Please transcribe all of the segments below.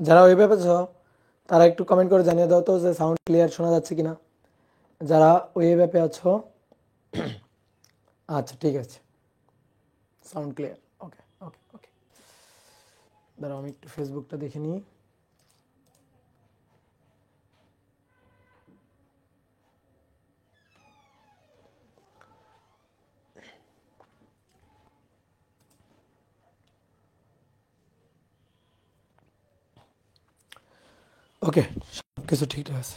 যারা ওয়েব অ্যাপে আছো তারা একটু কমেন্ট করে জানিয়ে দাও তো যে সাউন্ড ক্লিয়ার শোনা যাচ্ছে কিনা। যারা ওয়েব অ্যাপে আছো আচ্ছা ঠিক আছে, সাউন্ড ক্লিয়ার। ওকে ওকে ওকে, দাঁড়াও আমি একটু ফেসবুকটা দেখে নিই। ওকে, সব কিছু ঠিকঠাক আছে।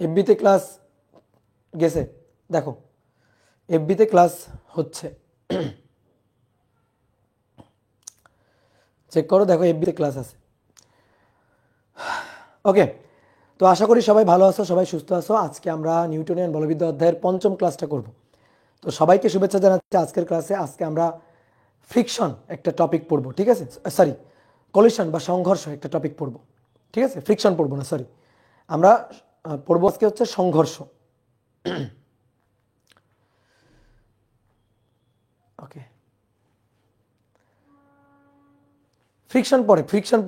এফবিতে ক্লাস গেছে, দেখো এফবিতে ক্লাস হচ্ছে, চেক করো, দেখো এফবিতে ক্লাস আছে। ওকে, তো আশা করি সবাই ভালো আছো, সবাই সুস্থ আছো। আজকে আমরা নিউটনিয়ান বলবিদ্যা অধ্যায়ের পঞ্চম ক্লাসটা করব। তো সবাইকে শুভেচ্ছা জানাচ্ছি আজকের ক্লাসে। আজকে আমরা ফ্রিকশন একটা টপিক পড়ব, ঠিক আছে, সরি কলিশন বা সংঘর্ষ একটা টপিক পড়ব, ঠিক আছে, ফ্রিকশন পড়বো না, সরি, আমরা পড়বো আজকে হচ্ছে সংঘর্ষ। ওকে, ফ্রিকশন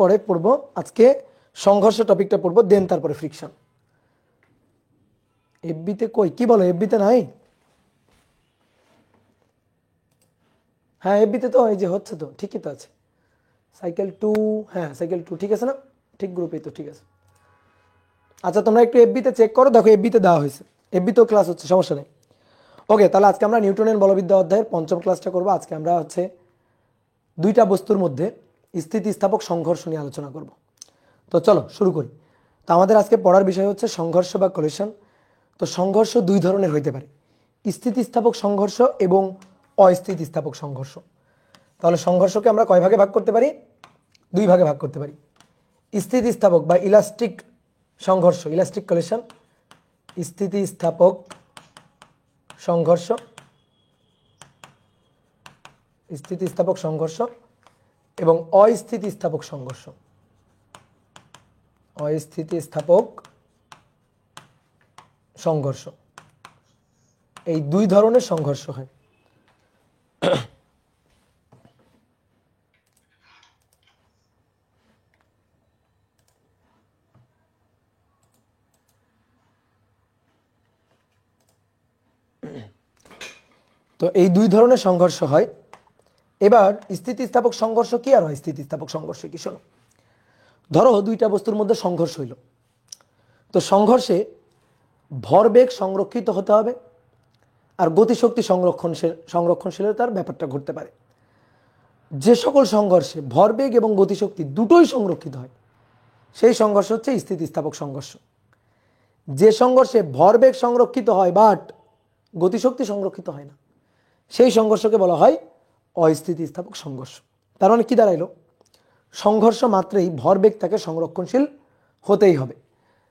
পরে পড়বো, আজকে সংঘর্ষ টপিকটা পড়বো, দেন তারপরে ফ্রিকশন। এফবিতে কই, কি বলো, এফবিতে নাই? হ্যাঁ এফবিতে তো এই যে হচ্ছে, তো ঠিকই তো আছে, সাইকেল 2, হ্যাঁ সাইকেল 2 ঠিক আছে না, ঠিক গ্রুপেই তো, ঠিক আছে। আচ্ছা তোমরা একটু এফবিতে চেক করো, দেখো এফবিতে দেওয়া হয়েছে, এফবিতেও ক্লাস হচ্ছে, সমস্যা নেই। ওকে, তাহলে আজকে আমরা নিউটনের বলবিদ্যা অধ্যায়ের পঞ্চম ক্লাসটা করবো। আজকে আমরা হচ্ছে দুইটা বস্তুর মধ্যে স্থিতিস্থাপক সংঘর্ষ নিয়ে আলোচনা করব। তো চলো শুরু করি। তো আমাদের আজকে পড়ার বিষয় হচ্ছে সংঘর্ষ বা কলিশন। তো সংঘর্ষ দুই ধরনের হইতে পারে, স্থিতিস্থাপক সংঘর্ষ এবং অস্থিতিস্থাপক সংঘর্ষ। তাহলে সংঘর্ষকে আমরা কয় ভাগে ভাগ করতে পারি? দুই ভাগে ভাগ করতে পারি। স্থিতিস্থাপক বা ইলাস্টিক সংঘর্ষ, ইলাস্টিক কলিশন, স্থিতিস্থাপক সংঘর্ষ, স্থিতিস্থাপক সংঘর্ষ এবং অস্থিতিস্থাপক সংঘর্ষ, অস্থিতিস্থাপক সংঘর্ষ। এই দুই ধরনের সংঘর্ষ হয়। তো এই দুই ধরনের সংঘর্ষ হয়। এবার স্থিতিস্থাপক সংঘর্ষ কি আর অস্থিতিস্থাপক সংঘর্ষ কি, শোনো। ধরো দুইটা বস্তুর মধ্যে সংঘর্ষ হইল, তো সংঘর্ষে ভরবেগ সংরক্ষিত হতে হবে আর গতিশক্তি সংরক্ষণশীলতার ব্যাপারটা ঘটতে পারে। যে সকল সংঘর্ষে ভরবেগ এবং গতিশক্তি দুটোই সংরক্ষিত হয় সেই সংঘর্ষ হচ্ছে স্থিতিস্থাপক সংঘর্ষ। যে সংঘর্ষে ভরবেগ সংরক্ষিত হয় বাট গতিশক্তি সংরক্ষিত হয় না সেই সংঘর্ষকে বলা হয় অস্থিতিস্থাপক সংঘর্ষ। তার মানে কি দাঁড়াইলো, সংঘর্ষ মাত্রেই ভরবেগ তাকে সংরক্ষণশীল হতেই হবে।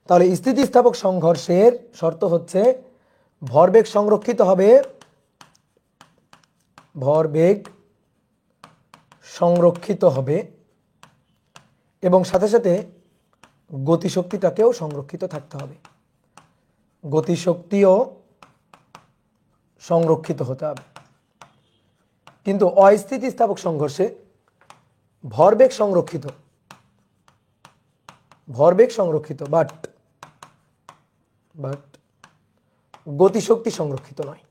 তাহলে স্থিতিস্থাপক সংঘর্ষের শর্ত হচ্ছে ভরবেগ সংরক্ষিত হবে, ভরবেগ সংরক্ষিত হবে এবং সাথে সাথে গতিশক্তিটাকেও সংরক্ষিত থাকতে হবে, গতিশক্তিও সংরক্ষিত হতে হবে। কিন্তু অস্থিতিস্থাপক সংঘর্ষে ভরবেগ সংরক্ষিত বাট গতিশক্তি সংরক্ষিত নয়,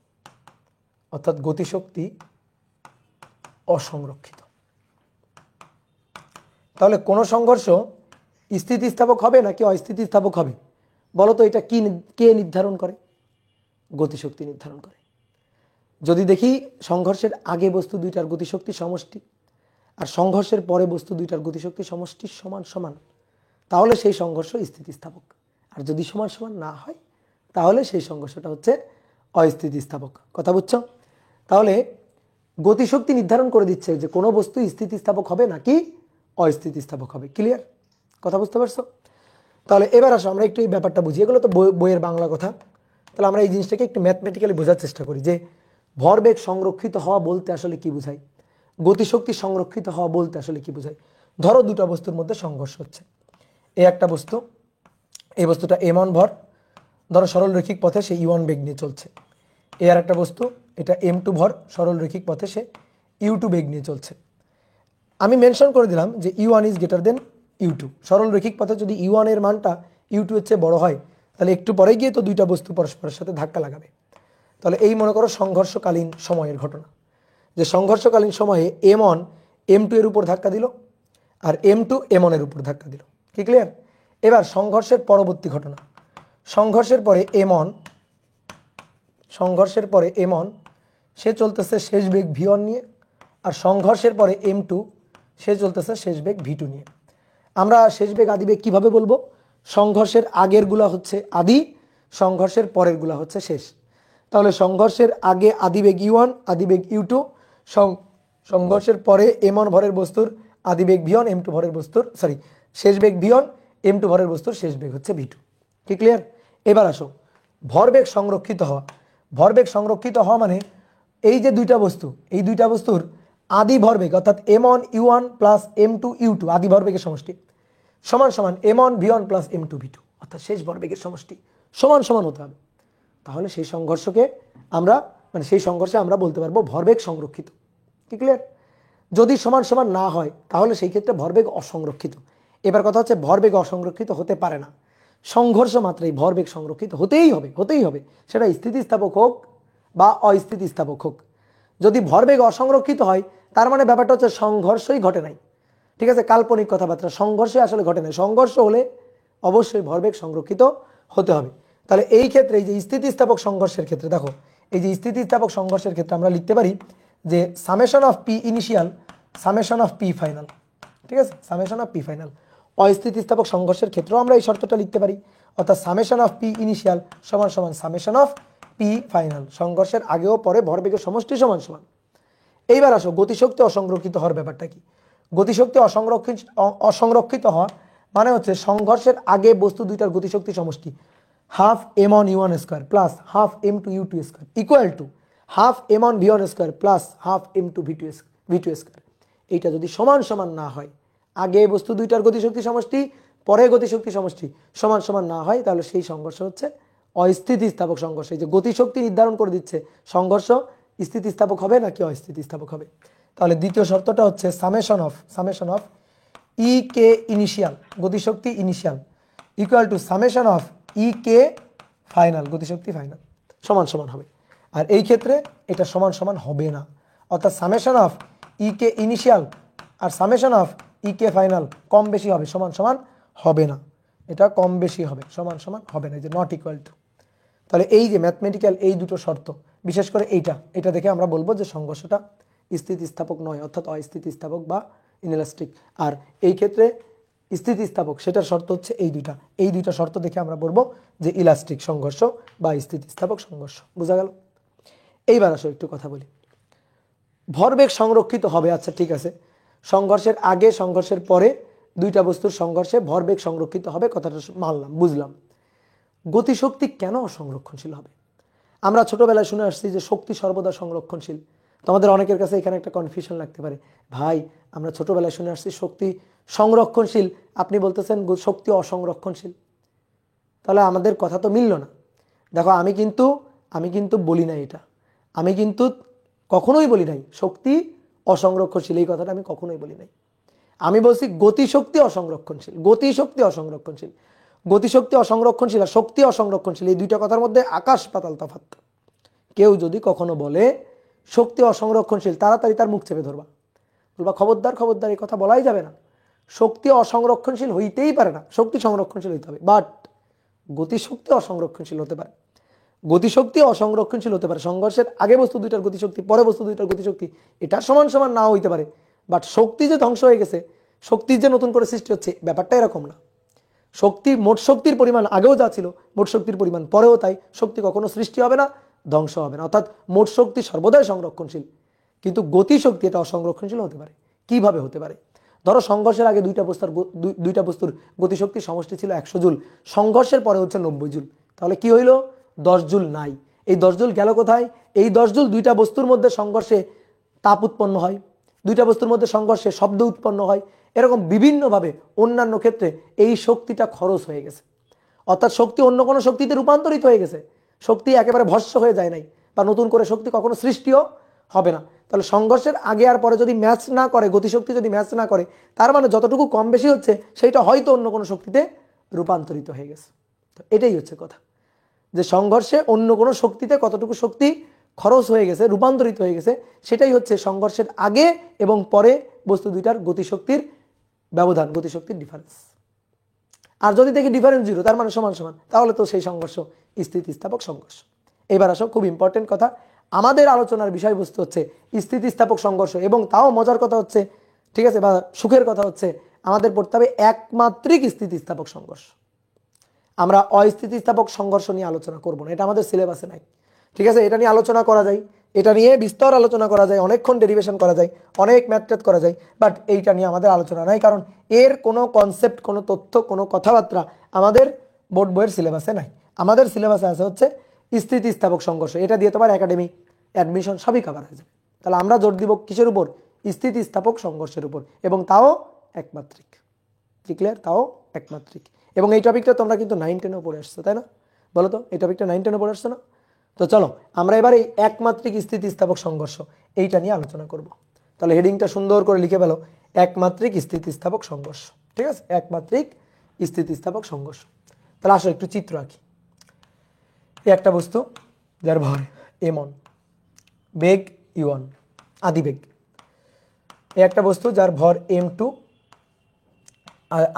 অর্থাৎ গতিশক্তি অসংরক্ষিত। তাহলে কোন সংঘর্ষ স্থিতিস্থাপক হবে নাকি অস্থিতিস্থাপক হবে বলো তো, এটা কি, কে নির্ধারণ করে? গতিশক্তি নির্ধারণ করে। যদি দেখি সংঘর্ষের আগে বস্তু দুইটার গতিশক্তি সমষ্টি আর সংঘর্ষের পরে বস্তু দুইটার গতিশক্তি সমষ্টি সমান সমান, তাহলে সেই সংঘর্ষ স্থিতিস্থাপক। আর যদি সমান সমান না হয় তাহলে সেই সংঘর্ষটা হচ্ছে অস্থিতিস্থাপক। কথা বুঝছো? তাহলে গতিশক্তি নির্ধারণ করে দিচ্ছে যে কোনো বস্তু স্থিতিস্থাপক হবে নাকি অস্থিতিস্থাপক হবে। ক্লিয়ার? কথা বুঝতে পারছো? তাহলে এবার আসো আমরা একটু এই ব্যাপারটা বুঝি। এগুলো তো বইয়ের বাংলা কথা, তাহলে আমরা এই জিনিসটাকে একটু ম্যাথমেটিক্যালি বোঝার চেষ্টা করি যে ভরবেগ সংরক্ষিত হওয়া বলতে আসলে কি বোঝায়, গতিশক্তি সংরক্ষিত হওয়া বলতে আসলে কি বোঝায়। ধরো দুটো বস্তুর মধ্যে সংঘর্ষ হচ্ছে, এই একটা বস্তু, এই বস্তুটা m1 ভর, ধরো সরল রৈখিক পথে সে u1 বেগ নিয়ে চলছে। এই আর একটা বস্তু, এটা m2 ভর, সরল রৈখিক পথে সে u2 বেগ নিয়ে চলছে। আমি মেনশন করে দিলাম যে u1 is greater than u2। সরল রৈখিক পথে যদি u1 এর মানটা u2 এর চেয়ে বড় হয়, তাহলে একটু পরে গিয়ে তো দুইটা বস্তু পরস্পরের সাথে ধাক্কা লাগাবে। তাহলে এই মনে করো সংঘর্ষকালীন সময়ের ঘটনা, যে সংঘর্ষকালীন সময়ে m1 m2 এর উপর ধাক্কা দিল আর m2 m1 এর উপর ধাক্কা দিল। কি ক্লিয়ার? এবার সংঘর্ষের পরবর্তী ঘটনা, সংঘর্ষের পরে m1 সে চলতেছে শেষ বেগ v1 নিয়ে, আর সংঘর্ষের পরে m2 সে চলতেছে শেষ বেগ v2 নিয়ে। আমরা শেষ বেগ আদিবেগ কিভাবে বলবো? সংঘর্ষের আগের গুলা হচ্ছে আদি, সংঘর্ষের পরের গুলা হচ্ছে শেষ। তাহলে সংঘর্ষের আগে আদিবেগ u1, আদিবেগ u2, সংঘর্ষের পরে m1 ভরের বস্তুর আদিবেগ v1, m2 ভরের বস্তুর শেষ বেগ v1, m2 ভরের বস্তুর শেষ বেগ হচ্ছে v2। কি ক্লিয়ার? এবার আসো ভরবেগ সংরক্ষিত হওয়া। ভরবেগ সংরক্ষিত হওয়া মানে এই যে দুইটা বস্তু, এই দুইটা বস্তুর আদি ভরবেগ অর্থাৎ m1 u1 plus m2 u2 আদি ভরবেগের সমষ্টি সমান সমান m1 v1 plus m2 v2 অর্থাৎ শেষ ভরবেগের সমষ্টি সমান সমান হতে হবে। তাহলে সেই সংঘর্ষকে আমরা সেই সংঘর্ষে আমরা বলতে পারবো ভরবেগ সংরক্ষিত। কি ক্লিয়ার? যদি সমান সমান না হয় তাহলে সেই ক্ষেত্রে ভরবেগ অসংরক্ষিত। এবার কথা হচ্ছে ভরবেগ অসংরক্ষিত হতে পারে না, সংঘর্ষ মাত্রায় ভরবেগ সংরক্ষিত হতেই হবে, সেটা স্থিতিস্থাপক হোক বা অস্থিতিস্থাপক হোক। যদি ভরবেগ অসংরক্ষিত হয় তার মানে ব্যাপারটা হচ্ছে সংঘর্ষই ঘটে নাই। ঠিক আছে, কাল্পনিক কথাবার্তা, সংঘর্ষে আসলে ঘটে নাই। সংঘর্ষ হলে অবশ্যই ভরবেগ সংরক্ষিত হতে হবে। তাহলে এই ক্ষেত্রে এই যে স্থিতিস্থাপক সংঘর্ষের ক্ষেত্রে দেখো, এই যে স্থিতিস্থাপক সংঘর্ষের ক্ষেত্রে আমরা লিখতে পারি যে summation of P initial, summation of P final. ঠিক আছে, সামেশন অফ পি ফাইনাল। অস্থিতিস্থাপক সংঘর্ষের ক্ষেত্রেও আমরা এই শর্তটা লিখতে পারি, অর্থাৎ সামেশন অফ পি ইনিশিয়াল সমান সমান সামেশন অফ পি ফাইনাল। সংঘর্ষের আগেও পরে ভরবেগের সমষ্টি সমান সমান। এইবার আসো গতিশক্তি অসংরক্ষিত হওয়ার ব্যাপারটা কি। গতিশক্তি অসংরক্ষিত হওয়া মানে হচ্ছে সংঘর্ষের আগে বস্তু দুইটার গতিশক্তি সমষ্টি half m1 u1 square plus half m2 u2 square equal to half m1 v1 square plus half m2 v2 square. এইটা যদি সমান সমান না হয়, আগে বস্তু দুইটার গতিশক্তি সমষ্টি পরে গতিশক্তি সমষ্টি সমান সমান না হয়, তাহলে সেই সংঘর্ষ হচ্ছে অস্থিতিস্থাপক সংঘর্ষ। এই যে গতিশক্তি নির্ধারণ করে দিচ্ছে সংঘর্ষ স্থিতিস্থাপক হবে নাকি অস্থিতিস্থাপক হবে। তাহলে দ্বিতীয় শর্তটা হচ্ছে summation of E K initial, গতিশক্তি initial equal to summation of E K final, গতিশক্তি ফাইনাল সমান সমান হবে। আর এই ক্ষেত্রে এটা সমান সমান হবে না, অর্থাৎ summation of E K initial আর summation of E K final কম বেশি হবে, সমান সমান হবে না। এটা কম বেশি হবে, সমান সমান হবে না, এই যে নট ইকুয়াল টু। তাহলে এই যে ম্যাথমেটিক্যাল এই দুটো শর্ত, বিশেষ করে এটা দেখে আমরা বলবো যে সংঘর্ষটা স্থিতিস্থাপক নয়, অর্থাৎ অস্থিতিস্থাপক বা ইনএলাস্টিক। আর এই ক্ষেত্রে স্থিতিস্থাপক, সেটার শর্ত হচ্ছে এই দুইটা শর্ত দেখে আমরা বলবো যে ইলাস্টিক সংঘর্ষ বা স্থিতিস্থাপক সংঘর্ষ। বোঝা গেল? এইবার আসো একটু কথা বলি, ভরবেগ সংরক্ষিত হবে। আচ্ছা ঠিক আছে, সংঘর্ষের আগে সংঘর্ষের পরে দুইটা বস্তুর সংঘর্ষে ভরবেগ সংরক্ষিত হবে, কথাটা মানলাম, বুঝলাম। গতিশক্তি কেন অসংরক্ষণশীল হবে? আমরা ছোটবেলায় শুনে আসছি যে শক্তি সর্বদা সংরক্ষণশীল। তোমাদের অনেকের কাছে এখানে একটা কনফিউশন লাগতে পারে, ভাই আমরা ছোটবেলায় শুনে আসছি শক্তি সংরক্ষণশীল, আপনি বলতেছেন শক্তি অসংরক্ষণশীল, তাহলে আমাদের কথা তো মিলল না। দেখো আমি কিন্তু বলি নাই এটা, আমি কিন্তু কখনোই বলি নাই শক্তি অসংরক্ষণশীল, এই কথাটা আমি কখনোই বলি নাই। আমি বলছি গতিশক্তি অসংরক্ষণশীল, গতিশক্তি অসংরক্ষণশীল। গতিশক্তি অসংরক্ষণশীল আর শক্তি অসংরক্ষণশীল এই দুইটা কথার মধ্যে আকাশ পাতাল তফাৎ। কেউ যদি কখনো বলে শক্তি অসংরক্ষণশীল, তাড়াতাড়ি তার মুখ চেপে ধরবা, বলবা খবরদার এই কথা বলাই যাবে না, শক্তি অসংরক্ষণশীল হইতেই পারে না, শক্তি সংরক্ষণশীল হইতে হবে। বাট গতিশক্তি অসংরক্ষণশীল হতে পারে, গতিশক্তি অসংরক্ষণশীল হতে পারে। সংঘর্ষের আগে বস্তু দুইটার গতিশক্তি পরে বস্তু দুইটার গতিশক্তি এটা সমান সমান নাও হইতে পারে, বাট শক্তি যে ধ্বংস হয়ে গেছে, শক্তির যে নতুন করে সৃষ্টি হচ্ছে, ব্যাপারটা এরকম না। মোট শক্তির পরিমাণ আগেও যা ছিল, মোট শক্তির পরিমাণ পরেও তাই। শক্তি কখনো সৃষ্টি হবে না, ধ্বংস হবে না, অর্থাৎ মোট শক্তি সর্বদাই সংরক্ষণশীল। কিন্তু গতিশক্তি এটা অসংরক্ষণশীল হতে পারে। কিভাবে হতে পারে? ধরো সংঘর্ষের আগে দুইটা বস্তুর গতিশক্তির সমষ্টি ছিল 100 জুল, সংঘর্ষের পরে হচ্ছে 90 জুল, তাহলে কি হইল? 10 জুল নাই। এই 10 জুল গেল কোথায়? এই 10 জুল দুইটা বস্তুর মধ্যে সংঘর্ষে তাপ উৎপন্ন হয়, দুইটা বস্তুর মধ্যে সংঘর্ষে শব্দ উৎপন্ন হয়, এরকম বিভিন্নভাবে অন্যান্য ক্ষেত্রে এই শক্তিটা খরচ হয়ে গেছে। অর্থাৎ শক্তি অন্য কোনো শক্তিতে রূপান্তরিত হয়ে গেছে, শক্তি একেবারে ভস্ম হয়ে যায় নাই, বা নতুন করে শক্তি কখনো সৃষ্টিও হবে না। তাহলে সংঘর্ষের আগে আর পরে যদি ম্যাচ না করে, গতিশক্তি যদি ম্যাচ না করে, তার মানে যতটুকু কম বেশি হচ্ছে সেইটা হয়তো অন্য কোনো শক্তিতে রূপান্তরিত হয়ে গেছে। তো এটাই হচ্ছে কথা, যে সংঘর্ষে অন্য কোনো শক্তিতে কতটুকু শক্তি খরচ হয়ে গেছে, রূপান্তরিত হয়ে গেছে, সেটাই হচ্ছে সংঘর্ষের আগে এবং পরে বস্তু দুইটার গতিশক্তির ব্যবধান, গতিশক্তির ডিফারেন্স। আর যদি দেখি ডিফারেন্স 0, তার মানে সমান সমান, তাহলে তো সেই সংঘর্ষ স্থিতিস্থাপক সংঘর্ষ। এবার আসো খুব ইম্পর্টেন্ট কথা, আমাদের আলোচনার বিষয়বস্তু হচ্ছে স্থিতিস্থাপক সংঘর্ষ, এবং তাও মজার কথা হচ্ছে, ঠিক আছে, বা সুখের কথা হচ্ছে, আমাদের পড়তে হবে একমাত্রিক স্থিতিস্থাপক সংঘর্ষ। আমরা অস্থিতিস্থাপক সংঘর্ষ নিয়ে আলোচনা করব না, এটা আমাদের সিলেবাসে নাই। ঠিক আছে, এটা নিয়ে আলোচনা করা যায়, এটা নিয়ে বিস্তর আলোচনা করা যায়, অনেকক্ষণ ডেরিভেশন করা যায়, অনেক ম্যাথ করা যায়, বাট এইটা নিয়ে আমাদের আলোচনা নাই, কারণ এর কোনো কনসেপ্ট, কোনো তথ্য, কোনো কথাবার্তা আমাদের বোর্ড বইয়ের সিলেবাসে নাই। আমাদের সিলেবাসে আছে হচ্ছে স্থিতিস্থাপক সংঘর্ষ, এটা দিয়ে তোমার একাডেমি, অ্যাডমিশন সবই কভার হয়ে যাবে। তাহলে আমরা জোর দিব কিসের উপর? স্থিতিস্থাপক সংঘর্ষের উপর, এবং তাও একমাত্রিক। কি ক্লিয়ার? তাও একমাত্রিক। এবং এই টপিকটা তোমরা কিন্তু 9-10-এও পড়ে আসছো, তাই না? বলো তো, এই টপিকটা 9-10-এও পড়ে আসছো না? তো চলো আমরা এবার এই একমাত্রিক স্থিতিস্থাপক সংঘর্ষ এইটা নিয়ে আলোচনা করব। তাহলে হেডিংটা সুন্দর করে লিখে ফেলো, একমাত্রিক স্থিতিস্থাপক সংঘর্ষ। ঠিক আছে, একমাত্রিক স্থিতিস্থাপক সংঘর্ষ। তাহলে আসো একটু চিত্র আঁকি। এই একটা বস্তু যার ভর m1, বেগ u1, আদিবেগ। এই একটা বস্তু যার ভর m2,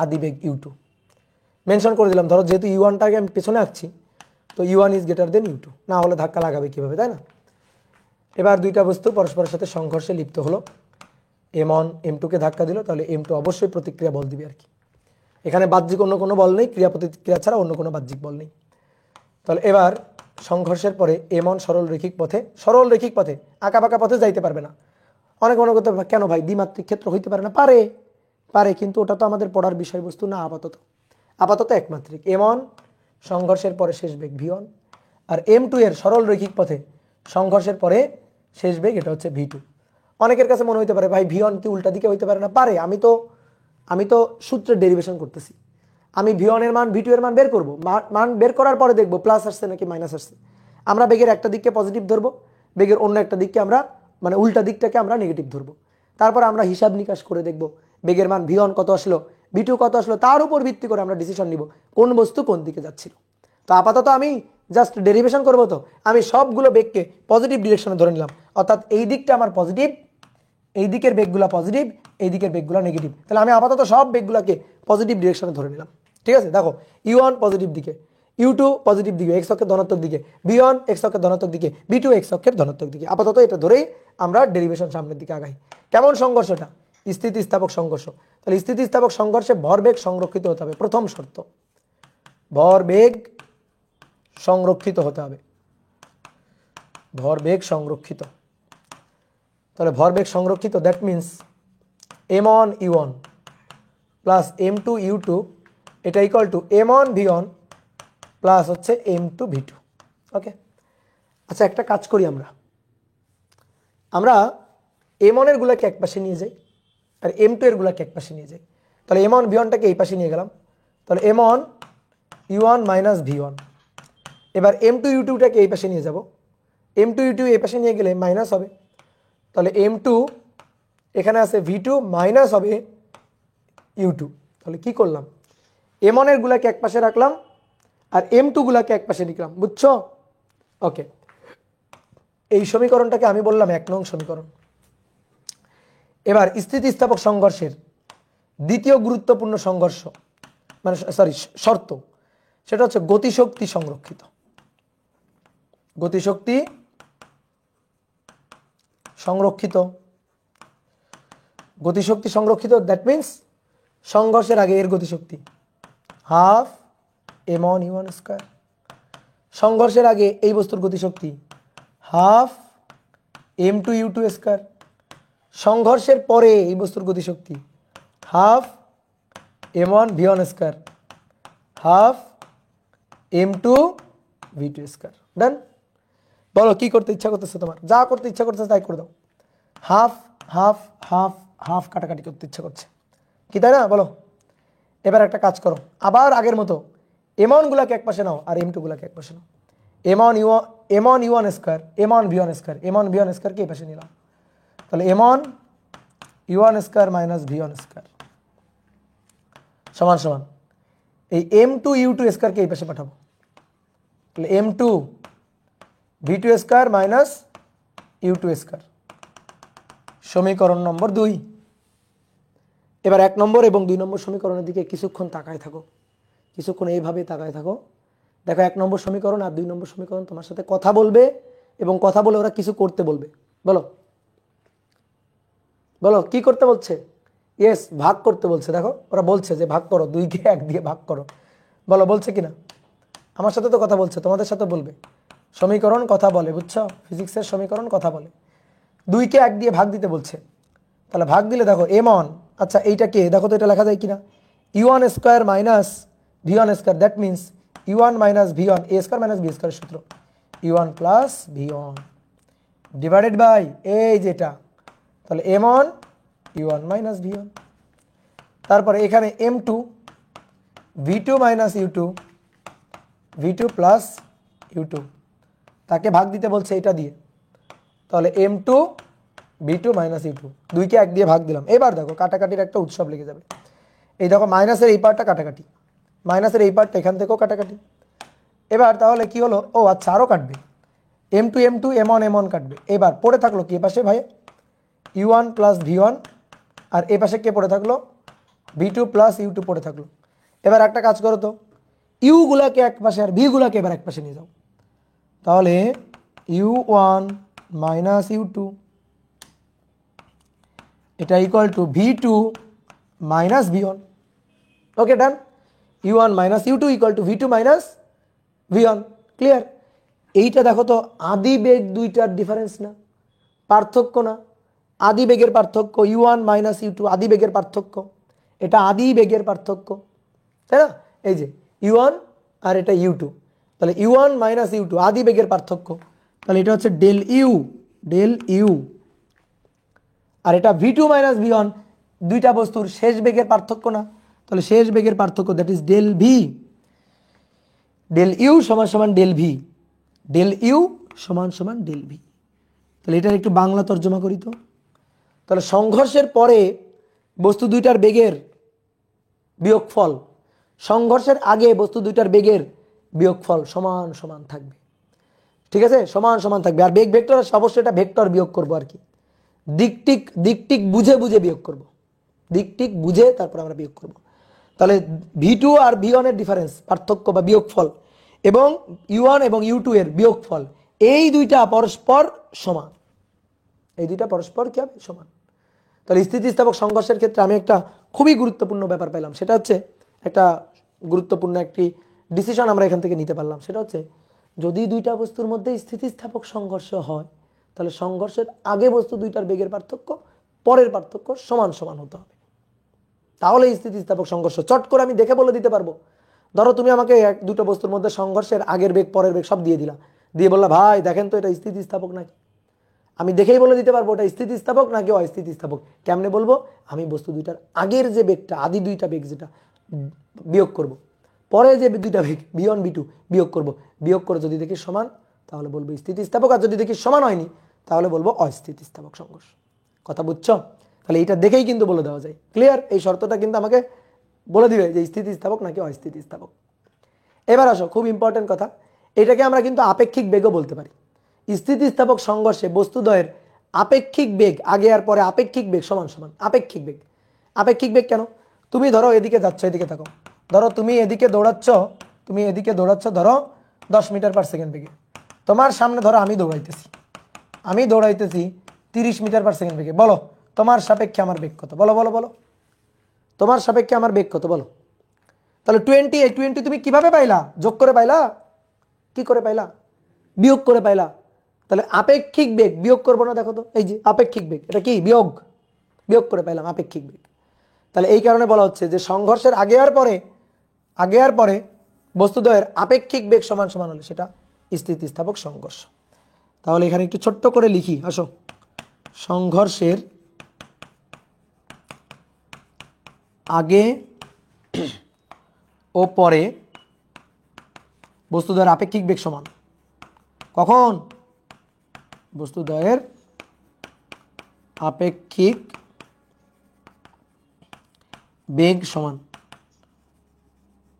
আদিবেগ u2। মেনশন করে দিলাম, ধরো যেহেতু u1টাকে আমি পেছনে আঁকছি, তো u1 is greater than u2, না হলে ধাক্কা লাগাবে কীভাবে, তাই না? এবার দুইটা বস্তু পরস্পরের সাথে সংঘর্ষে লিপ্ত হলো, m1 m2কে ধাক্কা দিল, তাহলে m2 অবশ্যই প্রতিক্রিয়া বল দিবে আর কি। এখানে বাহ্যিক অন্য কোনো বল নেই, ক্রিয়া প্রতিক্রিয়া ছাড়া অন্য কোনো বাহ্যিক বল নেই। তাহলে এবার সংঘর্ষের পরে m1 সরল রৈখিক পথে আঁকাবাঁকা পথে যাইতে পারবে না। অনেক মনে করতে, কেন ভাই দ্বিমাত্রিক ক্ষেত্র হইতে পারে না? পারে, কিন্তু ওটা তো আমাদের পড়ার বিষয়বস্তু না। আপাতত একমাত্রিক। m1 সংঘর্ষের পরে শেষ বেগ v1, আর m2 এর সরল রৈখিক পথে সংঘর্ষের পরে শেষ বেগ এটা হচ্ছে v2। অনেকের কাছে মনে হইতে পারে, ভাই v1 কি উল্টা দিকে হইতে পারে না? পারে। আমি তো সূত্রের ডেরিভেশন করতেছি, আমি v1 এর মান v2 এর মান বের করব, মান বের করার পরে দেখব প্লাস আসছে নাকি মাইনাস আসছে। আমরা বেগের একটা দিককে পজিটিভ ধরবো, বেগের অন্য একটা দিককে আমরা, মানে উল্টা দিকটাকে আমরা নেগেটিভ ধরবো। তারপর আমরা হিসাব নিকাশ করে দেখব বেগের মান v1 কত আসলো, v2 কত আসলো, তার উপর ভিত্তি করে আমরা ডিসিশন নিব কোন বস্তু কোন দিকে যাচ্ছিল। তো আপাতত আমি জাস্ট ডেরিভেশন করবো, তো আমি সবগুলো বেগকে পজিটিভ ডিরেকশনে ধরে নিলাম, অর্থাৎ এই দিকটা আমার পজিটিভ, এই দিকের বেগগুলো পজিটিভ, এই দিকের বেগগুলো নেগেটিভ। তাহলে আমি আপাতত সব বেগগুলোকে পজিটিভ ডিরেকশনে ধরে নিলাম। ঠিক আছে, দেখো u1 পজিটিভ দিকে, u2 পজিটিভ দিকে, x অক্ষের ধনাত্মক দিকে, v1 x অক্ষের ধনাত্মক দিকে, v2 x অক্ষের ধনাত্মক দিকে। আপাতত এটা ধরেই আমরা ডেরিভেশন সামনের দিকে আগাই। কেমন সংঘর্ষটা? স্থিতিস্থাপক সংঘর্ষ। তাহলে স্থিতিস্থাপক সংঘর্ষে ভরবেগ সংরক্ষিত হতে হবে, প্রথম শর্ত, ভরবেগ সংরক্ষিত হতে হবে, ভরবেগ সংরক্ষিত। তাহলে ভরবেগ সংরক্ষিত, that means m1 u1 plus m2 u2 এটা equal to m1 v1 plus হচ্ছে m2 v2। ওকে, আচ্ছা একটা কাজ করি, আমরা m1 এর গুলাকে এক পাশে নিয়ে যাই, আর m2 এর গুলাকে এক পাশে নিয়ে যাই। তাহলে m1 v1টাকে এই পাশে নিয়ে গেলাম, তাহলে m1 u1 মাইনাস v1। এবার m2 u2টাকে এই পাশে নিয়ে যাব, m2 u2 এই পাশে নিয়ে গেলে মাইনাস হবে, তাহলে m2 এখানে আছে v2 মাইনাস হবে u2। তাহলে কি করলাম, m1 এর গুলাকে এক পাশে রাখলাম আর m2 গুলাকে এক পাশে লিখলাম, বুঝছো? ওকে, এই সমীকরণটাকে আমি বললাম 1 নং সমীকরণ। এবার স্থিতিস্থাপক সংঘর্ষের দ্বিতীয় গুরুত্বপূর্ণ সংঘর্ষ, মানে শর্ত, সেটা হচ্ছে গতিশক্তি সংরক্ষিত। গতিশক্তি সংরক্ষিত, গতিশক্তি সংরক্ষিত, দ্যাট মিনস সংঘর্ষের আগে এর গতিশক্তি হাফ m1 u1 স্কয়ার, সংঘর্ষের আগে এই বস্তুর গতিশক্তি হাফ m2 u2 স্কয়ার, সংঘর্ষের পরে এই বস্তুর গতিশক্তি half m1 v1 square, half m2 v two square. Done? বলো কি করতে ইচ্ছা করতেছে তোমার? যা করতে ইচ্ছা করতেছে তাই করে দাও। হাফ হাফ হাফ হাফ কাটাকাটি করতে ইচ্ছা করছে কি, তাই না? বলো। এবার একটা কাজ করো, আবার আগের মতো m1 গুলাকে এক পাশে নাও আর m2 গুলাকে এক পাশে নাও। m1 u1 square, m1 v1 square, m1 v1 square কে এই পাশে নিলাম। তাহলে m1 u1 square minus v1 square সমান সমান এই m2 u2 স্কয়ার কে এই পাশে পাঠাবো। তাহলে m2 v2 square minus u2 square, সমীকরণ নম্বর 2। এবার 1 নম্বর এবং 2 নম্বর সমীকরণের দিকে কিছুক্ষণ তাকায় থাকো, কিছুক্ষণ এইভাবে তাকায় থাকো। দেখো 1 নম্বর সমীকরণ আর 2 নম্বর সমীকরণ তোমার সাথে কথা বলবে এবং কথা বলে ওরা কিছু করতে বলবে। বলো বলো কি করতে বলছে? ইয়েস, ভাগ করতে বলছে। দেখো ওরা বলছে যে ভাগ করো, 2 কে 1 দিয়ে ভাগ করো। বলো বলছে কিনা? আমার সাথে তো কথা বলছে, তোমাদের সাথে বলবে। সমীকরণ কথা বলে, বুঝছো? ফিজিক্সের সমীকরণ কথা বলে। 2 কে 1 দিয়ে ভাগ দিতে বলছে। তাহলে ভাগ দিলে দেখো m1, আচ্ছা এইটাকে দেখো তো এটা লেখা যায় কিনা, u1 square minus v1 square, that means u1 minus v1, a square minus b square সূত্র, u1 plus v1 divided by এই যেটা, তাহলে m1 u1 মাইনাস v1। তারপরে এখানে m2 v2 minus u2 v2 plus u2, তাকে ভাগ দিতে বলছে এটা দিয়ে। তাহলে m2 v2 মাইনাস u2, 2 কে 1 দিয়ে ভাগ দিলাম। এবার দেখো কাটাকাটির একটা উৎসব লেগে যাবে। এই দেখো মাইনাসের এই পার্টটা কাটাকাটি, মাইনাসের এই পার্টটা এখান থেকেও কাটাকাটি। এবার তাহলে কি হলো, ও আচ্ছা আরও কাটবে, m2 m2 m1 m1 কাটবে। এবার পড়ে থাকলো কি পাশে ভাই, u1 প্লাস v1, আর এ পাশে কে পড়ে থাকলো, v2 প্লাস u2 পড়ে থাকলো। এবার একটা কাজ করো তো, ইউ গুলাকে এক পাশে আর ভি গুলাকে এবার এক পাশে নিয়ে যাও। তাহলে u1 মাইনাস u2 এটা equal to v2 minus v1। Okay done. u1 minus u2 equal to v2 minus v1। Clear? এইটা দেখো তো আদি বেগ দুইটার ডিফারেন্স না, পার্থক্য না। আদি বেগের পার্থক্য, u1 মাইনাস u2 আদি বেগের পার্থক্য, এটা আদি বেগের পার্থক্য, তাই না? এই যে u1 আর এটা u2, তাহলে u1 মাইনাস u2 আদি বেগের পার্থক্য, তাহলে এটা হচ্ছে ডেল ইউ, আর এটা v2 মাইনাস v1 দুইটা বস্তুর শেষ বেগের পার্থক্য না, তাহলে শেষ বেগের পার্থক্য, that is del V. Del U সমান সমান ডেল ভি, ডেল ইউ সমান সমান ডেল ভি। তাহলে এটার একটু বাংলা তর্জমা করি তো। তাহলে সংঘর্ষের পরে বস্তু দুইটার বেগের বিয়োগফল, সংঘর্ষের আগে বস্তু দুইটার বেগের বিয়োগফল সমান সমান থাকবে। ঠিক আছে, সমান সমান থাকবে। আর বেগ ভেক্টর অবশ্যই এটা ভেক্টর বিয়োগ করবো আর কি, দিকটিক বুঝে বুঝে বিয়োগ করব, দিকটিক বুঝে তারপর আমরা বিয়োগ করব। তাহলে v2 আর v1 এর ডিফারেন্স, পার্থক্য বা বিয়োগফল, এবং u1 এবং u2 এর বিয়োগফল, এই দুইটা পরস্পর সমান, এই দুইটা পরস্পর কি হবে, সমান। তাহলে স্থিতিস্থাপক সংঘর্ষের ক্ষেত্রে আমি একটা খুবই গুরুত্বপূর্ণ ব্যাপার পেলাম, সেটা হচ্ছে একটা গুরুত্বপূর্ণ একটি ডিসিশন আমরা এখান থেকে নিতে পারলাম। সেটা হচ্ছে যদি দুইটা বস্তুর মধ্যে স্থিতিস্থাপক সংঘর্ষ হয়, তাহলে সংঘর্ষের আগে বস্তু দুইটার বেগের পার্থক্য, পরের পার্থক্য সমান সমান হতে হবে। তাহলে স্থিতিস্থাপক সংঘর্ষ চট করে আমি দেখে বলে দিতে পারবো। ধরো তুমি আমাকে দুটো বস্তুর মধ্যে সংঘর্ষের আগের বেগ পরের বেগ সব দিয়ে দিলা, দিয়ে বললা ভাই দেখেন তো এটা স্থিতিস্থাপক নাকি। আমি দেখেই বলে দিতে পারবো এটা স্থিতিস্থাপক নাকি অস্থিতিস্থাপক। কেমনে বলবো? আমি বস্তু দুইটার আগের যে বেগটা, আদি দুইটা বেগ যেটা, বিয়োগ করব, পরে যে দুইটা বেগ v1 v2 বিয়োগ করব, বিয়োগ করে যদি দেখি সমান তাহলে বলবো স্থিতিস্থাপক, আর যদি দেখি সমান হয়নি তাহলে বলবো অস্থিতিস্থাপক সংঘর্ষ। কথা বুঝছো? তাহলে এটা দেখেই কিন্তু বলে দেওয়া যায়। ক্লিয়ার? এই শর্তটা কিন্তু আমাকে বলে দিবে যে স্থিতিস্থাপক নাকি অস্থিতিস্থাপক। এবার আসো, খুব ইম্পর্টেন্ট কথা, এটাকে আমরা কিন্তু আপেক্ষিক বেগও বলতে পারি। স্থিতিস্থাপক সংঘর্ষে বস্তুদ্বয়ের আপেক্ষিক বেগ, আগে আর পরে আপেক্ষিক বেগ সমান সমান। আপেক্ষিক বেগ, আপেক্ষিক বেগ কেন? তুমি ধরো এদিকে যাচ্ছ, এদিকে থাকো, ধরো তুমি এদিকে দৌড়াচ্ছ, ধরো 10 মিটার পার সেকেন্ড বেগে, তোমার সামনে ধরো আমি দৌড়াইতেছি 30 মিটার পার সেকেন্ড বেগে। বলো তোমার সাপেক্ষে আমার বেগ কত? বলো বলো বলো, তোমার সাপেক্ষে আমার বেগ কত বলো। তাহলে 20, এই 20 তুমি কিভাবে পাইলা? যোগ করে পাইলা? কি করে পাইলা? বিয়োগ করে পাইলা। তাহলে আপেক্ষিক বেগ বিয়োগ করবো না? দেখো তো এই যে আপেক্ষিক বেগ, এটা কি বিয়োগ করে পাইলাম আপেক্ষিক বেগ। তাহলে এই কারণে বলা হচ্ছে যে সংঘর্ষের আগে আর পরে বস্তুদ্বয়ের আপেক্ষিক বেগ সমান সমান হলে সেটা স্থিতিস্থাপক সংঘর্ষ। তাহলে এখানে একটু ছোট্ট করে লিখি, আসো। সংঘর্ষের আগে ও পরে বস্তুদ্বয়ের আপেক্ষিক বেগ সমান। কখন? বস্তুদ্বয়ের আপেক্ষিক বেগ সমান।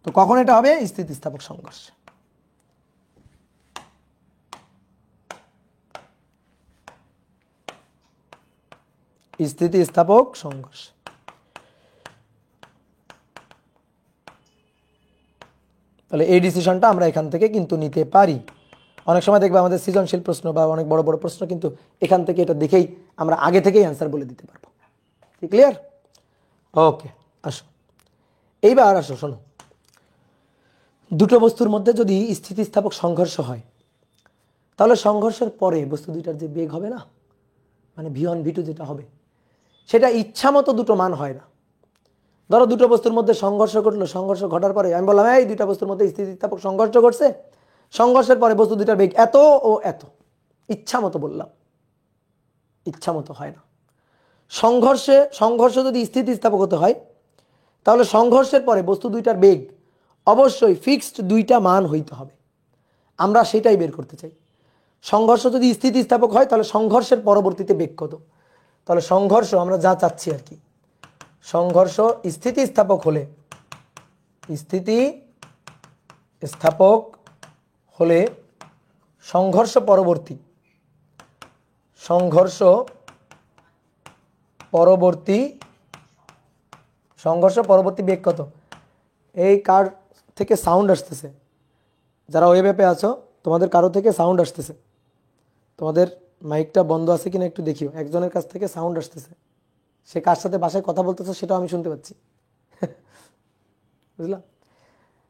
তো কখন এটা হবে? স্থিতিস্থাপক সংঘর্ষ। স্থিতিস্থাপক সংঘর্ষ। তাহলে এই ডিসিশনটা আমরা এখান থেকে কিন্তু নিতে পারি। অনেক সময় দেখবে আমাদের সৃজনশীল প্রশ্ন বা অনেক বড় বড় প্রশ্ন কিন্তু এখান থেকে এটা দেখেই আমরা আগে থেকেই অ্যান্সার বলে দিতে পারবো। কি ক্লিয়ার? ওকে, আসো এইবার আসো, শোনো। দুটো বস্তুর মধ্যে যদি স্থিতিস্থাপক সংঘর্ষ হয়, তাহলে সংঘর্ষের পরে বস্তু দুইটার যে বেগ হবে না, মানে v1 v2 যেটা হবে, সেটা ইচ্ছা মতো দুটো মান হয় না। ধরো দুটো বস্তুর মধ্যে সংঘর্ষ ঘটলো, সংঘর্ষ ঘটার পরে আমি বললাম এই দুইটা বস্তুর মধ্যে স্থিতিস্থাপক সংঘর্ষ ঘটছে, সংঘর্ষের পরে বস্তু দুইটার বেগ এত ও এত, ইচ্ছা মতো বললাম, ইচ্ছা মতো হয় না। সংঘর্ষ যদি স্থিতিস্থাপক হতে হয়, তাহলে সংঘর্ষের পরে বস্তু দুইটার বেগ অবশ্যই ফিক্সড দুইটা মান হইতে হবে। আমরা সেটাই বের করতে চাই। সংঘর্ষ যদি স্থিতিস্থাপক হয়, তাহলে সংঘর্ষের পরবর্তীতে বেগ কত? তাহলে সংঘর্ষ আমরা যা চাচ্ছি আর কি, সংঘর্ষ স্থিতিস্থাপক হলে, স্থিতিস্থাপক হলে সংঘর্ষ পরবর্তী বেগ কত? এই কার থেকে সাউন্ড আসতেছে? যারা ওয়েব অ্যাপে আছো, তোমাদের কারো থেকে সাউন্ড আসতেছে। তোমাদের মাইকটা বন্ধ আছে কিনা একটু দেখিও। একজনের কাছ থেকে সাউন্ড আসতেছে, সে কার সাথে বাসায় কথা বলতেছে সেটাও আমি শুনতে পাচ্ছি। বুঝলাম?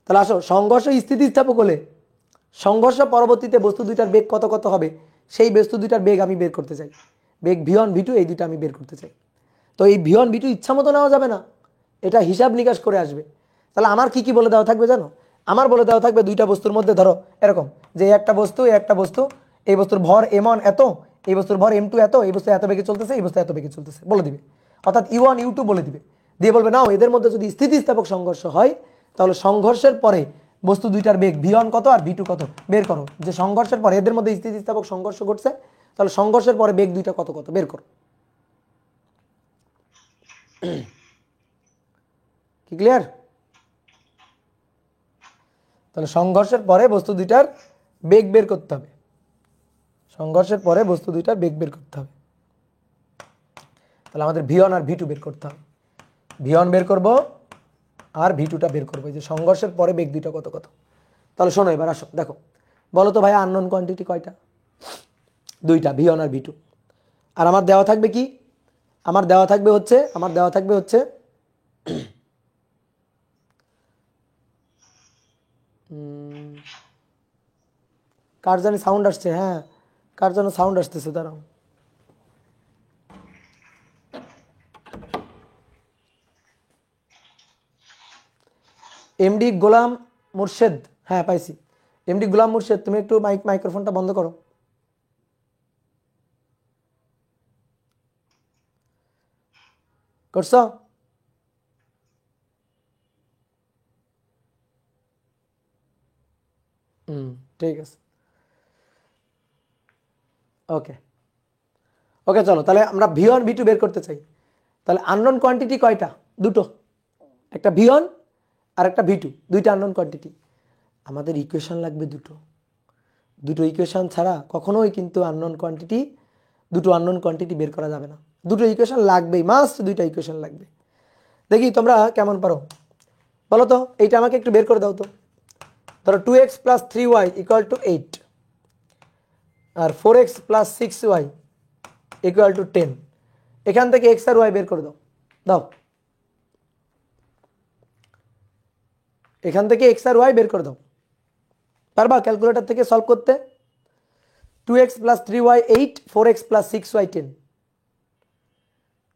তাহলে আসো, সংঘর্ষ স্থিতিস্থাপক হলে সংঘর্ষ পরবর্তীতে বস্তু দুইটার বেগ কত কত হবে, সেই বস্তু দুইটার বেগ আমি বের করতে চাই। বেগ v1 v2 এই দুইটা আমি বের করতে চাই। তো এই v1 v2 ইচ্ছা মতো নেওয়া যাবে না, এটা হিসাব নিকাশ করে আসবে। তাহলে আমার কি কি বলে দেওয়া থাকবে জানো? আমার বলে দেওয়া থাকবে দুইটা বস্তুর মধ্যে ধরো এরকম যে একটা বস্তু, এই বস্তুর ভর m1 এত, এই বস্তুর ভর m2 এত, এই বস্তু এত বেগে চলতেছে, এই বস্তু এত বেগে চলতেছে বলে দিবে। অর্থাৎ u1 u2 বলে দিবে, দিয়ে বলবে নাও এদের মধ্যে যদি স্থিতিস্থাপক সংঘর্ষ হয়, তাহলে সংঘর্ষের পরে বস্তু দুইটার বেগ v1 কত আর v2 কত বের করো। যে সংঘর্ষের পরে এদের মধ্যে স্থিতিস্থাপক সংঘর্ষ ঘটছে, তাহলে সংঘর্ষের পরে বেগ দুইটা কত কত বের করো। কি ক্লিয়ার? তাহলে সংঘর্ষের পরে বস্তু দুইটার বেগ বের করতে হবে, সংঘর্ষের পরে বস্তু দুইটার বেগ বের করতে হবে। তাহলে আমাদের v1 আর v2 বের করতে হবে। v1 বের করব আর v2টা বের করবো, যে সংঘর্ষের পরে বেগ দুইটা কত কত। তাহলে শোনো, এবার আসো দেখো, বলো তো ভাই আননোন কোয়ান্টিটি কয়টা? দুইটা, v1 আর v2। আর আমার দেওয়া থাকবে কি? আমার দেওয়া থাকবে হচ্ছে কার জানি সাউন্ড আসছে, হ্যাঁ কার যেন সাউন্ড আসতেছে, দাঁড়াও। এমডি গোলাম মুর্শেদ, হ্যাঁ পাইছি। এমডি গোলাম মুর্শেদ, তুমি একটু মাইক্রোফোনটা বন্ধ করো। করছো? ঠিক আছে, ওকে ওকে। চলো তাহলে আমরা v1 v2 বের করতে চাই। তাহলে আননোন কোয়ান্টিটি কয়টা? দুটো, একটা v1 আর একটা v2, দুইটা আননোন কোয়ান্টিটি। আমাদের ইকুয়েশন লাগবে দুটো, দুটো ইকুয়েশন ছাড়া কখনোই কিন্তু দুটো আননোন কোয়ান্টিটি বের করা যাবে না। দুটো ইকুয়েশন লাগবেই, মাস্ট দুইটা ইকুয়েশন লাগবে। দেখি তোমরা কেমন পারো বলো তো। এইটা আমাকে একটু বের করে দাও তো। ধরো 2x + 3y = 8 আর 4x + 6y = 10। এখান থেকে x আর y বের করে দাও। এখান থেকে x আর y বের করে দাও। পারবা ক্যালকুলেটর থেকে সলভ করতে? 2x + 3y 8, 4x + 6y 10।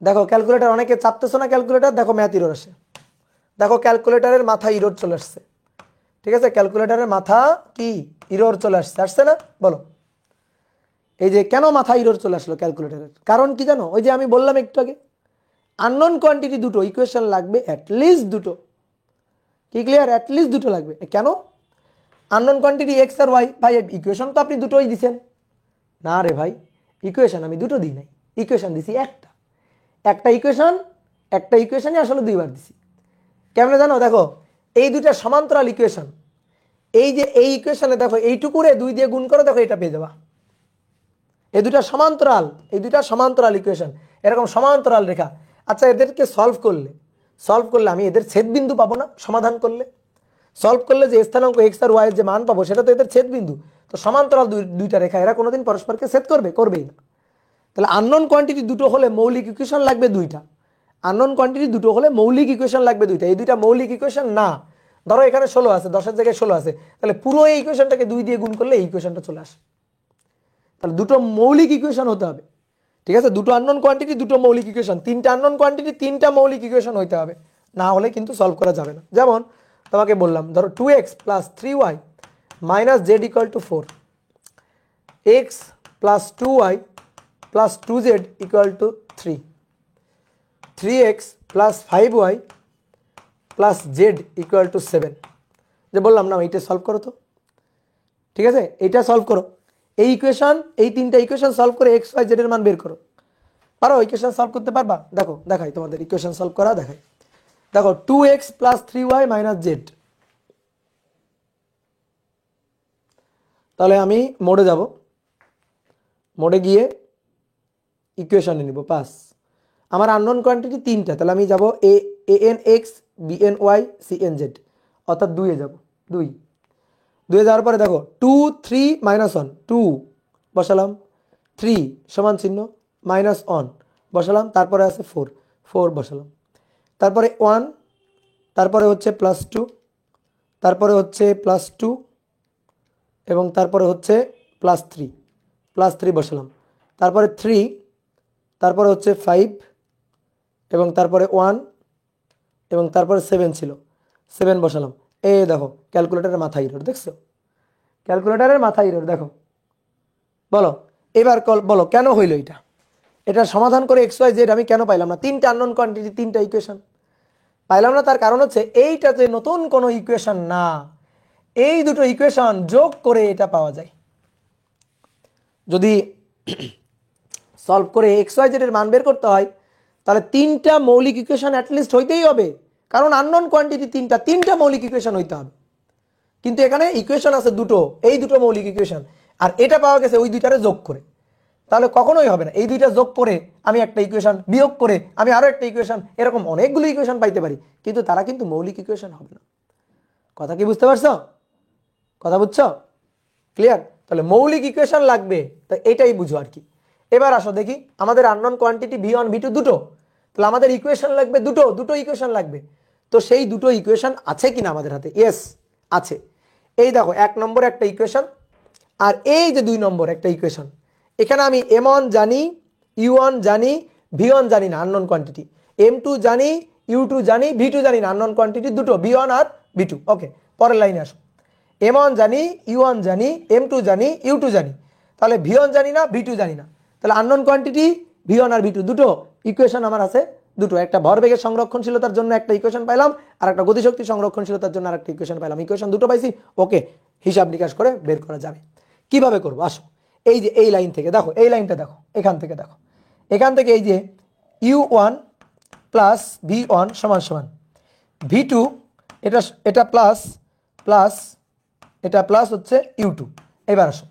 দেখো ক্যালকুলেটর, অনেকে চাপতেছো না ক্যালকুলেটর, দেখো ম্যাথ ইরর আসে। দেখো ক্যালকুলেটরের মাথায় ইরর চলে আসছে। ঠিক আছে, ক্যালকুলেটরের মাথা কি ইরর চলে আসছে না? বলো এই যে কেন মাথা ইরর চলে আসলো ক্যালকুলেটরের, কারণ কি জানো? ওই যে আমি বললাম একটু আগে, আননোন কোয়ান্টিটি দুটো, ইকুয়েশন লাগবে অ্যাটলিস্ট দুটো। কি ক্লিয়ার? অ্যাটলিস্ট দুটো লাগবে। কেন? আননোন কোয়ান্টিটি এক্স আর ওয়াই। ভাই ইকুয়েশন তো আপনি দুটোই দিছেন। না রে ভাই, ইকুয়েশন আমি দুটো দিই নাই, ইকুয়েশন দিছি একটা। একটা ইকুয়েশনই আসলে দুইবার দিছি। কেমনে জানো? দেখো এই দুইটা সমান্তরাল ইকুয়েশন, এই যে এই ইকুয়েশনে দেখো এইটুকুরে 2 দিয়ে গুণ করো, দেখো এটা পেয়ে যাবা। এই দুইটা সমান্তরাল ইকুয়েশন, এরকম সমান্তরাল রেখা। আচ্ছা এদেরকে সলভ করলে আমি এদের ছেদ বিন্দু পাবো না? সমাধান করলে, সলভ করলে যে স্থানাঙ্ক এক্স আর ওয়াই এর যে মান পাবো সেটা তো এদের ছেদ বিন্দু। তো সমান্তরাল দুইটা রেখা, এরা কোনোদিন পরস্পরকে ছেদ করবেই না। তাহলে আননোন কোয়ান্টিটি দুটো হলে মৌলিক ইকুয়েশন লাগবে দুইটা। আননোন কোয়ান্টিটি দুটো হলে মৌলিক ইকুয়েশন লাগবে দুইটা। এই দুইটা মৌলিক ইকুয়েশন না। ধরো এখানে 16 আছে, 10-এর জায়গায় 16 আছে, তাহলে পুরো এই ইকুয়েশনটাকে 2 দিয়ে গুণ করলে এই ইকুয়েশনটা চলে আসে। তাহলে দুটো মৌলিক ইকুয়েশন হতে হবে। ঠিক আছে, দুটো আননোন কোয়ান্টিটি, দুটো মৌলিক ইকুয়েশন, তিনটা আননোন কোয়ান্টিটি, তিনটা মৌলিক ইকুয়েশন হইতে হবে, না হলে কিন্তু সলভ করা যাবে না। যেমন তোমাকে বললাম, ধরো 2x + 3y - z = 4, x + 2y + 2z = 3, 3x + 5y + z = 7। যে বললাম না, এইটা সলভ করো তো। ঠিক আছে, এইটা সলভ করো, এই ইকুয়েশন, এই তিনটা ইকুয়েশন সলভ করে এক্স ওয়াই জেড এর মান বের করো। পারো? ইকুয়েশন সলভ করতে পারবা? দেখো দেখাই তোমাদের, ইকুয়েশন সলভ করা দেখাই। দেখো 2x + 3y - z। তাহলে আমি মোডে যাব, মোডে গিয়ে ইকুয়েশনে নিব 5। আমার আননোন কোয়ান্টিটি তিনটা, তাহলে আমি যাব an x bn y cn z, অর্থাৎ 2 এ যাব। 2 যাওয়ার পরে দেখো 2 3 - 1, 2 বসালাম, 3 সমান চিহ্ন -1 বসালাম, তারপরে আছে 4, 4 বসালাম, তারপরে 1, তারপরে হচ্ছে +2, তারপরে হচ্ছে +2, এবং তারপরে হচ্ছে +3, +3 বসালাম, তারপরে 3, তারপরে হচ্ছে 5, এবং তারপরে 1, এবং তারপরে 7 ছিল, 7 বসালাম। এই দেখো ক্যালকুলেটরের মাথা ইরর, দেখছো? ক্যালকুলেটরের মাথা ইরর দেখো। বলো এবার বলো কেন হইল এটা? এটা সমাধান করে এক্স ওয়াই জেড আমি কেন পাইলাম না? তিনটা আননোন কোয়ান্টিটি, তিনটা ইকুয়েশন পাইলাম না। তার কারণ হচ্ছে এইটাতে নতুন কোনো ইকুয়েশন না, এই দুটো ইকুয়েশন যোগ করে এটা পাওয়া যায়। যদি সলভ করে এক্স ওয়াই জেড এর মান বের করতে হয়, তাহলে তিনটা মৌলিক ইকুয়েশন অ্যাটলিস্ট হইতেই হবে, কারণ আননোন কোয়ান্টিটি তিনটা মৌলিক ইকুয়েশন হইতে হবে। কিন্তু এখানে ইকুয়েশন আছে দুটো, এই দুটো মৌলিক ইকুয়েশন, আর এটা পাওয়া গেছে ওই দুইটারে যোগ করে। তাহলে কখনোই হবে না। এই দুইটা যোগ করে আমি একটা ইকুয়েশন, বিয়োগ করে আমি আরো একটা ইকুয়েশন, এরকম অনেকগুলো ইকুয়েশন পাইতে পারি, কিন্তু তারা কিন্তু মৌলিক ইকুয়েশন হবে না। কথা কি বুঝতে পারছো? কথা বুঝছো? ক্লিয়ার? তাহলে মৌলিক ইকুয়েশন লাগবে, তাই এটাই বুঝো আর কি। এবার আসো দেখি, আমাদের আননোন কোয়ান্টিটি v1 v2 দুটো, তাহলে আমাদের ইকুয়েশন লাগবে দুটো ইকুয়েশন লাগবে। তো সেই দুটো ইকুয়েশন আছে কিনা আমাদের হাতে? ইয়েস আছে। এই দেখো 1 নম্বর একটা ইকুয়েশন, আর এই যে 2 নম্বর একটা ইকুয়েশন। এখানে আমি m1 জানি, u1 জানি, v1 জানি না, আননোন কোয়ান্টিটি। m2 জানি, u2 জানি, v2 জানি না, আননোন কোয়ান্টিটি দুটো, v1 আর v2। ওকে, পরের লাইনে আসো। m1 জানি, u1 জানি, m2 জানি, u2 জানি, তাহলে v1 জানি না, v2 জানি না, তাহলে আননোন কোয়ান্টিটি v1 আর v2 দুটো ইকুয়েশন আমার আছে দুটো। একটা ভরবেগের সংরক্ষণশীলতার জন্য একটা ইকুয়েশন পাইলাম, আর একটা গতিশক্তি সংরক্ষণশীলতার জন্য আরেকটা ইকুয়েশন পাইলাম। ইকুয়েশন দুটো পাইছি, ওকে, হিসাব নিকাশ করে বের করা যাবে। কিভাবে করবো? আসো এই যে এই লাইন থেকে দেখো, এই লাইনটা দেখো, এখান থেকে দেখো, এখান থেকে এই যে u1 + v1 = v2, এটা প্লাস প্লাস, এটা প্লাস হচ্ছে u2। এবার আসো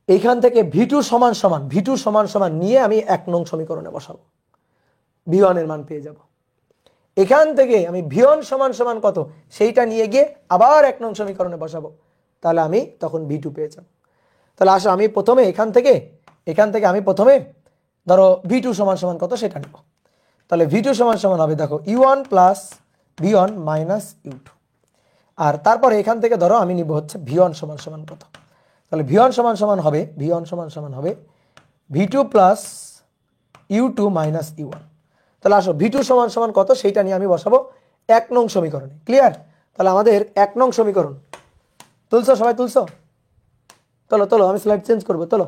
এইখান থেকে v2 সমান নিয়ে আমি 1 নং সমীকরণে বসাবো, v1 এর মান পেয়ে যাব। এখান থেকে আমি v1 সমান কত সেইটা নিয়ে গিয়ে আবার 1 নং সমীকরণে বসাবো, তাহলে আমি তখন v2 পেয়ে যাব। তাহলে আসো আমি প্রথমে এখান থেকে আমি প্রথমে ধরো v2 সমান কত সেটা নিব। তাহলে v2 সমান হবে দেখো u1 + v1 - u2, আর তারপরে এখান থেকে ধরো আমি নিব হচ্ছে v1 সমান কত। তাহলে v1 সমান হবে v2 + u2 - u1। তাহলে আসো v2 সমান কত সেইটা নিয়ে আমি বসাবো 1 নং সমীকরণে। ক্লিয়ার? তাহলে আমাদের 1 নং সমীকরণ তুলছো, সবাই তুলছো? তোলো তোলো, আমি স্লাইড চেঞ্জ করবো, তোলো।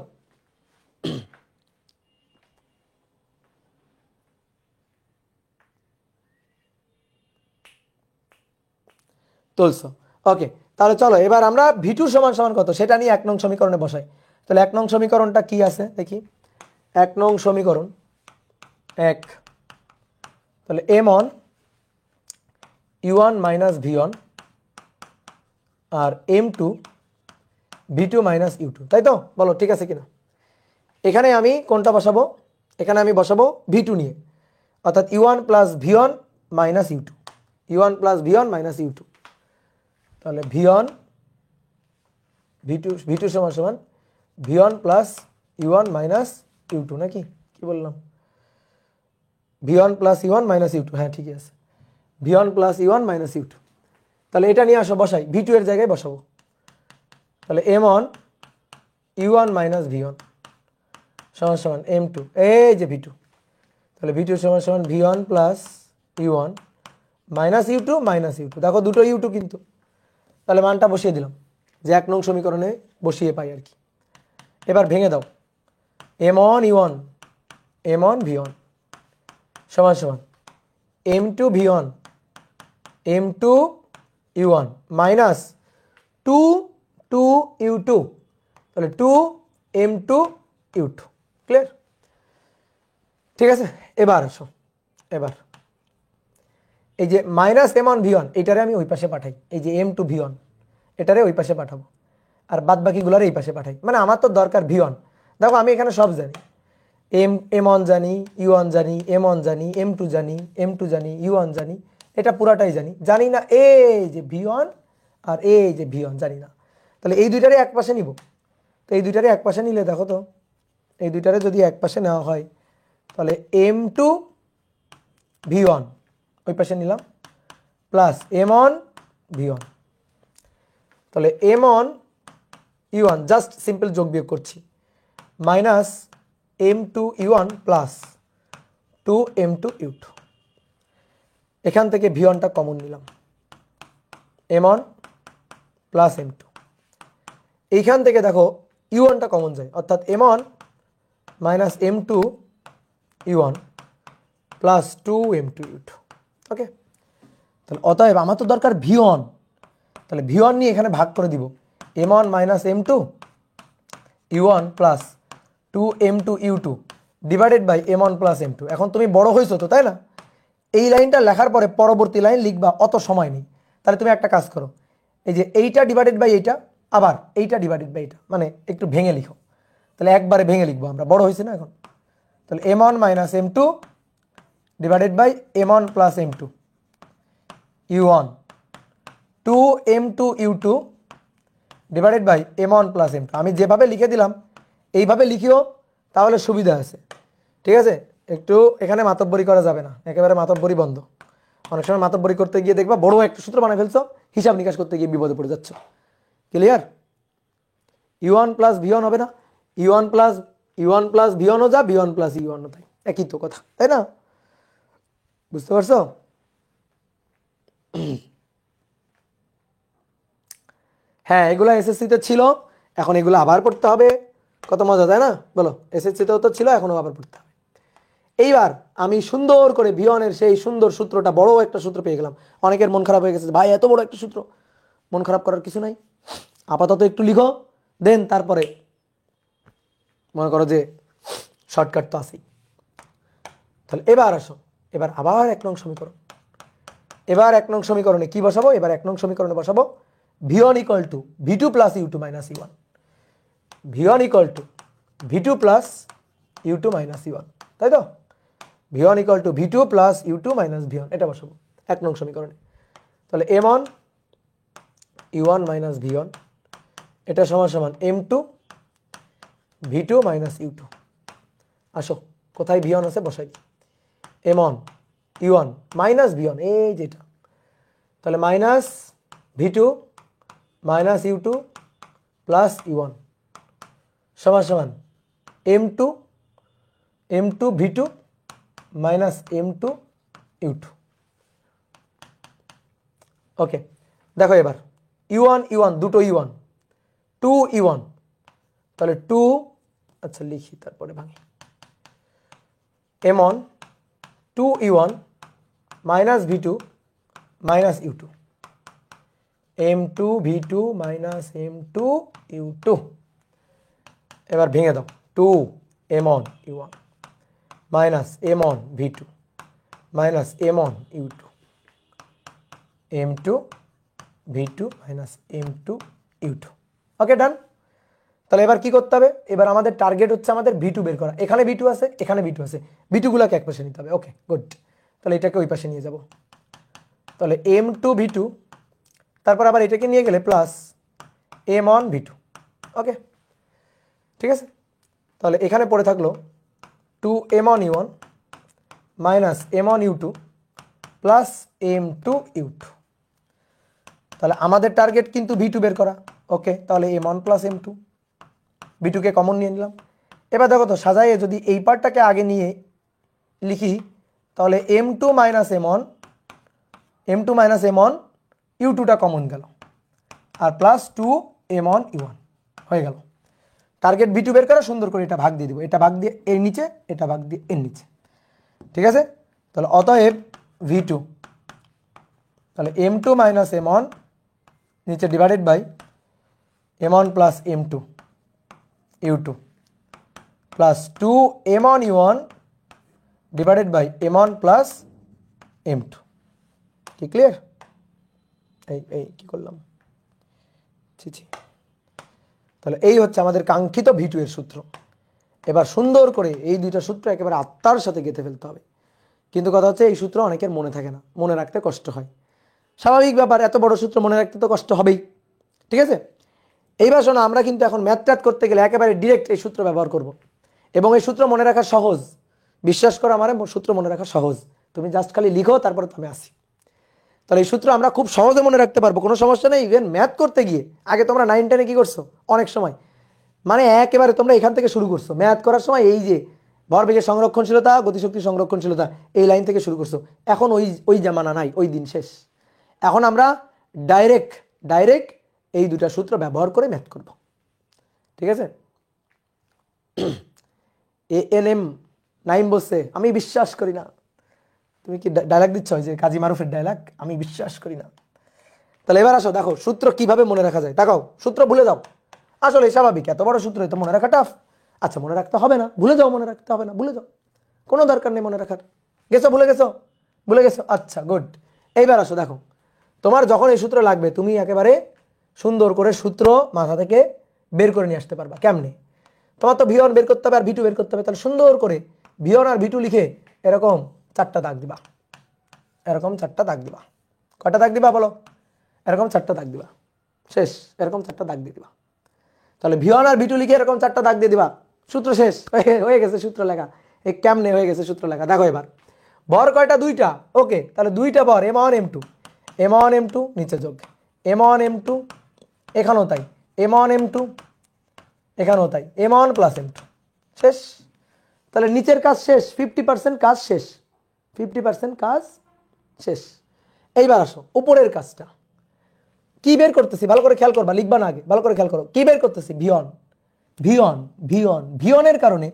তুলছো, ওকে। তাহলে চলো এবার আমরা V2 সমান সমান কত সেটা নিয়ে 1 নং সমীকরণে বসাই। তাহলে 1 নং সমীকরণটা কি আছে দেখি। 1 নং সমীকরণ 1, তাহলে m1 u1 মাইনাস v1 আর m2 v2 মাইনাস u2, তাই তো? বলো ঠিক আছে কিনা। এখানে আমি কোনটা বসাবো? এখানে আমি বসাবো v2 নিয়ে, অর্থাৎ u1 plus v1 minus u2, u1 plus v1 minus u2। তাহলে v1 v2 সমান সমান v1 plus u1 minus u2, নাকি কি বললাম? v1 plus u1 minus u2, হ্যাঁ ঠিকই আছে, v1 plus u1 minus u2। তাহলে এটা নিয়ে আসো, বসাই, v2 এর জায়গায় বসাবো। তাহলে m1 u1 মাইনাস v1 সমান সমান m2, এই যে v2। তাহলে v2 সমান সমান v1 plus u1 minus u2 minus u2, দেখো দুটো u2 কিন্তু। তাহলে মানটা বসিয়ে দিলাম, যে 1 নং সমীকরণে বসিয়ে পাই আর কি। এবার ভেঙে দাও, m1 u1 m1 v1 সমান সমান m2 v1 m2 u1 minus 2 2 u2, তাহলে 2 m2 u2। ক্লিয়ার? ঠিক আছে, এবার আসো। এবার এই যে মাইনাস m1 v1 এটারে আমি ওই পাশে পাঠাই, এই যে m2 v1 এটারে ওই পাশে পাঠাবো, আর বাদ বাকিগুলোর এই পাশে পাঠাই। মানে আমার তো দরকার v1। দেখো আমি এখানে সব জানি, m1 জানি, u1 জানি, m1 জানি, m2 জানি, m2 জানি, u1 জানি, এটা পুরাটাই জানি। জানি না এই যে v1 আর এই যে v1 জানি না। তাহলে এই দুইটারে এক পাশে নিব। তো এই দুইটারে এক পাশে নিলে দেখো তো, এই দুইটারে যদি এক পাশে নেওয়া হয় তাহলে m2 v1 ওই পাশে নিলাম প্লাস m1 v1, তাহলে m1 u1 জাস্ট সিম্পল যোগ বিয়োগ করছি, minus m2 u1 plus 2 m2 u2। এখান থেকে v1টা কমন নিলাম, m1 প্লাস m2। এইখান থেকে দেখো u1টা কমন যায়, অর্থাৎ m1 minus m2 u1 plus 2 m2 u2। ওকে, তাহলে অতএব আমার তো দরকার v1। তাহলে v1 নিয়ে এখানে ভাগ করে দিব, m1 minus m2 u1 plus 2 m2 u2 divided by m1 plus m2। এখন তুমি বড় হয়েছো তো, তাই না? এই লাইনটা লেখার পরে পরবর্তী লাইন লিখবা, অত সময় নেই। তাহলে তুমি একটা কাজ করো, এই যে এইটা ডিভাইডেড বাই এইটা, আবার এইটা ডিভাইডেড বাই এইটা, মানে একটু ভেঙে লিখো। তাহলে একবারে ভেঙে লিখবো, আমরা বড় হয়েছি না এখন। তাহলে m1 minus m2 divided by m1 plus m2 u1 2 m2 u2 divided by m1 plus m2। আমি যেভাবে লিখে দিলাম এইভাবে লিখিও, তাহলে সুবিধা আছে। ঠিক আছে, একটু এখানে মাতব্বরি করা যাবে না, একেবারে মাতব্বরি বন্ধ। অনেক সময় মাতব্বরি করতে গিয়ে দেখবা বড় একটা সূত্র বানায় ফেলছো, হিসাব নিকাশ করতে গিয়ে বিপদে পড়ে যাচ্ছ। ক্লিয়ার? u1 প্লাস v1 হবে না, u1 প্লাস v1 ও যা, v1 প্লাস u1 ও তাই, একই তো কথা, তাই না? বুঝতে পারছো? হ্যাঁ, এগুলো এসএসসিতে ছিল, এখন এগুলো আবার পড়তে হবে। কত মজা, তাই না? বলো, এসএসসিতেও তো ছিল, এখনও আবার পড়তে হবে। এইবার আমি সুন্দর করে v1 এর সেই সুন্দর সূত্রটা, বড় একটা সূত্র পেয়ে গেলাম। অনেকের মন খারাপ হয়ে গেছে, ভাই এত বড় একটা সূত্র। মন খারাপ করার কিছু নাই, আপাতত একটু লিখো, দেন তারপরে মনে করো যে শর্টকাট তো আছেই। তাহলে এবার আসো, এবার আবার 1 নং সমীকরণ। এবার 1 নং সমীকরণে কি বসাবো? এবার 1 নং সমীকরণে বসাবো v1 equal to v2 plus u2 minus u1, v1 equal to v2 plus u2 minus u1, তাই তো? v1 equal to v2 plus u2 minus v1, এটা বসাবো 1 নং সমীকরণে। তাহলে m1 u1 মাইনাস v1 এটা সমান সমান m2 v2 মাইনাস u2। আসো, কোথায় v1 আছে বসাই, m1 u1 মাইনাস v1, এই যেটা। তাহলে minus v2 minus u2 plus u1 সমান সমান m2 v2 minus m2 u2। ওকে, দেখো এবার ইউ1 ইউ1 দুটো ইউ1 টু ইউ1, তাহলে টু, আচ্ছা লিখি তারপরে ভাঙি, m1 two u one minus v two minus u two, m2 v2 minus m2 u2। এবার ভেঙে দাও, two m1 u1 minus m1 v2 minus m1 u2, m2 v2 minus m2 u2। Okay done. তাহলে এবার কি করতে হবে, এবার আমাদের টার্গেট হচ্ছে আমাদের ভি2 বের করা। এখানে ভি2 আছে, এখানে ভি2 আছে, ভি2 গুলোকে এক পাশে নিতে হবে। ওকে গুড, তাহলে এটাকে ওই পাশে নিয়ে যাব। তাহলে m2 v2, তারপর আবার এটাকে নিয়ে গেলে প্লাস m1 v2। ওকে ঠিক আছে, তাহলে এখানে পড়ে থাকলো two m1 u1 minus m1 u2 plus m2 u2। তাহলে আমাদের টার্গেট কিন্তু ভি2 বের করা। ওকে, তাহলে m1 প্লাস m2, ভি2কে কমন নিয়ে নিলাম। এবার দেখো তো সাজাইয়ে যদি এই পার্টটাকে আগে নিয়ে লিখি, তাহলে m2 minus m1, m2 minus m1 u2টা common গেল, আর প্লাস টু m1 u1 হয়ে গেল। টার্গেট ভি2 বের করা, সুন্দর করে এটা ভাগ দিয়ে দিব, এটা ভাগ দিয়ে এর নিচে, এটা ভাগ দিয়ে এর নিচে। ঠিক আছে, তাহলে অতএব ভি2, তাহলে m2 মাইনাস m1 নিচে divided by m1 plus m2 u2 plus two m1 u1 divided by m1 plus m2। কি ক্লিয়ার? এই কি করলাম, ছি। তাহলে এই হচ্ছে আমাদের কাঙ্ক্ষিত ভি2 এর সূত্র। এবার সুন্দর করে এই দুইটা সূত্র একেবারে আত্মার সাথে গেঁথে ফেলতে হবে। কিন্তু কথা হচ্ছে এই সূত্র অনেকের মনে থাকে না, মনে রাখতে কষ্ট হয়, স্বাভাবিক ব্যাপার, এত বড় সূত্র মনে রাখতে তো কষ্ট হবেই। ঠিক আছে, এইবার শোনো, আমরা কিন্তু এখন ম্যাথ ট্যাথ করতে গেলে একেবারে ডিরেক্ট এই সূত্র ব্যবহার করব, এবং এই সূত্র মনে রাখা সহজ। বিশ্বাস করো আমার, সূত্র মনে রাখা সহজ, তুমি জাস্ট খালি লিখো, তারপরে তুমি আসি। তাহলে এই সূত্র আমরা খুব সহজে মনে রাখতে পারবো, কোনো সমস্যা নেই। ইভেন ম্যাথ করতে গিয়ে আগে তোমরা 9-10-এ কি করছো, অনেক সময় মানে একেবারে তোমরা এখান থেকে শুরু করছো ম্যাথ করার সময়, এই যে ভরবেগের সংরক্ষণশীলতা, গতিশক্তির সংরক্ষণশীলতা, এই লাইন থেকে শুরু করছো। এখন ওই জামানা নাই, ওই দিন শেষ। এখন আমরা ডাইরেক্ট এই দুটা সূত্র ব্যবহার করে ম্যাথ করব। ঠিক আছে, ANM নাইম বলছে আমি বিশ্বাস করি না। তুমি কি ডায়লগ দিচ্ছ, যে কাজী মারুফের ডায়লগ, আমি বিশ্বাস করি না। তাহলে এবার আসো, দেখো সূত্র কিভাবে মনে রাখা যায়। তাকাও, সূত্র ভুলে যাও, আসলে স্বাভাবিক, এত বড় সূত্র তো মনে রাখা টাফ। আচ্ছা মনে রাখতে হবে না, ভুলে যাও, মনে রাখতে হবে না, ভুলে যাও, কোনো দরকার নেই মনে রাখার। ভুলে গেছো, আচ্ছা গুড। এইবার আসো, দেখো তোমার যখন এই সূত্র লাগবে, তুমি একেবারে সুন্দর করে সূত্র মাথা থেকে বের করে নিয়ে আসতে পারবা। কেমনে? তোমার তো ভি1 বের করতে হবে আর ভি2 বের করতে হবে। তাহলে সুন্দর করে ভি1 আর ভি2 লিখে এরকম 4টা দাগ দিবা, এরকম 4টা দাগ দিবা। কয়টা দাগ দিবা বলো? এরকম 4টা দাগ দিবা, শেষ। এরকম 4টা দাগ দিয়ে দিবা। তাহলে ভি1 আর ভি2 লিখে এরকম 4টা দাগ দিয়ে দিবা, সূত্র শেষ, হয়ে গেছে সূত্র লেখা। এই কেমনে হয়ে গেছে সূত্র লেখা, দেখো এবার ভর কয়টা, 2টা। ওকে, তাহলে 2টা ভর, m1 m2 নিচে যোগ m1 m2, এখানেও তাই m1 m2, এখানেও তাই m1 প্লাস m2, শেষ। তাহলে নিচের কাজ শেষ, 50% কাজ শেষ, 50% কাজ শেষ। এইবার আসো উপরের কাজটা কি বের করতেছি, ভালো করে খেয়াল করবা, লিখবা না আগে, ভালো করে খেয়াল করো। কি বের করতেছি? ভি1 এর কারণে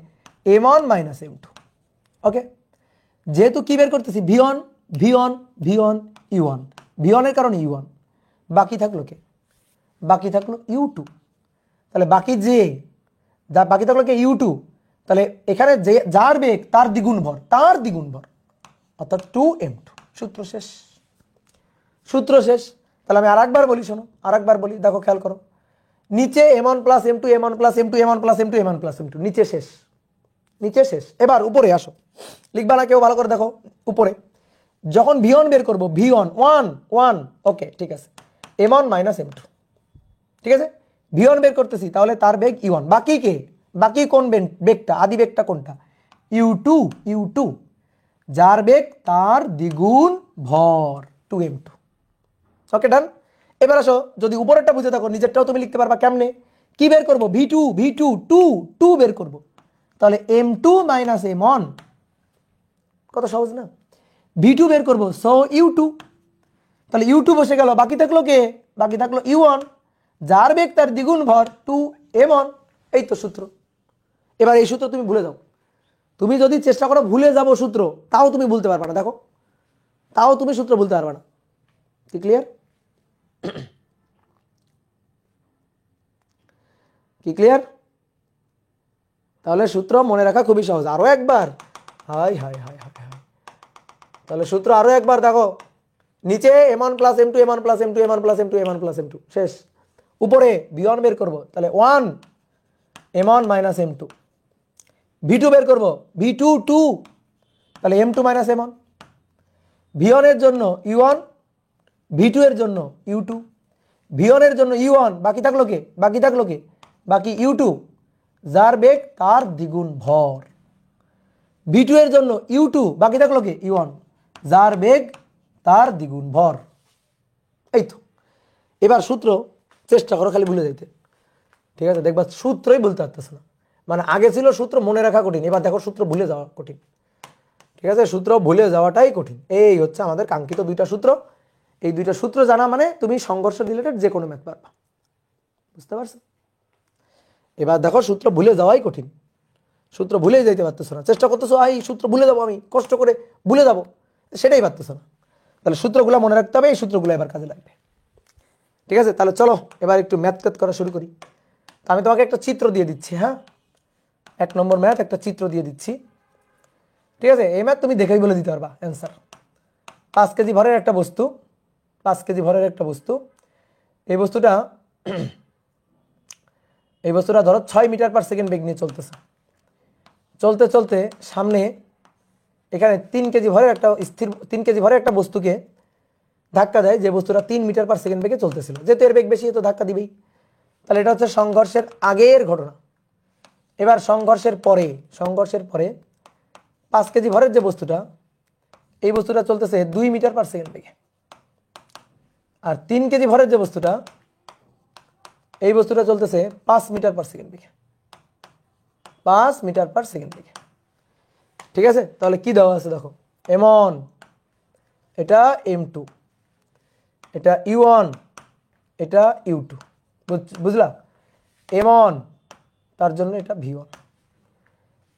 m1 মাইনাস m2। ওকে, যেহেতু কি বের করতেছি, ভি1 u1, ভি1 এর কারণে u1, বাকি থাকলো কে? বাকি থাকলো u2। তাহলে বাকি থাকলো কে? u2। তাহলে এখানে যে যার বেগ তার দ্বিগুণ ভর, অর্থাৎ 2m2। সূত্র শেষ। তাহলে আমি আরেকবার বলি, শোনো, আরেকবার বলি, দেখো খেয়াল করো। নিচে m1 plus m2, m1 plus m2, m1 plus m2, m1 plus m2, নিচে শেষ। এবার উপরে আসো, লিখবা না কেউ, ভালো করে দেখো উপরে। যখন ভি1 বের করবো, ভি1 1, ওকে ঠিক আছে, m1 মাইনাস m2। ঠিক আছে, ভি1 বের করতেছি, তাহলে তার বেগ e1। বাকি কে? বাকি কোন বেগটা, আদি বেগটা কোনটা? u2, যার বেগ তার দ্বিগুণ ভর, 2m2। ওকে ডান। এবার আসো, যদি উপরেরটা বুঝে থাকো, নিচেরটাও তুমি লিখতে পারবা। কেমনে? কি বের করবো? ভি2 টু বের করবো। তাহলে m2 মাইনাস m1, কত সহজ না? ভি2 বের করবো, সো u2। তাহলে ইউ টু বসে গেল, বাকি থাকলো কে? বাকি থাকলো ইউ ওয়ান, যার বেগ তার দ্বিগুণ ভর 2m1। এই তো সূত্র। এবার এই সূত্র তুমি ভুলে যাও। তুমি যদি চেষ্টা করো ভুলে যাবো সূত্র, তাও তুমি ভুলতে পারবে না। দেখো, তাও তুমি সূত্র ভুলতে পারবে না। কি ক্লিয়ার? কি ক্লিয়ার? তাহলে সূত্র মনে রাখা খুবই সহজ। আরো একবার, high high high high high, তাহলে সূত্র আরো একবার দেখো, নিচে m1 plus m2 m1 plus m2 m1 plus m2 m1 plus m2 শেষ। উপরে v1 বের করবো, তাহলে 1 m1 মাইনাস m2, v2 বের করবো v2 2, তাহলে m2 মাইনাস m1, v1 এর জন্য u1, v2 এর জন্য u2, v1 এর জন্য u1, বাকি থাকলো কে? বাকি থাকলো কে? বাকি u2, যার বেগ তার দ্বিগুণ ভর। v2 এর জন্য u2, বাকি থাকলো কে? u1, যার বেগ তার দ্বিগুণ ভর। এই তো। এবার সূত্র চেষ্টা করো খালি ভুলে যাইতে, ঠিক আছে? দেখবা সূত্রই বলতে পারতেছে না। মানে আগে ছিল সূত্র মনে রাখা কঠিন, এবার দেখো সূত্র ভুলে যাওয়া কঠিন, ঠিক আছে? সূত্র ভুলে যাওয়াটাই কঠিন। এই হচ্ছে আমাদের কাঙ্ক্ষিত দুইটা সূত্র। এই দুইটা সূত্র জানা মানে তুমি সংঘর্ষ রিলেটেড যে কোনো ম্যাথ পারবা। বুঝতে পারছো? এবার দেখো সূত্র ভুলে যাওয়াই কঠিন, সূত্র ভুলেই যাইতে পারতেছো না। চেষ্টা করতেছো এই সূত্র ভুলে যাবো, আমি কষ্ট করে ভুলে যাবো, সেটাই পারতেছো না। তাহলে সূত্রগুলো মনে রাখতে হবে, এই সূত্রগুলো এবার কাজে লাগবে। ঠিক আছে? তাহলে চলো এবার একটু ম্যাথ করা শুরু করি। আমি তোমাকে একটা চিত্র দিয়ে দিচ্ছি, হ্যাঁ, 1 নম্বর ম্যাথ একটা চিত্র দিয়ে দিচ্ছি, ঠিক আছে? এই ম্যাথ তুমি দেখেই বলে দিতে পারবা অ্যান্সার। 5 কেজি ভরের একটা বস্তু, 5 কেজি ভরের একটা বস্তু, এই বস্তুটা ধরো 6 মিটার পার সেকেন্ড বেগ নিয়ে চলতেছে। চলতে চলতে সামনে এখানে 3 কেজি ভরের একটা 3 কেজি ভরের একটা বস্তুকে ধাক্কা দেয়, যে বস্তুটা 3 মিটার পার সেকেন্ড বেগে চলতেছিল। যেহেতু এর বেগ বেশি, তো ধাক্কা দিবেই। তাহলে এটা হচ্ছে সংঘর্ষের আগের ঘটনা। এবার সংঘর্ষের পরে 5 কেজি ভরের যে বস্তুটা, এই বস্তুটা চলতেছে 2 মিটার পার সেকেন্ড বেগে। আর 3 কেজি ভরের যে বস্তুটা, এই বস্তুটা চলতেছে 5 মিটার পার সেকেন্ড বেগে, 5 মিটার পার সেকেন্ড বেগে। ঠিক আছে? তাহলে কি দেওয়া আছে দেখো, m1, এটা m2, এটা u1, এটা u2, বুঝলা? m1 তার জন্য এটা v1,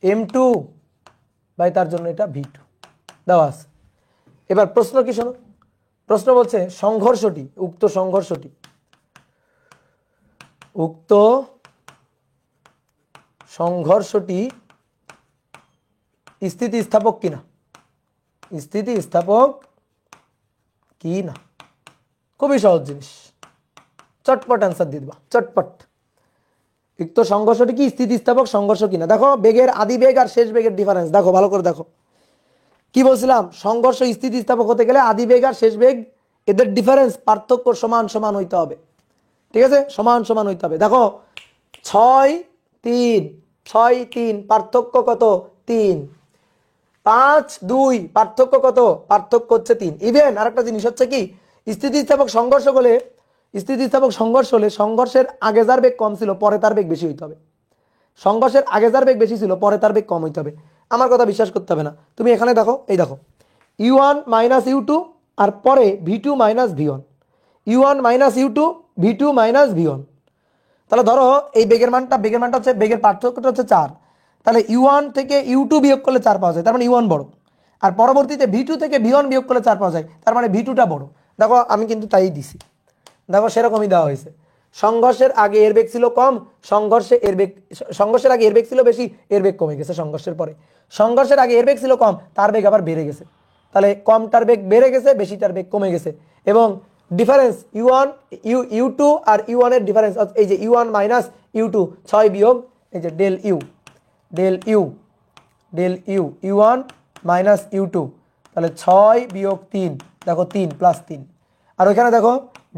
m2 বাই তার জন্য এটা v2 দেওয়া আছে। এবার প্রশ্ন কি শোনো, প্রশ্ন বলছে সংঘর্ষটি, উক্ত সংঘর্ষটি স্থিতিস্থাপক কিনা, স্থিতিস্থাপক কিনা। খুবই সহজ জিনিস, চটপট অ্যান্সার দিয়ে দিবা, চটপট। উক্ত সংঘর্ষটি কি স্থিতিস্থাপক সংঘর্ষ কিনা। দেখো বেগের আদি বেগ আর শেষ বেগের ডিফারেন্স দেখো, ভালো করে দেখো। কি বলছিলাম? সংঘর্ষ স্থিতিস্থাপক হতে গেলে আদি বেগ আর শেষ বেগ এদের ডিফারেন্স, পার্থক্য সমান সমান হইতে হবে। ঠিক আছে? সমান সমান হইতে হবে। দেখো 6 3 পার্থক্য কত? 3। 5 2 পার্থক্য কত? পার্থক্য হচ্ছে 3। ইভেন আরেকটা জিনিস হচ্ছে কি, স্থিতিস্থাপক সংঘর্ষ হলে সংঘর্ষের আগে যার বেগ কম ছিল পরে তার বেগ বেশি হইতে হবে। সংঘর্ষের আগে যার বেগ বেশি ছিল পরে তার বেগ কম হইতে হবে। আমার কথা বিশ্বাস করতে হবে না, তুমি এখানে দেখো, এই দেখো u1 মাইনাস u2 আর পরে v2 minus v1, u1 minus u2 v2 minus v1। তাহলে ধরো এই বেগের মানটা হচ্ছে, বেগের পার্থক্যটা হচ্ছে 4। তাহলে u1 থেকে u2 বিয়োগ করলে 4 পাওয়া যায়, তার মানে u1 বড়। আর পরবর্তীতে v2 থেকে v1 বিয়োগ করলে 4 পাওয়া যায়, তার মানে v2টা বড়। দেখো আমি কিন্তু তাই দিছি, দেখো সেরকমই দেওয়া হয়েছে। সংঘর্ষের আগে এর বেগ ছিল কম, সংঘর্ষের আগে এর বেগ ছিল বেশি, এর বেগ কমে গেছে সংঘর্ষের পরে। সংঘর্ষের আগে এর বেগ ছিল কম, তার বেগ আবার বেড়ে গেছে। তাহলে কমটার বেগ বেড়ে গেছে, বেশিটার বেগ কমে গেছে। এবং ডিফারেন্স u2 আর u1 এর ডিফারেন্স, এই যে u1 মাইনাস u2, 6 বিয়োগ এই যে del you u1 minus u2, তাহলে 6 বিয়োগ 3, দেখো 3 প্লাস 3। আর ওইখানে দেখো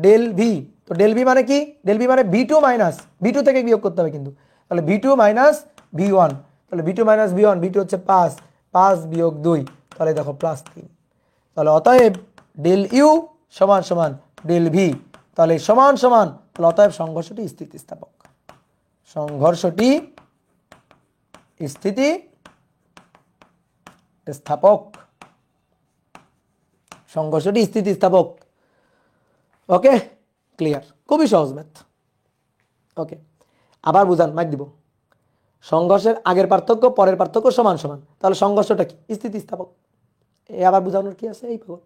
ডেল ভি, তো ডেল ভি মানে কি? ডেল ভি মানে v2 মাইনাস, v2 থেকে বিয়োগ করতে হবে কিন্তু। তাহলে v2 মাইনাস v1, তাহলে v2 মাইনাস v1, v2 হচ্ছে 5 বিয়োগ 2, তাহলে দেখো প্লাস 3। তাহলে অতএব ডেল ইউ সমান সমান ডেল ভি, তাহলে সমান সমান, তাহলে অতএব সংঘর্ষটি স্থিতিস্থাপক। সংঘর্ষটি স্থিতিস্থাপক। ওকে, ক্লিয়ার, খুবই সহজ ম্যাথ। ওকে, আবার বুঝান, মাইক দিব। সংঘর্ষের আগের পার্থক্য পরের পার্থক্য সমান সমান, তাহলে সংঘর্ষটা কি? স্থিতিস্থাপক। এ আবার বুঝানোর কি আছে? এই পাগল,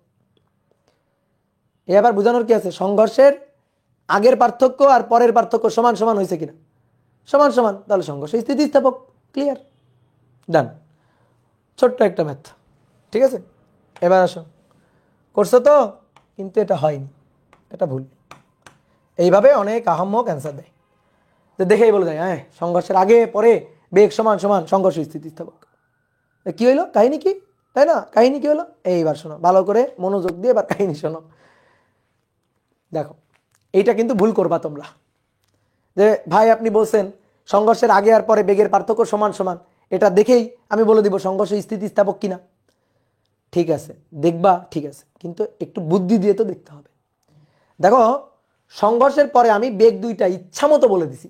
এ আবার বুঝানোর কি আছে? সংঘর্ষের আগের পার্থক্য আর পরের পার্থক্য সমান সমান হয়েছে কিনা? সমান সমান, তাহলে সংঘর্ষ স্থিতিস্থাপক। ক্লিয়ার, ডান। ছোট্ট একটা ম্যাথ, ঠিক আছে। এবার আসো, করছো তো, কিন্তু এটা হয়নি, এটা ভুল। এইভাবে অনেক আহাম্মক অ্যান্সার দেয়, যে দেখেই বলে যায় হ্যাঁ সংঘর্ষের আগে পরে বেগ সমান সমান সংঘর্ষ স্থিতিস্থাপক। কি হইলো? কাহিনী কি, তাই না? কাহিনী কি হলো? এইবার শোনো ভালো করে, মনোযোগ দিয়ে এবার কাহিনী শোনো। দেখো, এইটা কিন্তু ভুল করবা তোমরা, যে ভাই আপনি বলছেন সংঘর্ষের আগে আর পরে বেগের পার্থক্য সমান সমান, এটা দেখেই আমি বলে দিব সংঘর্ষ স্থিতিস্থাপক কিনা। ঠিক আছে, দেখবা, ঠিক আছে, কিন্তু একটু বুদ্ধি দিয়ে তো দেখতে হবে। দেখো, সংঘর্ষের পরে আমি বেগ দুইটা ইচ্ছা মতো বলে দিছি,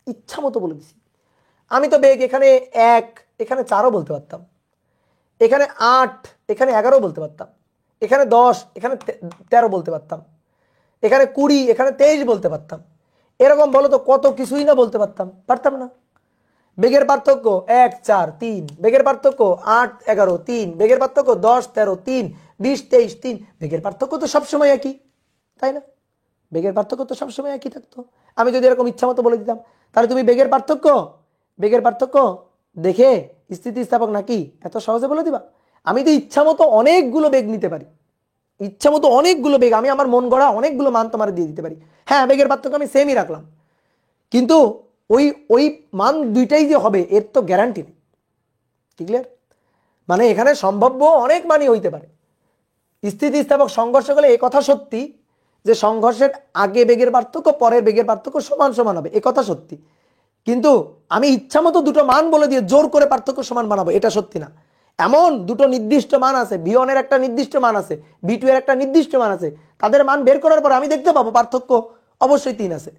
ইচ্ছা মতো বলে দিছি। আমি তো বেগ এখানে 1, এখানে 4ও বলতে পারতাম, এখানে 8, এখানে 11ও বলতে পারতাম, এখানে 10, এখানে 13 বলতে পারতাম, এখানে 20, এখানে 23 বলতে পারতাম। এরকম বলো তো কত কিছুই না বলতে পারতাম, পারতাম না? বেগের পার্থক্য 1, 4, 3, বেগের পার্থক্য 8, 11, 3, বেগের পার্থক্য 10, 13, 3, 20, 23, 3, বেগের পার্থক্য তো সবসময় একই, তাই না? বেগের পার্থক্য তো সবসময় একই থাকতো। আমি যদি এরকম ইচ্ছা মতো বলে দিতাম, তাহলে তুমি বেগের পার্থক্য দেখে স্থিতিস্থাপক নাকি এত সহজে বলে দিবা? আমি তো ইচ্ছা মতো অনেকগুলো বেগ নিতে পারি, ইচ্ছা মতো অনেকগুলো বেগ, আমি আমার মন গড়া অনেকগুলো মান তোমার দিয়ে দিতে পারি। হ্যাঁ, বেগের পার্থক্য আমি সেমই রাখলাম, কিন্তু ওই ওই মান দুইটাই যে হবে এর তো গ্যারান্টি নেই। ক্লিয়ার? মানে এখানে সম্ভাব্য অনেক মানই হইতে পারে। স্থিতিস্থাপক সংঘর্ষ হলে এ কথা সত্যি যে সংঘর্ষের আগে বেগের পার্থক্য পরের বেগের পার্থক্য সমান সমান হবে, এ কথা সত্যি। কিন্তু আমি ইচ্ছা মতো দুটো মান বলে দিয়ে জোর করে পার্থক্য সমান বানাবো, এটা সত্যি না। এমন দুটো নির্দিষ্ট মান আছে, V1 এর একটা নির্দিষ্ট মান আছে, V2 এর একটা নির্দিষ্ট মান আছে, তাদের মান বের করার পর আমি দেখতে পাবো পার্থক্য অবশ্যই 3 আছে।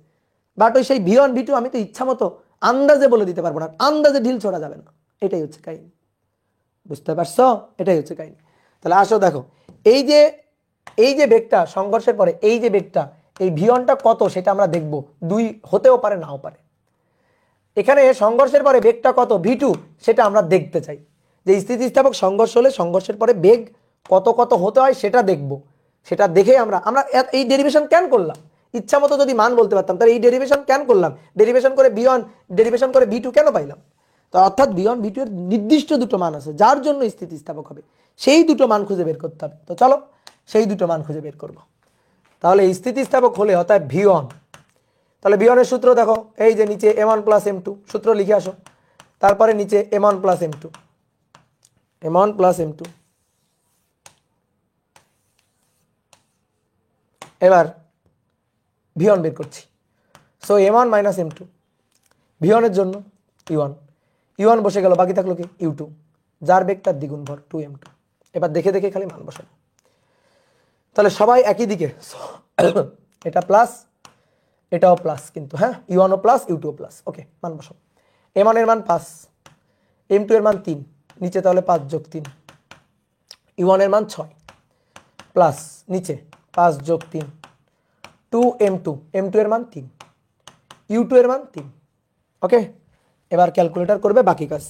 বাট ওই সেই V1 V2 আমি তো ইচ্ছা মতো আন্দাজে বলে দিতে পারবো না, আন্দাজে ঢিল ছোড়া যাবে না। এটাই হচ্ছে কাহিনী, বুঝতে পারছো? এটাই হচ্ছে কাহিনী। তাহলে আসো দেখো, এই যে বেগটা সংঘর্ষের পরে, এই যে বেগটা, এই V1টা কত সেটা আমরা দেখব। 2 হতেও পারে, নাও পারে। এখানে সংঘর্ষের পরে বেগটা কত V2 সেটা আমরা দেখতে চাই, যে স্থিতিস্থাপক সংঘর্ষ হলে সংঘর্ষের পরে বেগ কত কত হতে হয় সেটা দেখব। সেটা দেখে আমরা এই ডেরিভেশন কেন করলাম? ইচ্ছা মতো যদি মান বলতে পারতাম তাহলে এই ডেরিভেশন কেন করলাম? ডেরিভেশন করে V1 ডেরিভেশন করে V2 কেন পাইলাম? তো অর্থাৎ V1 V2 এর নির্দিষ্ট দুটো মান আছে যার জন্য স্থিতিস্থাপক হবে, সেই দুটো মান খুঁজে বের করতে হবে। তো চলো সেই দুটো মান খুঁজে বের করব। তাহলে স্থিতিস্থাপক হলে অর্থাৎ V1, তাহলে V1 এর সূত্র দেখো, এই যে নিচে M1 প্লাস M2, সূত্র লিখে আসো। তারপরে নিচে M1 plus M2, M1 plus M2। এবার V1 বের করছি, so M1 minus M2, V1 এর জন্য U1, U1 বসে গেল, বাকি থাকলো কি U2, যার বেগটার দ্বিগুণ ভর 2M2। এবার দেখে দেখে খালি মান বসানো, তাহলে সবাই একই দিকে, এটা প্লাস এটাও প্লাস, কিন্তু হ্যাঁ U1 ও প্লাস U2 ও প্লাস। ওকে, মান বসাও। M1 এর মান 5, M2 এর মান 3, নিচে তাহলে 5 যোগ 3, U1 এর মান 6 প্লাস নিচে 5 যোগ 3 2M2, M2 এর মান 3, U2 এর মান 3। ওকে, এবার ক্যালকুলেটর করবে বাকি কাজ,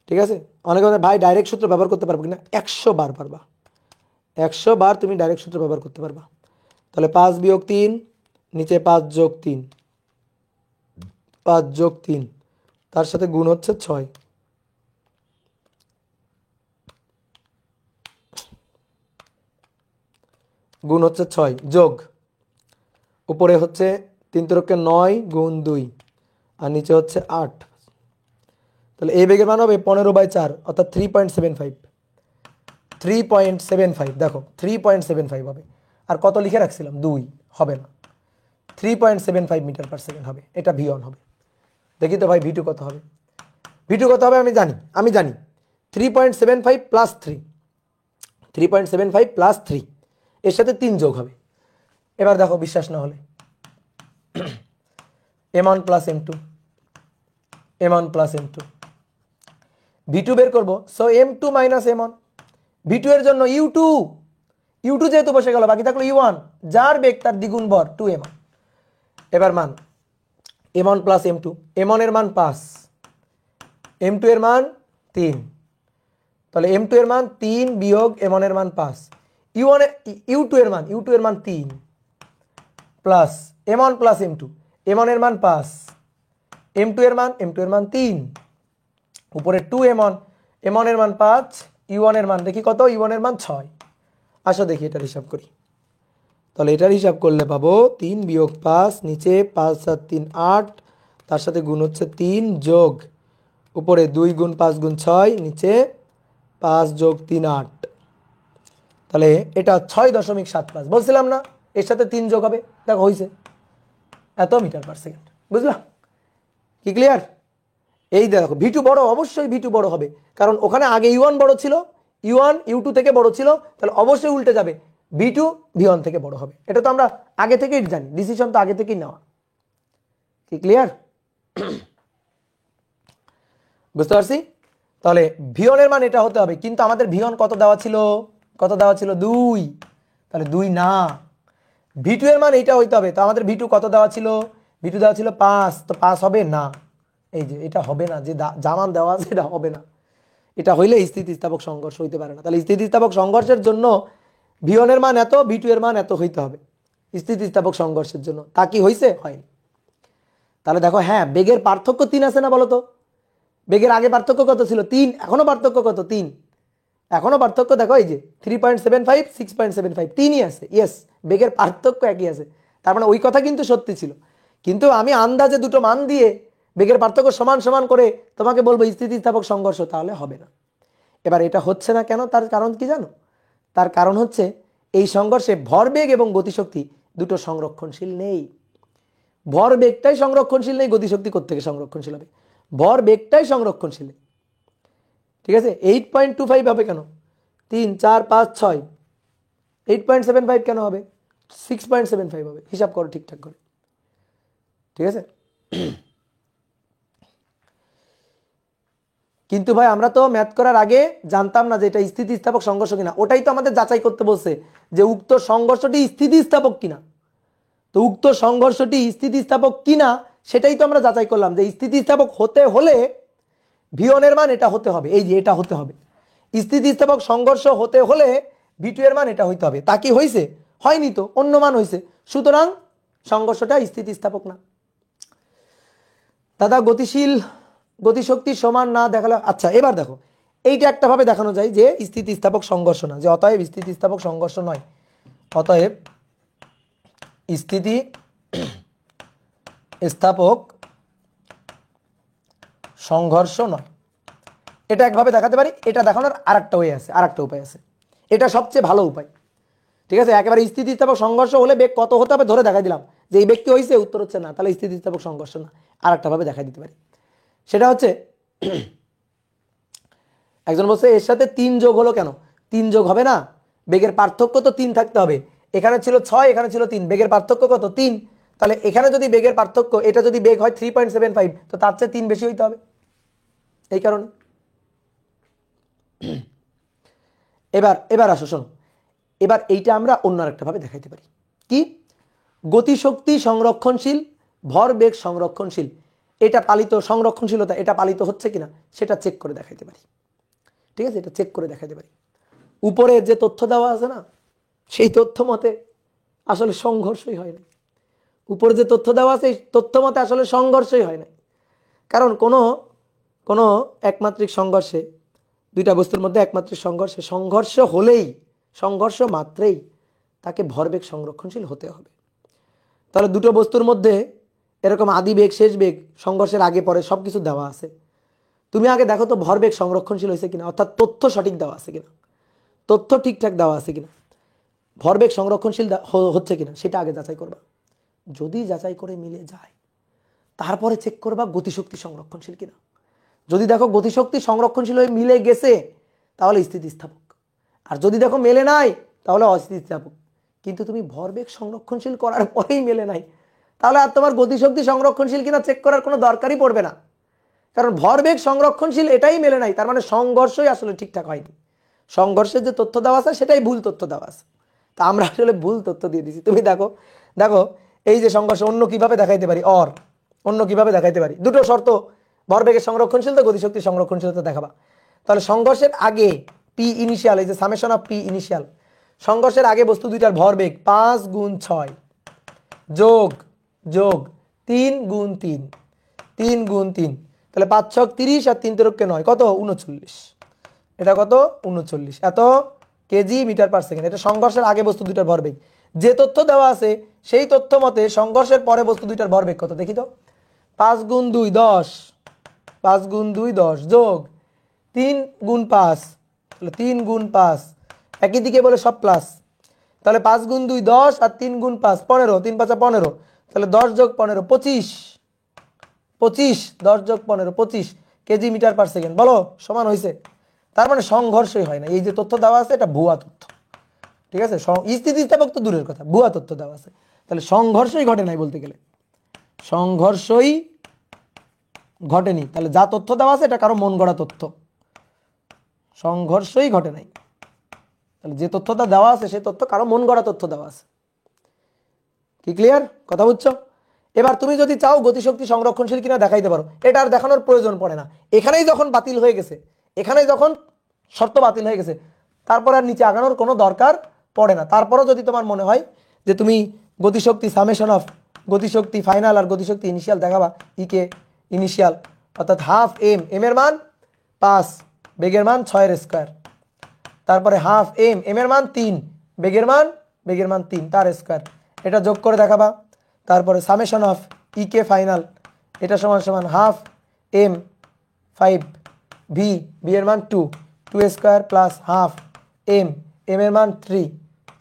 ঠিক আছে? অনেকে বলে ভাই ডাইরেক্ট সূত্র ব্যবহার করতে পারবো কিনা? 100 বার পারবা, 100 বার তুমি ডাইরেক্ট সূত্র ব্যবহার করতে পারবা। তাহলে 5 বিয়োগ 3, নিচে 5 যোগ 3, 5 যোগ 3, তার সাথে গুণ হচ্ছে 6, গুণ হচ্ছে 6 যোগ উপরে হচ্ছে 3 × 9 গুণ 2 আর নিচে হচ্ছে 8। তাহলে এই বেগের মান হবে 15/4 অর্থাৎ 3.75, 3.75। দেখো 3.75 হবে, আর কত লিখে রাখছিলাম 2, হবে না, 3.75 মিটার পার সেকেন্ড হবে। এটা V1 হবে। দেখি তো ভাই V2 কত হবে? V2 কত হবে? আমি জানি 3.75 প্লাস 3, 3.75 প্লাস 3, এর সাথে 3 যোগ হবে। এবার দেখো, বিশ্বাস না হলে M1 plus M2, M1 plus M2, V2 বের করবো, so M2 minus M1, V2 এর জন্য U2, u2 যেহেতু বসে গেল, বাকি থাকলো u1, যার বেগ তার দ্বিগুণ ভর 2m1। এবার মান m1 প্লাস m2, m1 এর মান 5, m2 এর মান 3, তাহলে m2 এর মান 3 বিয়োগ m1 এর মান 5, u2 এর মান 3 plus m1 plus m2, m1 এর মান 5, m2 এর মান 3, উপরে 2m1, m1 এর মান 5, u1 এর মান দেখি কত, u1 এর মান 6। আসো দেখি এটার হিসাব করি। তাহলে এটার হিসাব করলে পাবো 3 বিয়োগ 5, নিচে 5 7 3 8, তার সাথে গুণ হচ্ছে 3 যোগ উপরে 2 গুণ 5 গুণ 6, নিচে 5 যোগ 3 8, তাহলে এটা 6.75। বলছিলাম না এর সাথে 3 যোগ হবে, দেখো হয়েছে এত মিটার পার সেকেন্ড। বুঝলা কি ক্লিয়ার? এই দেখো v2 বড়, অবশ্যই v2 বড় হবে, কারণ ওখানে আগে u1 বড় ছিল, u1 u2 থেকে বড় ছিল, তাহলে অবশ্যই উল্টে যাবে, v2 v1 থেকে বড় হবে। এটা তো আমরা আগে থেকেই জানি, ডিসিশন তো আগে থেকেই নেওয়া। কি ক্লিয়ার? বুঝতে পারছি? তাহলে v1 এর মান এটা হতে হবে, কিন্তু আমাদের v1 কত দেওয়া ছিল, 2, তাহলে 2 না। v2 এর মান এইটা হইতে হবে, তো আমাদের v2 কত দেওয়া ছিল, v2 দেওয়া ছিল 5, তো 5 হবে না। এই যে এটা হবে না, যে জামান দেওয়া আছে এটা হবে না, এটা হইলে স্থিতিস্থাপক সংঘর্ষ হইতে পারে না। তাহলে স্থিতিস্থাপক সংঘর্ষের জন্য v1 এর মান এত, v2 এর মান এত হইতে হবে স্থিতিস্থাপক সংঘর্ষের জন্য। তা কি হয়েছে? হয়নি। তাহলে দেখো হ্যাঁ, বেগের পার্থক্য 3 আছে না বলো তো? বেগের আগে পার্থক্য কত ছিল? 3, এখনো পার্থক্য কত? 3, এখনো পার্থক্য দেখো এই যে 3.75 6.75 3ই আছে। ইয়েস, বেগের পার্থক্য একই আছে, তার মানে ওই কথা কিন্তু সত্যি ছিল। কিন্তু আমি আন্দাজে দুটো মান দিয়ে বেগের পার্থক্য সমান সমান করে তোমাকে বলবো স্থিতিস্থাপক সংঘর্ষ, তাহলে হবে না। এবার এটা হচ্ছে না কেন? তার কারণ কি জানো? তার কারণ হচ্ছে এই সংঘর্ষে ভরবেগ এবং গতিশক্তি দুটো সংরক্ষণশীল নেই। ভরবেগটাই সংরক্ষণশীল নেই, গতিশক্তি কোত্থেকে সংরক্ষণশীল হবে? ভরবেগটাই সংরক্ষণশীল। ঠিক আছে, 8.25 হবে কেন? 3 4 5 6, 8.75 কেন হবে? 6.75 হবে। হিসাব করো ঠিকঠাক করে। ঠিক আছে, কিন্তু ভাই আমরা তো ম্যাথ করার আগে জানতাম না যে এটা স্থিতিস্থাপক সংঘর্ষ কিনা। ওটাই তো আমাদের যাচাই করতে বলছে যে উক্ত সংঘর্ষটি স্থিতিস্থাপক কিনা। তো উক্ত সংঘর্ষটি স্থিতিস্থাপক কিনা সেটাই তো আমরা যাচাই করলাম, যে স্থিতিস্থাপক হতে হলে v1 এর মান এটা হতে হবে, এই যে এটা হতে হবে। স্থিতিস্থাপক সংঘর্ষ হতে হলে v2 এর মান এটা হইতে হবে। তা কি হয়েছে? হয়নি তো, অন্য মান হয়েছে, সুতরাং সংঘর্ষটা স্থিতিস্থাপক না। দাদা গতিশক্তি সমান না দেখালে, আচ্ছা এবার দেখো এইটা একটা ভাবে দেখানো যায় যে স্থিতিস্থাপক সংঘর্ষ না, যে অতএব স্থিতিস্থাপক সংঘর্ষ নয়, অতএব স্থিতিস্থাপক সংঘর্ষ নয়। এটা একভাবে দেখাতে পারি। এটা দেখানোর আরেকটা ওয়ে আছে, আরেকটা উপায় আছে, এটা সবচেয়ে ভালো উপায়। ঠিক আছে, একেবারে স্থিতিস্থাপক সংঘর্ষ হলে বেগ কত হতে হবে ধরে দেখা দিলাম, যে এই বেগ কি হয়েছে, উত্তর হচ্ছে না, তাহলে স্থিতিস্থাপক সংঘর্ষ না। আরেকটা ভাবে দেখা দিতে পারি, সেটা হচ্ছে একজন বলছে এর সাথে 3 যোগ হলো কেন? 3 যোগ হবে না, বেগের পার্থক্য তো 3 থাকতে হবে। এখানে ছিল 6, এখানে ছিল 3, বেগের পার্থক্য কত? 3। তাহলে এখানে যদি বেগের পার্থক্য, এটা যদি বেগ হয় 3.75, তো তার চেয়ে 3 বেশি হইতে হবে, এই কারণে। এবার আসো শোনো, এবার এইটা আমরা অন্য আরেকটা ভাবে দেখাইতে পারি। কি? গতিশক্তি সংরক্ষণশীল, ভরবেগ সংরক্ষণশীল, এটা পালিত সংরক্ষণশীলতা, এটা পালিত হচ্ছে কিনা সেটা চেক করে দেখাইতে পারি। ঠিক আছে, এটা চেক করে দেখাইতে পারি। উপরে যে তথ্য দেওয়া আছে না, সেই তথ্য মতে আসলে সংঘর্ষই হয় না। উপরে যে তথ্য দেওয়া আছে এই তথ্য মতে আসলে সংঘর্ষই হয় না। কারণ কোনো একমাত্রিক সংঘর্ষে, দুইটা বস্তুর মধ্যে একমাত্রিক সংঘর্ষ হলেই, সংঘর্ষ মাত্রেই তাকে ভরবেগ সংরক্ষণশীল হতে হবে। তাহলে দুটো বস্তুর মধ্যে এরকম আদি বেগ শেষ বেগ সংঘর্ষের আগে পরে সব কিছু দেওয়া আছে, তুমি আগে দেখো তো ভরবেগ সংরক্ষণশীল হয়েছে কিনা, অর্থাৎ তথ্য সঠিক দেওয়া আছে কিনা, তথ্য ঠিকঠাক দেওয়া আছে কিনা, ভরবেগ সংরক্ষণশীল হচ্ছে কিনা সেটা আগে যাচাই করবা। যদি যাচাই করে মিলে যায় তারপরে চেক করবা গতিশক্তি সংরক্ষণশীল কিনা। যদি দেখো গতিশক্তি সংরক্ষণশীল হয়ে মিলে গেছে তাহলে স্থিতিস্থাপক, আর যদি দেখো মেলে নাই তাহলে অস্থিতিস্থাপক। কিন্তু তুমি ভরবেগ সংরক্ষণশীল করার পরেই মেলে নাই, তাহলে আর তোমার গতিশক্তি সংরক্ষণশীল কিনা চেক করার কোনো দরকারই পড়বে না, কারণ ভরবেগ সংরক্ষণশীল এটাই মেলে নাই, তার মানে সংঘর্ষই আসলে ঠিকঠাক হয়নি। সংঘর্ষের যে তথ্য দেওয়া আছে সেটাই ভুল তথ্য দেওয়া আছে। তা আমরা আসলে ভুল তথ্য দিয়ে দিছি। তুমি দেখো দেখো এই যে সংঘর্ষ অন্য কিভাবে দেখাইতে পারি, অন্য কিভাবে দেখাইতে পারি, দুটো শর্ত, ভরবেগের সংরক্ষণশীলতা, গতিশক্তির সংরক্ষণশীলতা দেখাবা। তাহলে সংঘর্ষের আগে পি ইনিশিয়াল, এই যে সামেশন অফ পি ইনিশিয়াল, সংঘর্ষের আগে বস্তু দুইটার ভরবেগ 5 গুণ 6 যোগ যোগ 3 গুণ 3, 3 গুণ 3, তাহলে 5 6 30 আর 3 তেরোকে 9, কত 39, এটা কত 39, এত কেজি মিটার পার সেকেন্ড। এটা সংঘর্ষের আগে বস্তু দুইটার ভরবেগ। যে তথ্য দেওয়া আছে সেই তথ্য মতে সংঘর্ষের পরে বস্তু দুইটার ভরবেগ কত দেখি তো। 5 গুণ 2 10, 5 গুণ 2 10 যোগ 3 গুণ 5, তাহলে 3 গুণ 5, একই দিকে বলে সব প্লাস, তাহলে 5 গুণ 2 10 আর 3 গুণ 5 15, 3 5 15, তাহলে 10 যোগ 15 25, 25 10 যোগ 15 25 কেজি মিটার পার সেকেন্ড। বলো সমান হয়েছে? তার মানে সংঘর্ষই হয় না। এই যে তথ্য দেওয়া আছে এটা ভুয়া তথ্য, ঠিক আছে? স্থিতিস্থাপক তো দূরের কথা, ভুয়া তথ্য দেওয়া আছে, তাহলে সংঘর্ষই ঘটে নাই বলতে গেলে, সংঘর্ষই ঘটেনি। তাহলে যা তথ্য দেওয়া আছে এটা কারো মন গড়া তথ্য, সংঘর্ষই ঘটে নাই। তাহলে যে তথ্যটা দেওয়া আছে সেই তথ্য কারো মন গড়া তথ্য দেওয়া আছে। কি ক্লিয়ার? কথা বুঝছো? এবার তুমি যদি চাও গতিশক্তি সংরক্ষণশীল কিনা দেখাইতে পারো, এটা আর দেখানোর প্রয়োজন পড়ে না। এখানেই যখন বাতিল হয়ে গেছে, এখানেই যখন শর্ত বাতিল হয়ে গেছে, তারপর আর নিচে আগানোর কোনো দরকার পড়ে না। তারপরও যদি তোমার মনে হয় যে তুমি গতিশক্তি সামেশন অফ গতিশক্তি ফাইনাল আর গতিশক্তি ইনিশিয়াল দেখাবা, ইকে ইনিশিয়াল অর্থাৎ হাফ এম, এম এর মান 5, বেগের মান 6 এর স্কোয়ার, তারপরে হাফ এম, এম এর মান 3, বেগের মান 3 তার স্কোয়ার, এটা যোগ করে দেখাবা। তারপরে সামেশন অফ ইকে ফাইনাল, এটা সমান সমান হাফ এম 5 ভি, ভি এর মান 2, 2 square plus half M, M এর মান 3,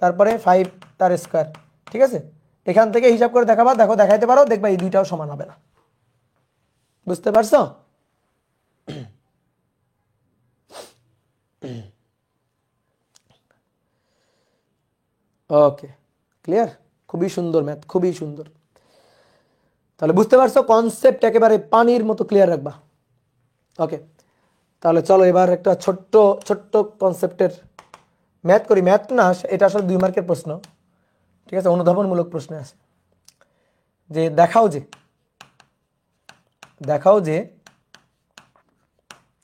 তারপরে 5 তার স্কোয়ার। ঠিক আছে, এখান থেকে হিসাব করে দেখাবা, দেখো দেখাইতে পারো, দেখবা এই দুইটাও সমান হবে না। বুঝতে পারছো? ওকে, ক্লিয়ার? খুবই সুন্দর ম্যাথ, খুবই সুন্দর। তাহলে বুঝতে পারছো, কনসেপ্ট একেবারে পানির মতো ক্লিয়ার রাখবা। ওকে, তাহলে চলো এবার একটা ছোট্ট ছোট্ট কনসেপ্টের ম্যাথ করি। ম্যাথ না, এটা আসলে 2 মার্কের প্রশ্ন, ঠিক আছে? অনুধাবনমূলক প্রশ্নে আছে যে দেখাও যে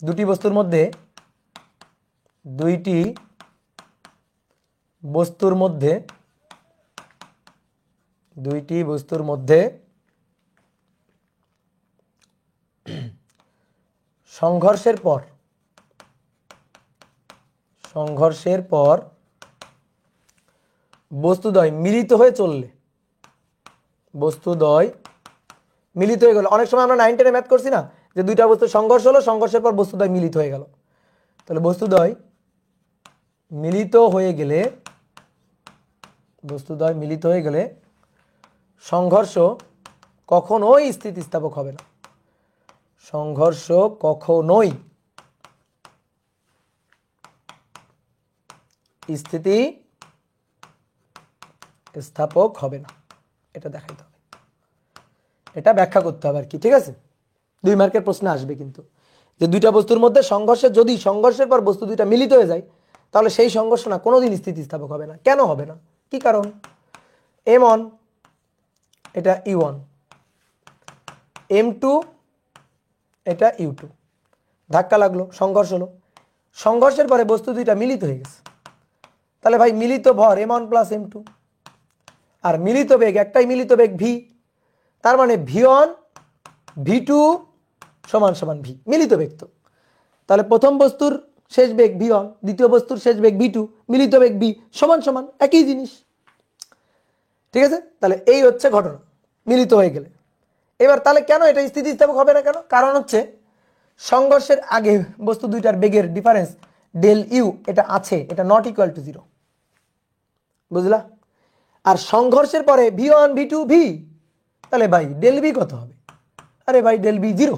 দুটি বস্তুর মধ্যে দুইটি বস্তুর মধ্যে সংঘর্ষের পর বস্তুদ্বয় মিলিত হয়ে চললে, বস্তুদ্বয় মিলিত হয়ে গেল। অনেক সময় আমরা 9 10 ম্যাথ করছি না, যে দুইটা বস্তুর সংঘর্ষ হলো, সংঘর্ষের পর বস্তুদ্বয় মিলিত হয়ে গেল। তাহলে বস্তুদ্বয় মিলিত হয়ে গেলে সংঘর্ষ কখনোই স্থিতিস্থাপক হবে না। সংঘর্ষ কখনোই স্থিতিস্থাপক হবে না, এটা দেখাইতে হবে, এটা ব্যাখ্যা করতে হবে আর কি। ঠিক আছে, 2 মার্কের প্রশ্ন আসবে কিন্তু, যে দুইটা বস্তুর মধ্যে যদি সংঘর্ষের পর বস্তু দুইটা মিলিত হয়ে যায়, তাহলে সেই সংঘর্ষ না কোনোদিন স্থিতিস্থাপক হবে না। কেন হবে না? কি কারণ? M1 এটা E1, M2 এটা U2, ধাক্কা লাগলো, সংঘর্ষ হলো, সংঘর্ষের পরে বস্তু দুইটা মিলিত হয়ে গেছে। তাহলে ভাই মিলিত ভর M1 প্লাস M2, আর মিলিত বেগ, একটাই মিলিত বেগ V, তার মানে V1 V2 সমান সমান V, মিলিত বেগ তো। তাহলে প্রথম বস্তুর শেষ বেগ V1, দ্বিতীয় বস্তুর শেষ বেগ V2, মিলিত বেগ V সমান সমান, একই জিনিস। ঠিক আছে, তাহলে এই হচ্ছে ঘটনা মিলিত হয়ে গেলে। এবার তাহলে কেন এটা স্থিতিস্থাপক হবে না? কেন? কারণ হচ্ছে সংঘর্ষের আগে বস্তু দুইটার বেগের ডিফারেন্স ডেল ইউ এটা আছে, এটা নট ইকুয়াল টু 0, বুঝলা? আর সংঘর্ষের পরে V1 V2 V, তাহলে ভাই ডেল বি কত হবে? আরে ভাই ডেল বি 0।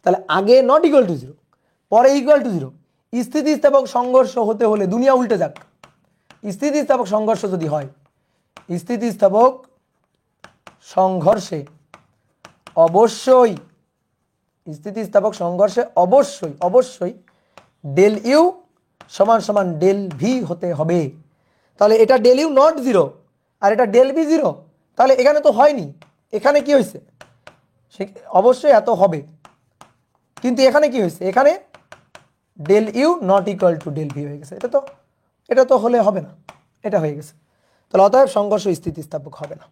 তাহলে আগে নট ইকুয়াল টু 0, পরে ইকুয়াল টু 0। স্থিতিস্থাপক সংঘর্ষ হতে হলে দুনিয়া উল্টে যাক, স্থিতিস্থাপক সংঘর্ষ যদি হয়, স্থিতিস্থাপক সংঘর্ষে অবশ্যই ডেল ইউ সমান সমান ডেল ভি হতে হবে। তাহলে এটা ডেল ইউ নট জিরো আর এটা ডেল বি জিরো, তাহলে এখানে তো হয়নি, এখানে কি হয়েছে, অবশ্যই এত হবে, কিন্তু এখানে কি হয়েছে, এখানে del U not equal to del V হয়ে গেছে। এটা তো হলে হবে না, এটা হয়ে গেছে। তাহলে অতএব সংঘর্ষ স্থিতিস্থাপক হবে না,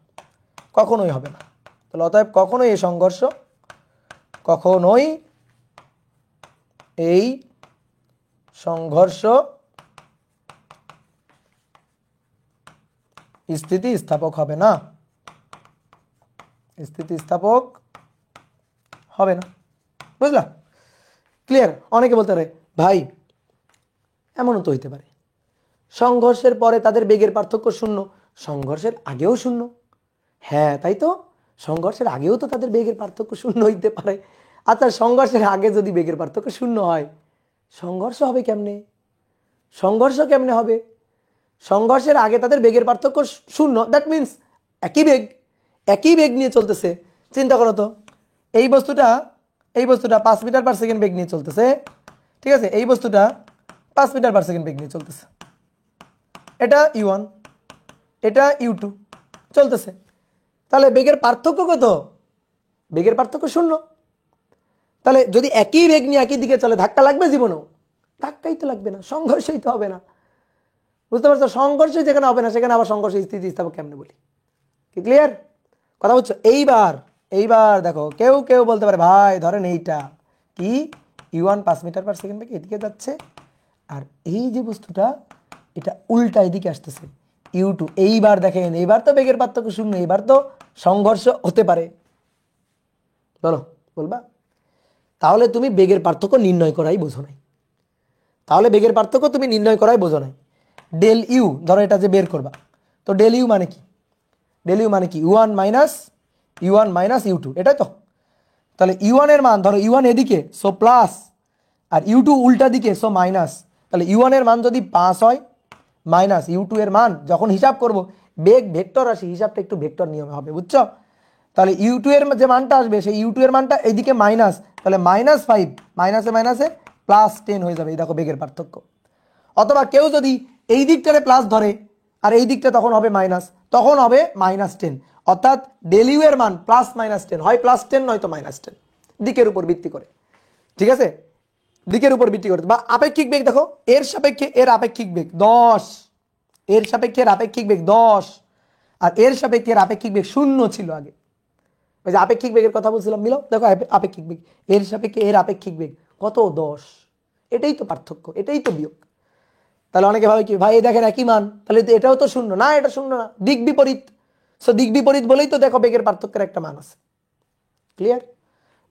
কখনোই হবে না। তাহলে অতএব কখনোই এই সংঘর্ষ, কখনোই এই সংঘর্ষ স্থিতিস্থাপক হবে না, স্থিতিস্থাপক হবে না। বুঝলা? ক্লিয়ার? অনেকে বলতে পারে ভাই এমনও তো হইতে পারে সংঘর্ষের পরে তাদের বেগের পার্থক্য শূন্য, সংঘর্ষের আগেও শূন্য। হ্যাঁ তাই তো, সংঘর্ষের আগেও তো তাদের বেগের পার্থক্য শূন্য হইতে পারে। আচ্ছা সংঘর্ষের আগে যদি বেগের পার্থক্য শূন্য হয়, সংঘর্ষ হবে কেমনে? সংঘর্ষ কেমনে হবে? সংঘর্ষের আগে তাদের বেগের পার্থক্য শূন্য, দ্যাট মিনস একই বেগ নিয়ে চলতেছে। চিন্তা করো তো, এই বস্তুটা 5 মিটার পার সেকেন্ড বেগ নিয়ে চলতেছে, ঠিক আছে, এই বস্তুটা 5 মিটার পার সেকেন্ড বেগ নিয়ে চলতেছে, এটা ইউ1, এটা ইউ2 চলতেছে। তাহলে বেগের পার্থক্য কত? বেগের পার্থক্য শূন্য। তাহলে যদি একই বেগ নিয়ে একই দিকে চলে, ধাক্কা লাগবে জীবনেও? ধাক্কাই তো লাগবে না, সংঘর্ষই তো হবে না। বুঝতে পারছো? সংঘর্ষই যেখানে হবে না সেখানে আবার সংঘর্ষ স্থিতিস্থাপক কেমনে বলি? কি ক্লিয়ার কথা বুঝছো? এইবার দেখো, কেউ বলতে পারে ভাই ধরেন এইটা কি ইউ1 5 মিটার পার সেকেন্ড বেগে এদিকে যাচ্ছে, আর এই যে বস্তুটা এটা উল্টা এদিকে আসতেছে ইউ2। এইবার দেখেন, এইবার তো বেগের পার্থক্য শূন্য, এবার তো সংঘর্ষ হতে পারে। বলবা? তাহলে তুমি বেগের পার্থক্য নির্ণয় করাই বোঝো নাই। ডেল ইউ ধরো এটা যে বের করবা, তো ডেল ইউ মানে কি? ইউ1 মাইনাস ইউ2, এটাই তো। তাহলে ইউ1 এর মান ধরো, ইউ1 এদিকে সো প্লাস, আর ইউ2 উল্টা দিকে সো মাইনাস। তাহলে ইউ1 এর মান যদি 5 হয় মাইনাস ইউ2 এর মান, যখন হিসাব করব বেগ ভেক্টর রাশি, হিসাবটা একটু ভেক্টর নিয়মে হবে, বুঝছো? তাহলে ইউ2 এর যে মানটা আসবে, সেই ইউ2 এর মানটা এইদিকে মাইনাস, তাহলে -5 মাইনাসে +10 হয়ে যাবে। এই দেখো বেগের পার্থক্য। অথবা কেউ যদি এই দিকটারে প্লাস ধরে আর এই দিকটা তখন হবে মাইনাস, তখন হবে -10, অর্থাৎ ডেল ইউ এর মান +-10 হয়, +10 নয়তো -10, দিকের উপর ভিত্তি করে। ঠিক আছে, দিকের উপর ভিত্তি করে। বা আপেক্ষিক বেগ দেখো, এর সাপেক্ষে এর আপেক্ষিক বেগ 10, এর সাপেক্ষে এর আপেক্ষিক বেগ 10, আর এর সাপেক্ষে এর আপেক্ষিক বেগ 0 ছিল আগে। ওই যে আপেক্ষিক বেগের কথা বলছিলাম, মিলাও দেখো, আপেক্ষিক বেগ এর সাপেক্ষে এর আপেক্ষিক বেগ কত? 10। এটাই তো পার্থক্য, এটাই তো বিয়োগ। তাহলে অনেকে ভাবে কি ভাই দেখেন একই মান, তাহলে এটাও তো শূন্য না, এটা শূন্য না, দিক বিপরীত। সো দিক বিপরীত বলেই তো দেখো বেগের পার্থক্যের একটা মান আছে। ক্লিয়ার?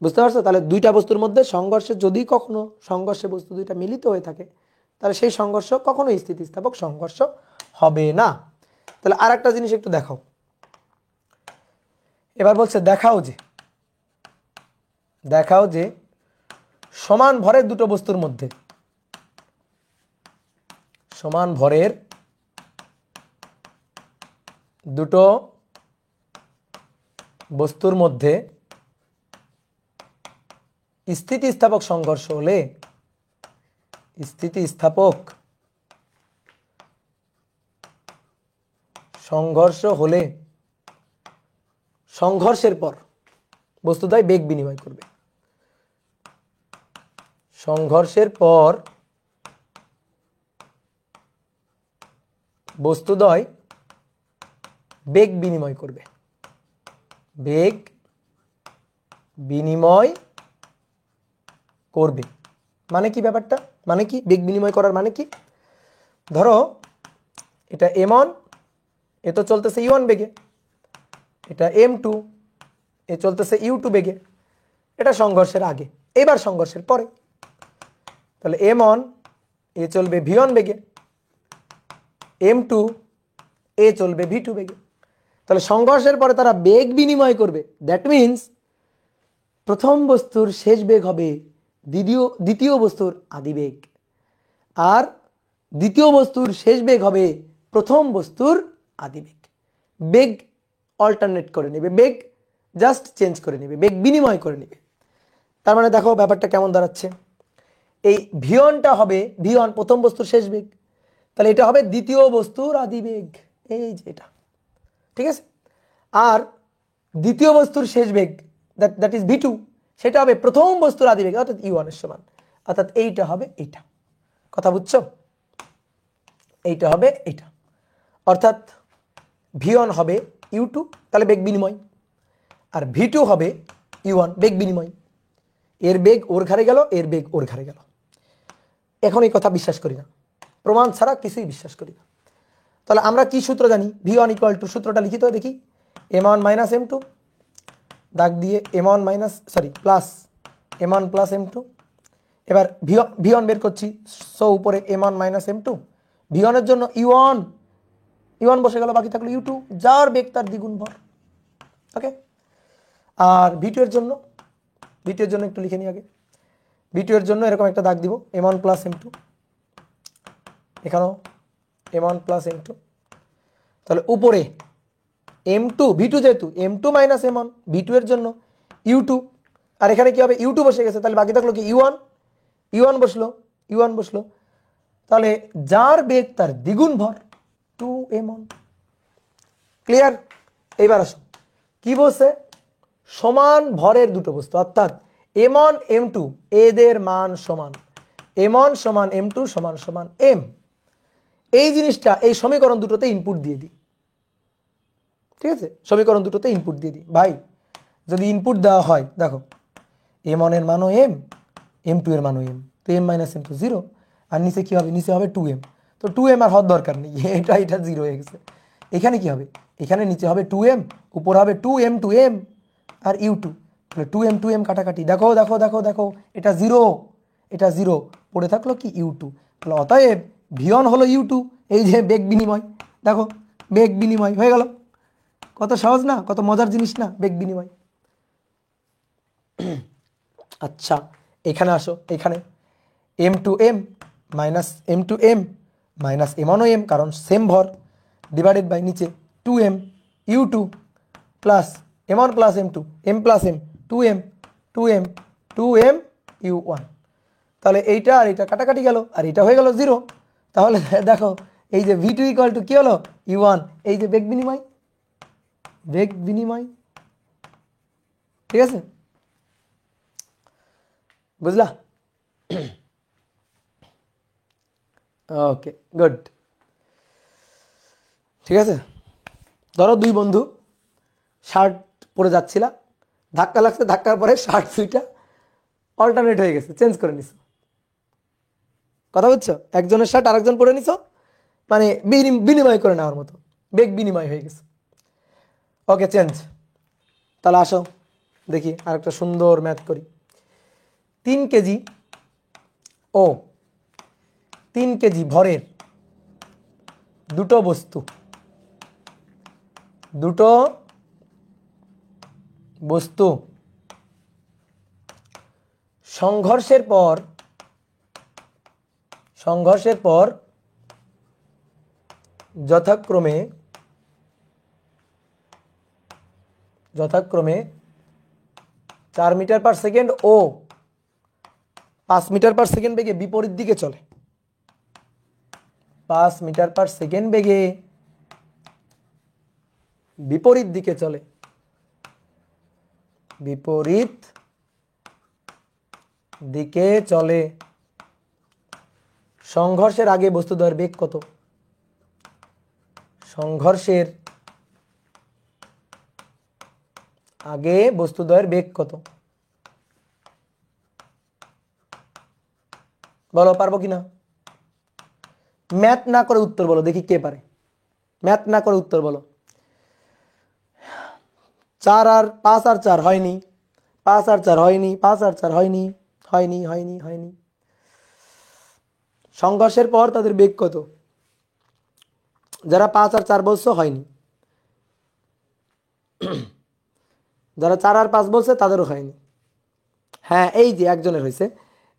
বুঝতে পারছো? তাহলে দুইটা বস্তুর মধ্যে সংঘর্ষে, যদি কখনো সংঘর্ষে বস্তু দুইটা মিলিত হয়ে থাকে, তাহলে সেই সংঘর্ষ কখনোই স্থিতিস্থাপক সংঘর্ষ হবে না। তাহলে আর একটা জিনিস একটু দেখাও। এবার বলছে দেখাও যে সমান ভরের দুটো বস্তুর মধ্যে, সমান ভরের দুটো বস্তুর মধ্যে স্থিতিস্থাপক সংঘর্ষ হলে, স্থিতিস্থাপক সংঘর্ষ হলে সংঘর্ষের পর বস্তুদ্বয় বেগ বিনিময় করবে। সংঘর্ষের পর বস্তুদ্বয় বেগ বিনিময় করবে। বেগ বিনিময় করবে মানে কি? ব্যাপারটা মানে কি? বেগ বিনিময় করার মানে কি? ধরো এটা m1, এ তো চলতেছে u1 বেগে, এটা m2, এ চলতেছে u2 বেগে। এটা সংঘর্ষের আগে, এবার সংঘর্ষের পরে। তাহলে m1 এ চলবে v1 বেগে, m2 এ চলবে v2 বেগে। তাহলে সংঘর্ষের পরে তারা বেগ বিনিময় করবে। দ্যাট মিনস প্রথম বস্তুর শেষ বেগ হবে দ্বিতীয় বস্তুর আদি বেগ, আর দ্বিতীয় বস্তুর শেষ বেগ হবে প্রথম বস্তুর আদি বেগ। বেগ অল্টারনেট করে নেবে, বেগ জাস্ট চেঞ্জ করে নেবে, বেগ বিনিময় করে নেবে। তার মানে দেখো ব্যাপারটা কেমন দাঁড়াচ্ছে। এই v1টা হবে v1 প্রথম বস্তুর শেষ বেগ, তাহলে এটা হবে দ্বিতীয় বস্তুর আদিবেগ, এই যে এটা, ঠিক আছে। আর দ্বিতীয় বস্তুর শেষ বেগ দ্যাট ইজ v2, সেটা হবে প্রথম বস্তুর আদিবেগ অর্থাৎ u1 এর সমান, অর্থাৎ এইটা হবে এইটা। কথা বুঝছো? এইটা হবে এইটা, অর্থাৎ v1 হবে u2, তাহলে বেগ বিনিময়, আর v2 হবে u1 বেগ বিনিময়। এর বেগ ওর ঘাড়ে গেল, এর বেগ ওর ঘাড়ে গেল। এখন এই কথা বিশ্বাস করি না, প্রমাণ ছাড়া কিছুই বিশ্বাস করি না। তাহলে আমরা কি সূত্র জানি? v1 ইকুয়াল টু, সূত্রটা লিখিত দেখি, m1 মাইনাস m2, দাগ দিয়ে m1 minus plus m1 plus m2। এবার v1 বের করছি, সো উপরে m1 মাইনাস m2, v1 এর জন্য u1 বসে গেল, বাকি থাকলো u2 যার বেগ তার দ্বিগুণ ভর। ওকে, আর v2 এর জন্য একটু লিখে নিই আগে। v2 এর জন্য এরকম একটা দাগ দিব, m1 প্লাস m2, এখানেও m1 প্লাস m2, তাহলে উপরে m2 v2 যেহেতু m2 মাইনাস m1, v2 এর জন্য u2, আর এখানে কি হবে u2 বসে গেছে, তাহলে বাকি থাকলো কি u1 বসলো, তাহলে যার বেগ তার দ্বিগুণ ভর 2m1। ক্লিয়ার? এইবার আসো, কি বলছে? সমান ভরের দুটো বস্তু, অর্থাৎ m1 m2 এদের মান সমান, m1 সমান m2 সমান সমান m। এই জিনিসটা এই সমীকরণ দুটোতে ইনপুট দিয়ে দিই, ঠিক আছে? সমীকরণ দুটোতে ইনপুট দিয়ে দিই। ভাই যদি ইনপুট দেওয়া হয়, দেখো m1 এর মানও m, m2 এর মানও m, তো m মাইনাস m তো 0, আর নিচে কি হবে? নিচে হবে 2m, তো 2m আর হওয়ার দরকার নেই, এটা 0 হয়ে গেছে। এখানে কি হবে? এখানে নিচে হবে 2m, উপর হবে 2m টু m আর u2, তাহলে 2m কাটাকাটি, দেখো এটা 0 পড়ে থাকলো কি u2, তাহলে অতএব v1 হলো u2, এই যে বেগ বিনিময়, দেখো বেগ বিনিময় হয়ে গেল। কত সহজ না, কত মজার জিনিস না বেগ বিনিময়। আচ্ছা এখানে আসো, এখানে m2m minus m2m minus m1 m, কারণ সেম ভর, ডিভাইডেড বাই নিচে 2m u2 plus m1 plus m2 m plus m 2m u1, তাহলে এইটা আর এটা কাটাকাটি গেল, আর এটা হয়ে গেল 0। তাহলে দেখো এই যে v2 ইকুয়াল টু কি হলো? u1, এই যে বেগ বিনিময়, ঠিক আছে? বুঝলা? ওকে গুড, ঠিক আছে। ধরো দুই বন্ধু শার্ট পরে যাচ্ছিলা, ধাক্কা লাগছে, ধাক্কার পরে শার্ট দুইটা অল্টারনেট হয়ে গেছে, চেঞ্জ করে নিছো। কথা বুঝছো? একজনের শার্ট আরেকজন পরে নিছো, মানে বিনিময় করে নেওয়ার মতো, বেগ বিনিময় হয়ে গেছে। ওকে চেঞ্জ। তাহলে আসো দেখি আরেকটা সুন্দর ম্যাথ করি। 3 কেজি ও 3 কেজি ভরের দুটো বস্তু সংঘর্ষের পর যথাক্রমে 4 মিটার পার সেকেন্ড ও 5 মিটার পার সেকেন্ড বেগে বিপরীত দিকে চলে। 5 মিটার পার সেকেন্ড বেগে বিপরীত দিকে চলে, সংঘর্ষের আগে বস্তুদ্বয়ের বেগ কত? সংঘর্ষের আগে বস্তুদ্বয়ের বেগ কত? বলো, পারবো কিনা? ম্যাথ না করে উত্তর বলো, দেখি কে পারে। ম্যাথ না করে উত্তর বলো। 4 আর 5 আর 4 হয়নি, 5 আর 4 হয়নি, 5 আর 4 হয়নি। সংঘর্ষের পর তাদের বেগ কত? যারা 5 আর 4 বলছো হয়নি, যারা 4 আর 5 বলছে তাদেরও হয়নি। হ্যাঁ এই যে একজনের হয়েছে,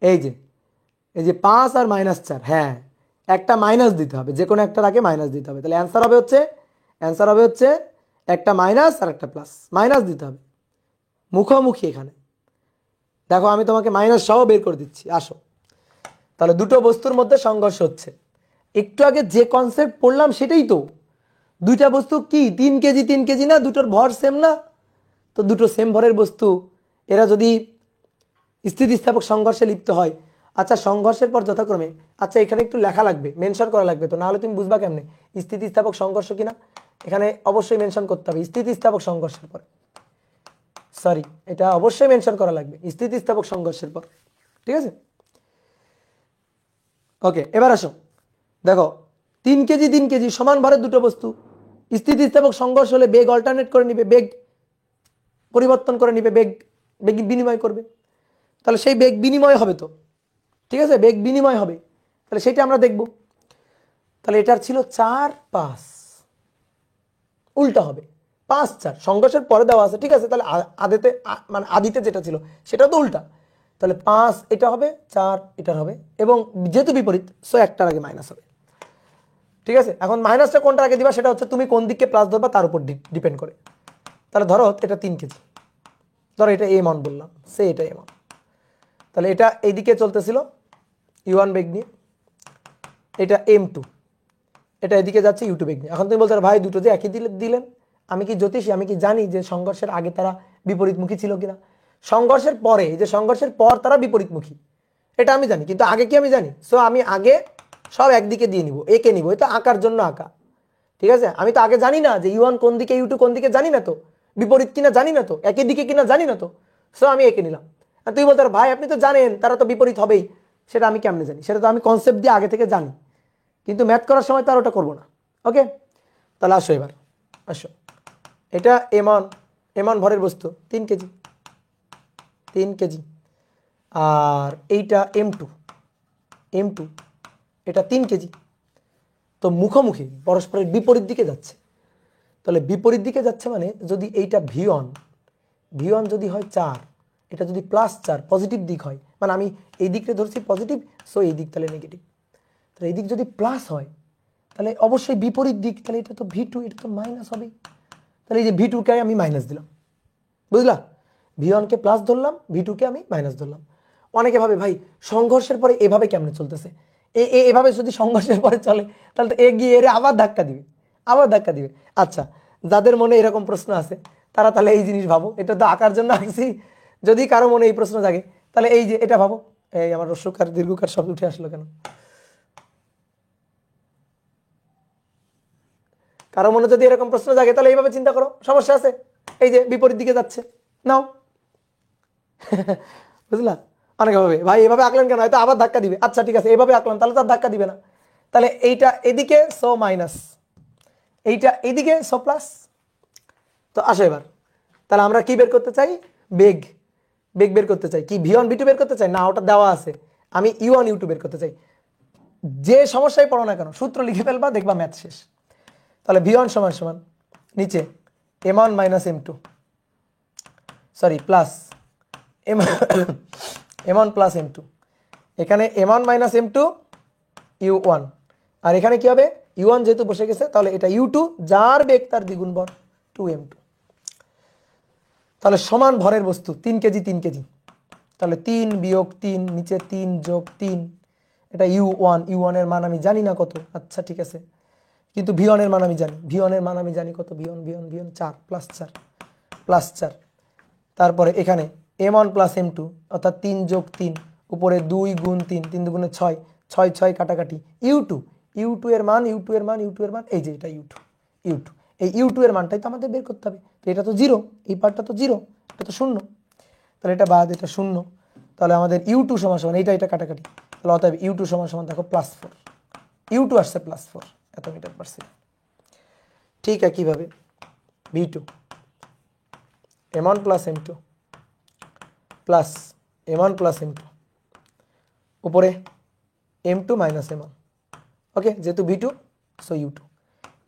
এই যে 5 আর -4, হ্যাঁ একটা মাইনাস দিতে হবে, যে কোনো একটার আগে মাইনাস দিতে হবে। তাহলে অ্যান্সার হবে হচ্ছে একটা মাইনাস আর একটা প্লাস, মাইনাস দিতে হবে মুখোমুখি। এখানে দেখো আমি তোমাকে মাইনাস সহ বের করে দিচ্ছি, আসো। তাহলে দুটো বস্তুর মধ্যে সংঘর্ষ হচ্ছে, একটু আগে যে কনসেপ্ট পড়লাম সেটাই তো। দুইটা বস্তু কি 3 কেজি না, দুটোর ভর সেম না? তো দুটো সেম ভরের বস্তু এরা যদি স্থিতিস্থাপক সংঘর্ষে লিপ্ত হয়, আচ্ছা সংঘর্ষের পর যথাক্রমে, আচ্ছা এখানে একটু লেখা লাগবে, মেনশন করা লাগবে, তো না হলে তুমি বুঝবা কেমনে স্থিতিস্থাপক সংঘর্ষ কিনা? এখানে অবশ্যই মেনশন করতে হবে স্থিতিস্থাপক সংঘর্ষের পর, সরি এটা অবশ্যই মেনশন করা লাগবে স্থিতিস্থাপক সংঘর্ষের পর, ঠিক আছে? ওকে, এবার আসো দেখো 3 কেজি সমান ভরের দুটো বস্তু, স্থিতিস্থাপক সংঘর্ষ হলে বেগ অল্টারনেট করে নিবে, বেগ পরিবর্তন করে নিবে, বেগ বিনিময় করবে, তাহলে সেই বেগ বিনিময় হবে তো, ঠিক আছে? বেগ বিনিময় হবে, তাহলে সেটা আমরা দেখব। তাহলে এটার ছিল 4-5, উল্টা হবে 5-4, সংঘর্ষের পরে দেওয়া আছে, ঠিক আছে? তাহলে মানে আদিতে যেটা ছিল সেটা তো উল্টা, তাহলে 5 এটা হবে, 4 এটা হবে, এবং যেহেতু বিপরীত সো একটার আগে মাইনাস হবে, ঠিক আছে? এখন মাইনাসটা কোনটার আগে দিবা সেটা হচ্ছে তুমি কোন দিকে প্লাস ধরবা তার উপর ডিপেন্ড করে। তাহলে ধরো এটা 3 কেজি, ধরো এটা এ মান বললাম, সে এটা এ মান, তাহলে এটা এইদিকে চলতেছিল U1 বেগ নিয়ে, এটা M2, এটা এদিকে যাচ্ছে U2 বেগ নিয়ে। এখন তুমি বলতে ভাই দুটো যে একই দিলেন, আমি কি জ্যোতিষী, আমি কি জানি যে সংঘর্ষের আগে তারা বিপরীতমুখী ছিল কিনা? সংঘর্ষের পরে, যে সংঘর্ষের পর তারা বিপরীতমুখী এটা আমি জানি, কিন্তু আগে কি আমি জানি? সো আমি আগে সব একদিকে দিয়ে নিব, একে নিব, এটা আঁকার জন্য আঁকা, ঠিক আছে? আমি তো আগে জানি না যে U1 কোন দিকে U2 কোন দিকে, জানি না তো, বিপরীত কিনা জানি না তো, একই দিকে কিনা জানি না তো, সো আমি একে নিলাম। আর তুই বলতে ভাই আপনি তো জানেন তারা তো বিপরীত হবেই, সেটা আমি কেমনে জানি? সেটা তো আমি কনসেপ্ট দিয়ে আগে থেকে জানি, কিন্তু ম্যাথ করার সময় তো আর ওটা করবো না। ওকে, তাহলে আসো এবার আসো, এটা এমন ভরের বস্তু 3 কেজি, আর এইটা M2 এটা 3 কেজি, তো মুখোমুখি পরস্পরের বিপরীত দিকে যাচ্ছে। তাহলে বিপরীত দিকে যাচ্ছে মানে যদি এইটা V1 যদি হয় 4, এটা যদি +4 পজিটিভ দিক হয়, মানে আমি এই দিকটা ধরছি পজিটিভ, সো এই দিক তাহলে নেগেটিভ, তাহলে এই দিক যদি প্লাস হয় তাহলে অবশ্যই বিপরীত দিক, তাহলে এটা তো V2, এটা তো মাইনাস হবেই। তাহলে এই যে V2 কে আমি মাইনাস দিলাম, বুঝলা? V1 কে প্লাস ধরলাম, V2 কে আমি মাইনাস ধরলাম। অনেকে ভাবে ভাই সংঘর্ষের পরে এভাবে কেমনে চলতেছে, এভাবে যদি সংঘর্ষের পরে চলে তাহলে তো এগিয়ে এরে আবার ধাক্কা দিবে। আচ্ছা, যাদের মনে এরকম প্রশ্ন আছে তারা তাহলে এই জিনিস ভাবো, এটা তো আঁকার জন্য আঁকছি, যদি কারো মনে এই প্রশ্ন জাগে তাহলে এই যে এটা ভাবো, এই আমার হ্রস্বকার দীর্ঘকার শব্দ উঠে আসলো কেন? কারো মনে যদি এরকম প্রশ্ন জাগে তাহলে এইভাবে চিন্তা করো, সমস্যা আছে? এই যে বিপরীত দিকে যাচ্ছে, নাও বুঝলা? অনেকে ভাবে ভাই এভাবে আঁকলেন কেন, হয়তো আবার ধাক্কা দিবে। আচ্ছা ঠিক আছে, এইভাবে আঁকলাম তাহলে তার ধাক্কা দিবে না, তাহলে এইটা এদিকে সো মাইনাস, এইটা এইদিকে সো প্লাস। তো আসো এবার, তাহলে আমরা কি বের করতে চাই? বেগ বের করতে চাই। কি V1 V2 বের করতে চাই না? ওটা দেওয়া আছে, আমি U1 U2 বের করতে চাই। যে সমস্যায় পড়ো না কেন সূত্র লিখে ফেলবা, দেখবা ম্যাথ শেষ। তাহলে V1 সমান সমান নিচে M1 - M2, sorry plus M1 plus M2, এখানে M1 - M2 U1, আর এখানে কি হবে? U1 যেহেতু বসে গেছে তাহলে এটা U2, যার বেগ তার দ্বিগুণ ভর 2M2। তাহলে সমান ভরের বস্তু 3 কেজি, তাহলে 3 - 3 নিচে 3 + 3, এটা U1 এর মান আমি জানি না কত, আচ্ছা ঠিক আছে, কিন্তু V1 এর মান আমি জানি, কত? V1 4 +4, তারপরে এখানে M1 + M2 অর্থাৎ 3 + 3, উপরে 2 × 3, 3 × 6, 6 কাটাকাটি, U2 এর মান, এই যে এটা U2, এই U2 এর মানটাই তো আমাদের বের করতে হবে। তো এটা তো 0, এই পার্টটা তো 0, এটা তো 0, তাহলে এটা বাদ, এটা 0, তাহলে আমাদের U2 সমান এটা কাটাকাটি, তাহলে অতএব U2 সমান দেখো +4, U2 আসছে +4 এত মিটার পার সেকেন্ড। ঠিক একইভাবে V2 M1 + M2 plus M1 + M2 উপরে M2 - M1, ওকে, যেহেতু V2 সো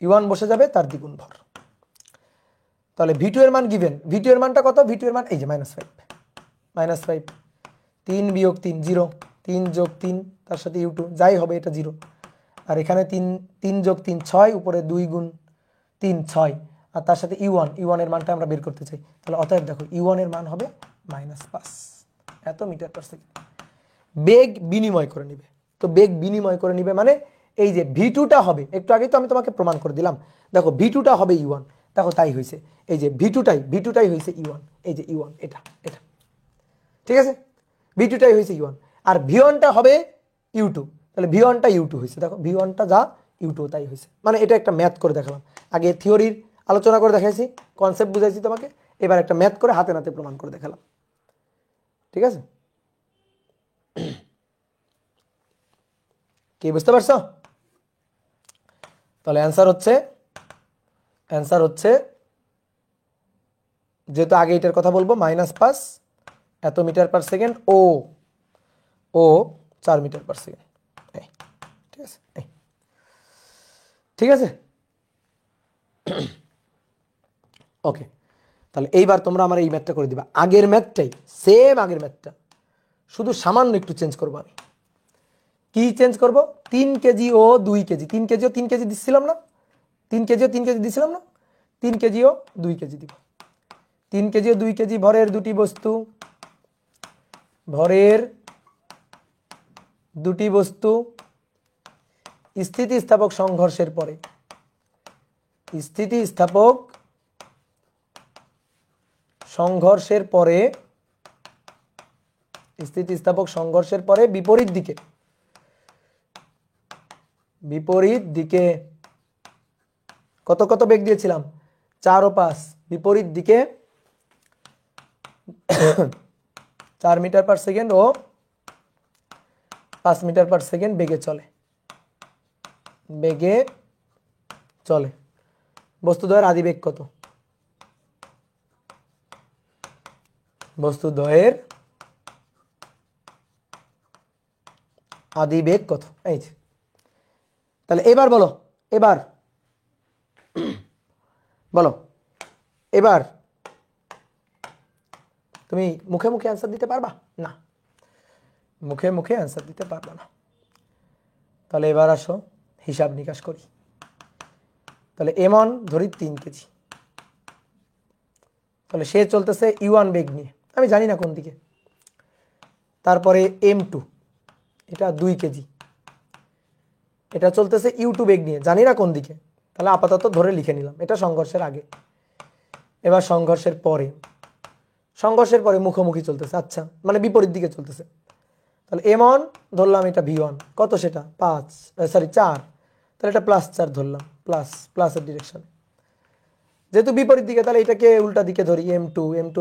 U1 বসে যাবে তার দ্বিগুণ ভর। তাহলে V2 এর মান গিভেন, V2 এর মানটা কত? V2 এর মান এই যে -5, 3 - 3 0, 3 + 3 তার সাথে U2 যাই হবে এটা 0, আর এখানে 3 + 3 6, উপরে 2 × 3 6, আর তার সাথে U1 এর মানটা আমরা বের করতে চাই, তাহলে অতএব দেখো U1 এর মান হবে -5 এত মিটার পার সেকেন্ড। বেগ বিনিময় করে নিবে, তো বেগ বিনিময় করে নিবে মানে এই যে ভি2টা হবে, একটু আগেই তো আমি তোমাকে প্রমাণ করে দিলাম, দেখো ভি2টা হবে ইউ1, দেখো তাই হয়েছে, এই যে ভি2টাই হয়েছে ইউ1, এই যে ইউ1 এটা এটা, ঠিক আছে, ভি2টাই হয়েছে ইউ1, আর ভি1টা হবে ইউ2, তাহলে ভি1টা ইউ2 হয়েছে, দেখো ভি1টা যা ইউ2 তাই হয়েছে। মানে এটা একটা ম্যাথ করে দেখালাম, আগে থিওরির আলোচনা করে দেখাইছি, কনসেপ্ট বুঝাইছি তোমাকে, এবার একটা ম্যাথ করে হাতে নাতে প্রমাণ করে দেখালাম, ঠিক আছে, কি বুঝতে পারছো? তাহলে অ্যান্সার হচ্ছে যেহেতু আগে এটার কথা বলবো, -5 এত মিটার পার সেকেন্ড ও 4 মিটার পার সেকেন্ড, ঠিক আছে, ঠিক আছে, ওকে। তাহলে এইবার তোমরা আমার এই ম্যাথটা করে দিবা, আগের ম্যাথটাই সেম, আগের ম্যাথটা শুধু সামান্য একটু চেঞ্জ করবো আমি। কি চেঞ্জ করব? 3 কেজি ও 2 কেজি, 3 কেজি ও 3 কেজি দিচ্ছিলাম না, 3 কেজি ও 3 কেজি দিছিলাম না, 3 কেজি ও 2 কেজি দিব। 3 কেজি ও 2 কেজি ভরের দুটি বস্তু, স্থিতিস্থাপক সংঘর্ষের পরে, স্থিতিস্থাপক সংঘর্ষের পরে বিপরীত দিকে কত কত বেগ দিয়েছিলাম? 4 ও 5, বিপরীত দিকে 4 মিটার পার সেকেন্ড ও 5 মিটার পার সেকেন্ড বেগে চলে। বস্তুদ্বয়ের আদিবেগ কত? বস্তুদ্বয়ের আদিবেগ কত? এই যে, তাহলে এবার বলো, এবার তুমি মুখে মুখে অ্যান্সার দিতে পারবা না? মুখে মুখে অ্যান্সার দিতে পারবা না। তাহলে এবার আসো হিসাব নিকাশ করি। তাহলে এমন ধরি 3 কেজি, তাহলে সে চলতেছে ইউ1 বেগ নিয়ে, আমি জানি না কোন দিকে। তারপরে M2, এটা 2 কেজি, এটা চলতেছে ইউ2 বেগ নিয়ে, জানি না কোন দিকে, তাহলে আপাতত ধরে লিখে নিলাম, এটা সংঘর্ষের আগে। এবার সংঘর্ষের পরে মুখোমুখি চলতেছে, আচ্ছা মানে বিপরীত দিকে চলতেছে। তাহলে M1 ধরলাম, এটা V1 কত, সেটা 4, তাহলে এটা +4 ধরলাম, প্লাসের ডিরেকশন, যেহেতু বিপরীত দিকে তাহলে এটাকে উল্টা দিকে ধরি, M2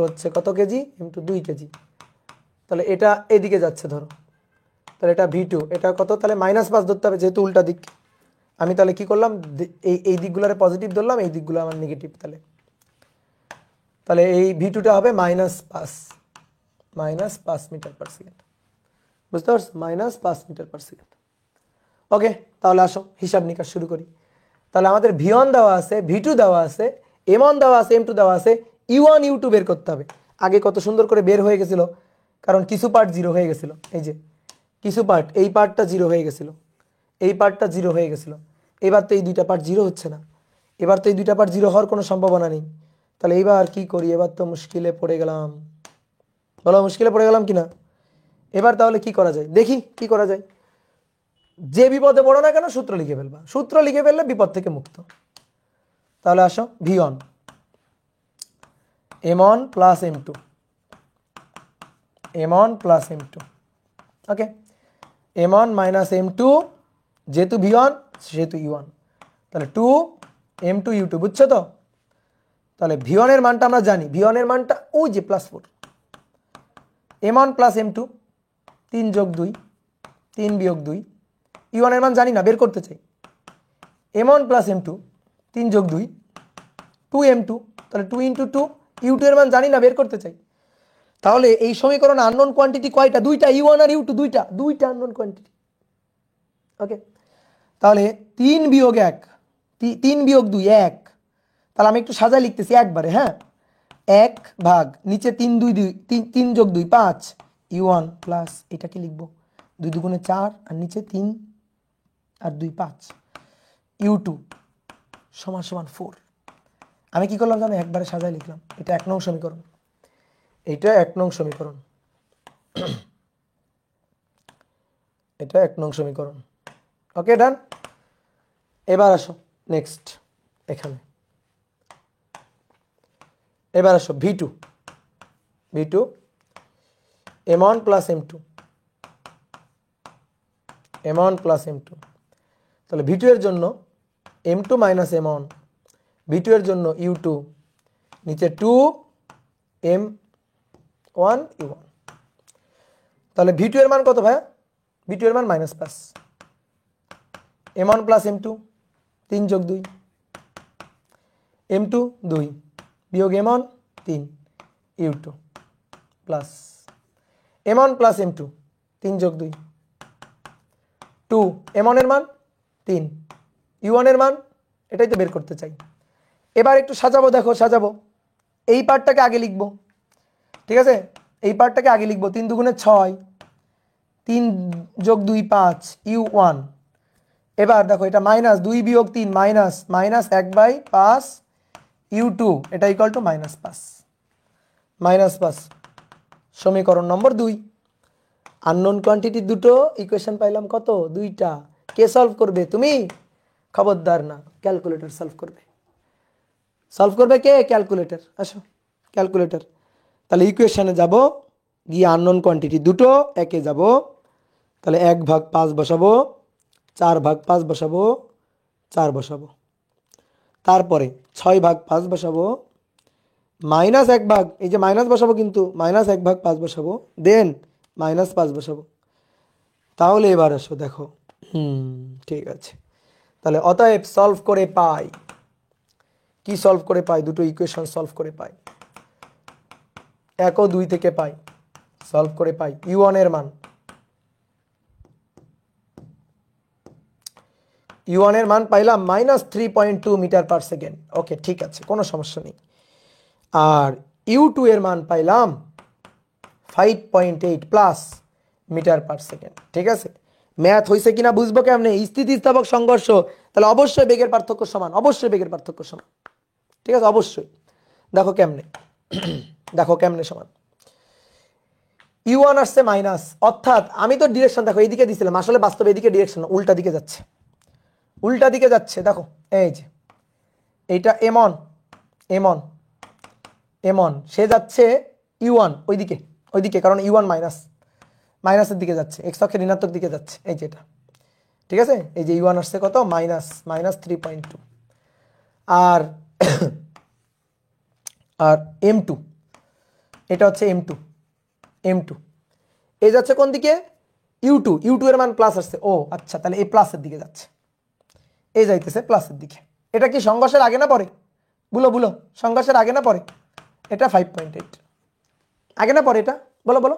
হচ্ছে কত কেজি? M2 2 কেজি, তাহলে এটা এদিকে যাচ্ছে ধরো, তাহলে এটা V2, এটা কত? তাহলে -5 ধরতে হবে যেহেতু উল্টা দিক। আমি তাহলে কি করলাম, এই দিকগুলোরে পজিটিভ ধরলাম, এই দিকগুলো আমার নেগেটিভ, তাহলে এই V2টা হবে -5 মিটার পার সেকেন্ড, বুঝতে পারছো? -5 মিটার পার সেকেন্ড। ওকে, তাহলে আসো হিসাব নিকাশ শুরু করি। তাহলে আমাদের V1 দেওয়া আছে, V2 দেওয়া আছে, M1 দেওয়া আছে, M2 দেওয়া আছে, U1 U2 বের করতে হবে। আগে কত সুন্দর করে বের হয়ে গেছিল, কারণ কিছু পার্ট 0 হয়ে গেছিল, এই যে কিছু পার্ট, এই পার্টটা 0 হয়ে গেছিল, এই পার্টটা 0 হয়ে গেছিল। এবার তো এই দুইটা পার্ট 0 হচ্ছে না, এবার তো এই দুইটা পার্ট 0 হওয়ার কোনো সম্ভাবনা নেই। তাহলে এইবার কি করি? এবার তো মুশকিলে পড়ে গেলাম, বলো মুশকিলে পড়ে গেলাম কিনা? এবার তাহলে কি করা যায়, দেখি কি করা যায়। যে বিপদে পড়ো না কেন সূত্র লিখে ফেলবা, সূত্র লিখে ফেললে বিপদ থেকে মুক্ত। তাহলে আসো V1 M1 plus M2, M1 plus M2, ওকে, M1 মাইনাস M2, যেহেতু V1 সেহেতু U1, তাহলে 2 M2 U2, বুঝছো তো? তাহলে V1 এর মানটা আমরা জানি, V1 এর মানটা ওই যে +4, M1 প্লাস M2, 3 যোগ 2, 3 বিয়োগ 2, U1 এর মান জানি না, বের করতে চাই। M1 প্লাস M2, 3 যোগ 2, 2M2, তাহলে 2 × 2, U2 এর মান জানি না, বের করতে চাই। তাহলে এই সমীকরণে আননোন কোয়ান্টিটি কয়টা? দুইটা, U1 আর U2, দুইটা আননোন কোয়ান্টিটি, ওকে। তাহলে 3 বিয়োগ 1, 3 বিয়োগ 2 1, তাহলে আমি একটু সাজায় লিখতেছি একবারে, হ্যাঁ, 1 ভাগ নিচে 3 2 2, 3 যোগ 2 5, U1 প্লাস এটাকে লিখবো 2 দুগুণে 4 আর নিচে 3 আর 2 5, U2 সমান সমান 4। আমি কি করলাম জানো, একবারে সাজায় লিখলাম, এটা 1 নং সমীকরণ, এটা 1 নং সমীকরণ, এটা 1 নং সমীকরণ, ওকে ডান। এবার আসো নেক্সট এখানে, এবার আসো V2, V2 M1 plus M2, M1 plus M2। তাহলে V2 এর জন্য M2 মাইনাস M1, V2 এর জন্য U2, নিচে 2 M1 U1। তাহলে V2 এর মান কত ভাইয়া? V2 এর মান -5, M1 প্লাস M2 3 যোগ 2, M2 2 বিয়োগ M1 3 U2 plus M1 plus M2 3 যোগ 2 2, M1 এর মান 3, U1 এর মান, এটাই তো বের করতে চাই। এবার একটু সাজাবো, দেখো সাজাবো, এই পার্টটাকে আগে লিখবো, ঠিক আছে? এই পার্টটাকে আগে লিখবো, 3 দুগুণে 6, 3 যোগ 2 5 U1। এবার দেখো এটা -2 বিয়োগ 3 -1/5 U2, এটা ইকুয়াল টু -5। সমীকরণ নম্বর 2। আননোন কোয়ান্টিটি দুটো, ইকুয়েশন পাইলাম কত? 2টা। কে সলভ করবে? তুমি? খবরদার না, ক্যালকুলেটর সলভ করবে। সলভ করবে কে? ক্যালকুলেটর। আসো ক্যালকুলেটর। তাহলে ইকুয়েশনে যাব, গিয়ে আননোন কোয়ান্টিটি দুটো, একে যাব, তাহলে 1/5 বসাবো, 4/5 বসাবো, 4 বসাবো, তারপরে 6/5 বসাবো, -1/, এই যে মাইনাস বসাবো কিন্তু, -1/5 বসাবো, দেন -5 বসাবো। তাহলে এবার আসো দেখো, ঠিক আছে। তাহলে অতএব সলভ করে পাই, কি সলভ করে পাই? দুটো ইকুয়েশন সলভ করে পাই, 1 ও 2 থেকে পাই, সলভ করে পাই U1 এর মান, U1 এর মান পাইলাম -3.2 মিটার পার সেকেন্ড। ওকে, ঠিক আছে, কোনো সমস্যা নেই। আর U2 এর মান পাইলাম 5.8 প্লাস মিটার পার সেকেন্ড। ঠিক আছে, ম্যাথ হয়েছে কিনা বুঝবো কেমনে? স্থিতিস্থাপক সংঘর্ষ, তাহলে অবশ্যই বেগের পার্থক্য সমান, অবশ্যই বেগের পার্থক্য সমান। ঠিক আছে, অবশ্যই। দেখো কেমনে, দেখো কেমনে সমান। U1 আসছে মাইনাস, অর্থাৎ আমি তো ডিরেকশন দেখো এইদিকে দিছিলাম, আসলে বাস্তবে এদিকে ডিরেকশন উল্টা দিকে যাচ্ছে, উল্টা দিকে যাচ্ছে। দেখো এই যে এইটা M1, M1, M1, সে যাচ্ছে U1 ওইদিকে, ওইদিকে, কারণ U1 মাইনাসের দিকে যাচ্ছে, এক্স অক্ষের ঋণাত্মক দিকে যাচ্ছে, এই যে এটা। ঠিক আছে, এই যে U1 আসছে কত? -3.2। আর আর M2, এটা হচ্ছে M2 এই যাচ্ছে কোন দিকে? U2 এর মান প্লাস আসছে। ও আচ্ছা, তাহলে এই প্লাসের দিকে যাচ্ছে, এই যাইতেছে প্লাসের দিকে। এটা কি সংঘর্ষের আগে না পরে? বুলো বুলো, সংঘর্ষের আগে না পরে? এটা 5.8 আগে না পরে? এটা বলো বলো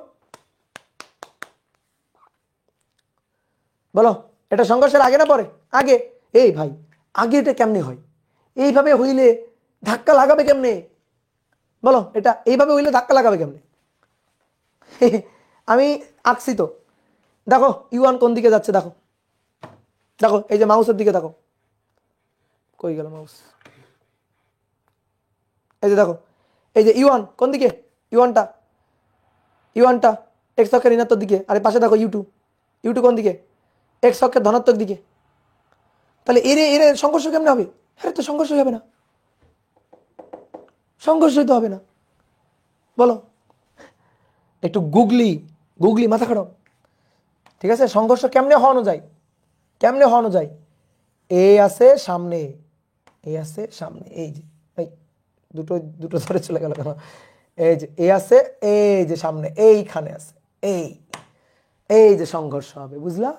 বলো, এটা সংঘর্ষের আগে না পরে? আগে। এই ভাই, আগে এটা কেমনে হয়? এইভাবে হইলে ধাক্কা লাগাবে কেমনে? বলো, এটা এইভাবে হইলে ধাক্কা লাগাবে কেমনে? আমি আঁকছি তো, দেখো U1 কোন দিকে যাচ্ছে, দেখো দেখো, এই যে মাউসের দিকে দেখো, কই গেল মাউস? এই যে দেখো, এই যে U1 কোন দিকে? U1টা এক্স অক্ষের ঋণাত্মক দিকে, আর পাশে দেখো U2 কোন দিকে? এক্স অক্ষের ধনাত্মক দিকে। তাহলে এর সংঘর্ষ কেমনে হবে? হ্যাঁ, তো সংঘর্ষ হবে না, সংঘর্ষ তো হবে না। বলো, একটু গুগলি মাথা খারাপ। ঠিক আছে, সংঘর্ষ কেমনে হওয়ানো যায়? কেমনে হওয়ানো যায়? এ আছে সামনে, এ আছে সামনে, এই যে এই দুটো দুটো ধরে চলে গেল কেন? এই যে এ আছে, এই যে সামনে, এইখানে আছে, এই যে সংঘর্ষ হবে, বুঝলা?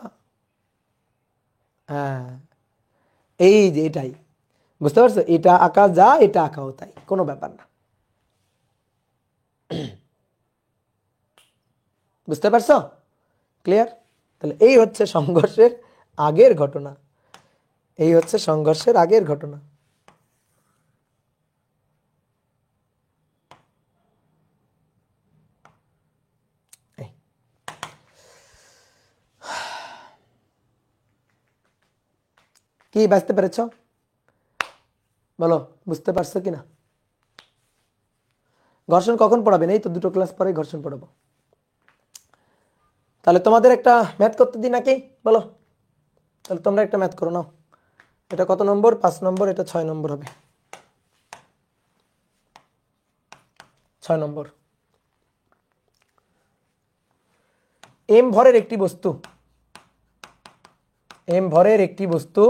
হ্যাঁ, এই যে এটাই, বুঝতে পারছো? এটা আঁকা যা, এটা আঁকাও তাই, কোনো ব্যাপার না। বুঝতে পারছো? ক্লিয়ার? তাহলে এই হচ্ছে সংঘর্ষের আগের ঘটনা, এই হচ্ছে সংঘর্ষের আগের ঘটনা। কি বুঝতে পেরেছ? বলো, বুঝতে পারছো কিনা? ঘর্ষণ কখন পড়াবেন? এই তো 2টো ক্লাস পরে ঘর্ষণ পড়াবো। তাহলে তোমাদের একটা ম্যাথ করতে দিই নাকি? বলো, তাহলে তোমরা একটা ম্যাথ করো, নাও এটা কত নম্বর? 5 নম্বর। এটা 6 নম্বর হবে, 6 নম্বর। m ভরের একটি বস্তু, m ভরের একটি বস্তু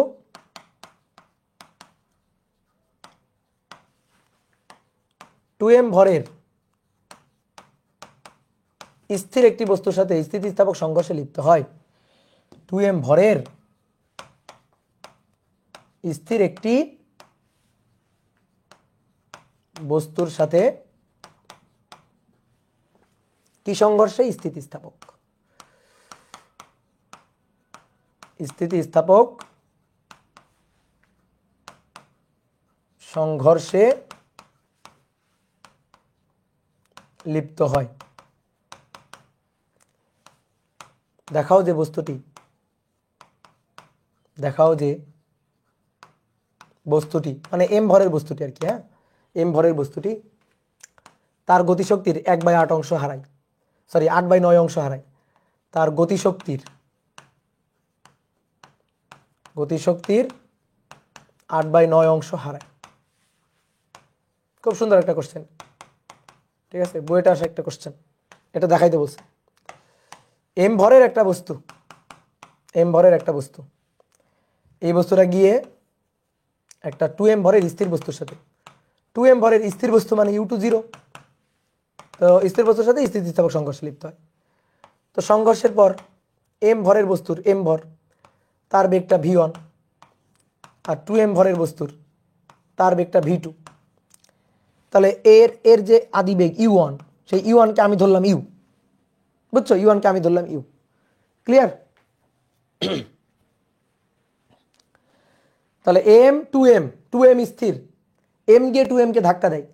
2m ভরের স্থির একটি বস্তুর সাথে স্থিতিস্থাপক সংঘর্ষে লিপ্ত হয়। 2m ভরের স্থির একটি বস্তুর সাথে কি সংঘর্ষে? স্থিতিস্থাপক, স্থিতিস্থাপক সংঘর্ষে লিপ্ত হয়। দেখাও যে বস্তুটি, দেখাও যে বস্তুটি, মানে m ভরের বস্তুটি আর কি, হ্যাঁ, m ভরের বস্তুটি তার গতিশক্তির 1/8 অংশ হারায়, সরি 8/9 অংশ হারায়। তার গতিশক্তির 8/9 অংশ হারায়। খুব সুন্দর একটা কোশ্চেন, ঠিক আছে, বইটা আসা একটা কোশ্চেন, এটা দেখাইতে বলছে। m ভরের একটা বস্তু, m ভরের একটা বস্তু, এই বস্তুটা গিয়ে একটা 2m ভরের স্থির বস্তুর সাথে, 2m ভরের স্থির বস্তু মানে u2 0, তো স্থির বস্তুর সাথে স্থিতিস্থাপক সংঘর্ষে লিপ্ত হয়। তো সংঘর্ষের পর m ভরের বস্তুর, m ভর, তার বেগটা v1, আর 2m ভরের বস্তুর তার বেগটা v2। তাহলে এর যে আদি বেগ u1, সেই u1 কে আমি ধরলাম u, বুঝছো, u1 কে আমি ধরলাম u। ক্লিয়ার? তাহলে m 2m স্থির, m গিয়ে 2m কে ধাক্কা দেয়,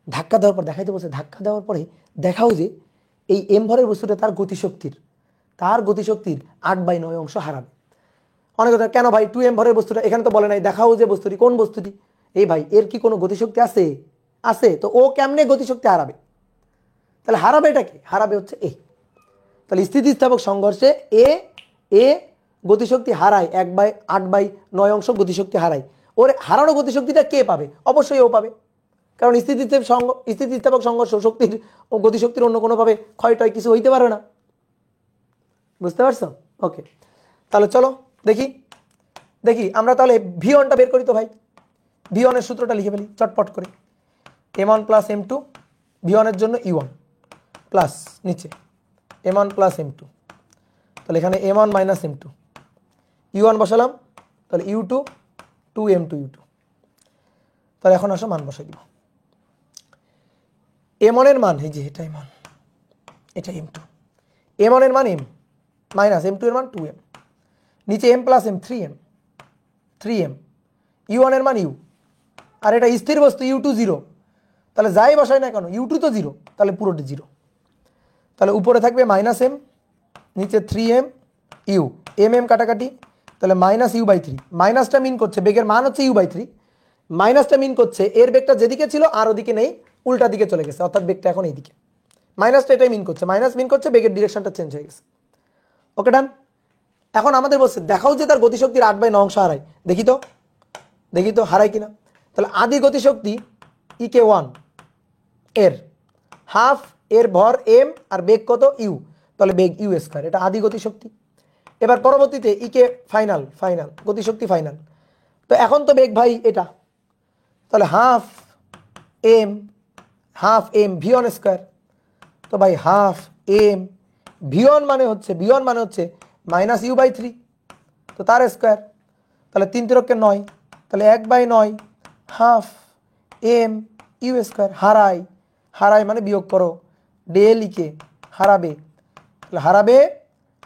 ধাক্কা দেওয়ার পর দেখাইতে বলছে, ধাক্কা দেওয়ার পরে দেখাও যে এই m ভরের বস্তুটা তার গতিশক্তির 8/9 অংশ হারাবে। অনেক কথা, কেন ভাই 2m ভরের বস্তুটা এখানে তো বলে নাই, দেখাও যে বস্তুটি, কোন বস্তুটি? এই ভাই এর কি কোনো গতিশক্তি আছে? আছে, তো ও কেমনে গতিশক্তি হারাবে? তাহলে হারাবে এটা কি? হারাবে হচ্ছে এ। তাহলে স্থিতিস্থাপক সংঘর্ষে এ গতিশক্তি হারায়, 1/8/9 অংশ গতিশক্তি হারায়। ওর হারানো গতিশক্তিটা কে পাবে? অবশ্যই ও পাবে, কারণ স্থিতিস্থাপক সংঘর্ষ শক্তির ও গতিশক্তির অন্য কোনোভাবে ক্ষয়টয় কিছু হইতে পারে না। বুঝতে পারছো? ওকে, তাহলে চলো দেখি আমরা তাহলে v1টা বের করি তো ভাই। v1 এর সূত্রটা লিখে ফেলি চটপট করে। m1 প্লাস m2, v1 এর জন্য e1 প্লাস নিচে m1 প্লাস m2, তাহলে এখানে m1 মাইনাস m2, u1 বসালাম, তাহলে u2 2m2 u2। তাহলে এখন আসো মান বসাই দিব। m1 এর মান এই যে এটা m1, এটা m2, m1 এর মান m মাইনাস m2 এর মান 2m, নিচে m plus m 3m, u1 এর মান u, আর এটা স্থির বস্তু u2 0, তাহলে যাই বসাই না কেন u2 তো 0, তাহলে পুরোটি 0। তাহলে উপরে থাকবে মাইনাস m, নিচে 3m u, mm কাটাকাটি, তাহলে মাইনাস u/3। মাইনাসটা মিন করছে বেগের মান হচ্ছে u/3, মাইনাসটা মিন করছে এর বেগটা যেদিকে ছিল আর ওদিকে নেই, উল্টা দিকে চলে গেছে, অর্থাৎ বেগটা এখন এইদিকে। মাইনাসটা এটাই মিন করছে, মাইনাস মিন করছে বেগের ডিরেকশনটা চেঞ্জ হয়ে গেছে। ওকে ডান। এখন আমাদের বলছে দেখাও যে তার গতিশক্তির 8/9 অংশ হারায়। দেখি তো হারায় কিনা। তাহলে আদি গতিশক্তি ek1 এর হাফ, এর ভর m আর বেগ কত u, তাহলে বেগ u², এটা আদি গতিশক্তি। এবার পরবর্তীতে ইকে ফাইনাল গতিশক্তি ফাইনাল। তো এখন তো বেগ ভাই এটা, তাহলে হাফ m v1², তো ভাই হাফ m v1 মানে হচ্ছে মাইনাস u/3, তো তার স্কোয়ার, তাহলে 3 × 9, তাহলে 1/9 হাফ m u²। হারায় মানে বিয়োগ করো, ডেল ইকে হারাবে, তাহলে হারাবে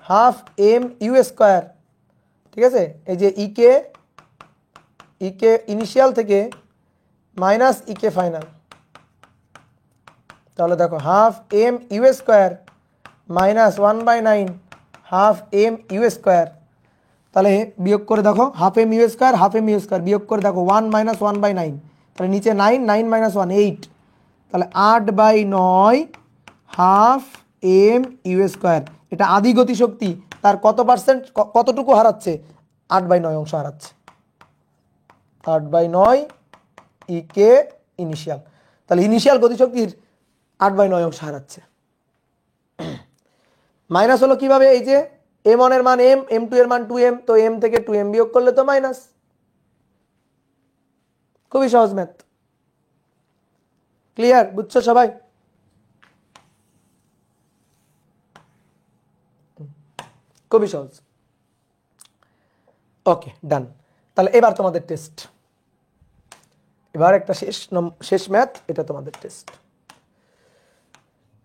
হাফ m u²। ঠিক আছে, এই যে ইকে ইনিশিয়াল থেকে মাইনাস ইকে ফাইনাল, তাহলে দেখো half m u² minus 1/9 half m u²। তাহলে বিয়োগ করে দেখো হাফ m u², বিয়োগ করে দেখো 1 মাইনাস 1/9, তাহলে নিচে 9 মাইনাস 1 8, তাহলে 8/9 হাফ m u²। এটা আদি গতিশক্তি, তার কত পার্সেন্ট, কতটুকু হারাচ্ছে? 8/9 অংশ হারাচ্ছে। 8/9 কে ইনিশিয়াল। তাহলে ইনিশিয়াল গতিশক্তির 8/9 অংশ হারাচ্ছে। মাইনাস হলো কিভাবে? এই যে m1 এর মান m, m2 এর মান 2m, তো m থেকে 2m বিয়োগ করলে তো মাইনাস। খুবই সহজ ম্যাথ। ক্লিয়ার? বুঝছো সবাই? খুবই সহজ। ওকে, ডান। তাহলে এবার তোমাদের টেস্ট। এবার একটা শেষ ম্যাথ, এটা তোমাদের টেস্ট।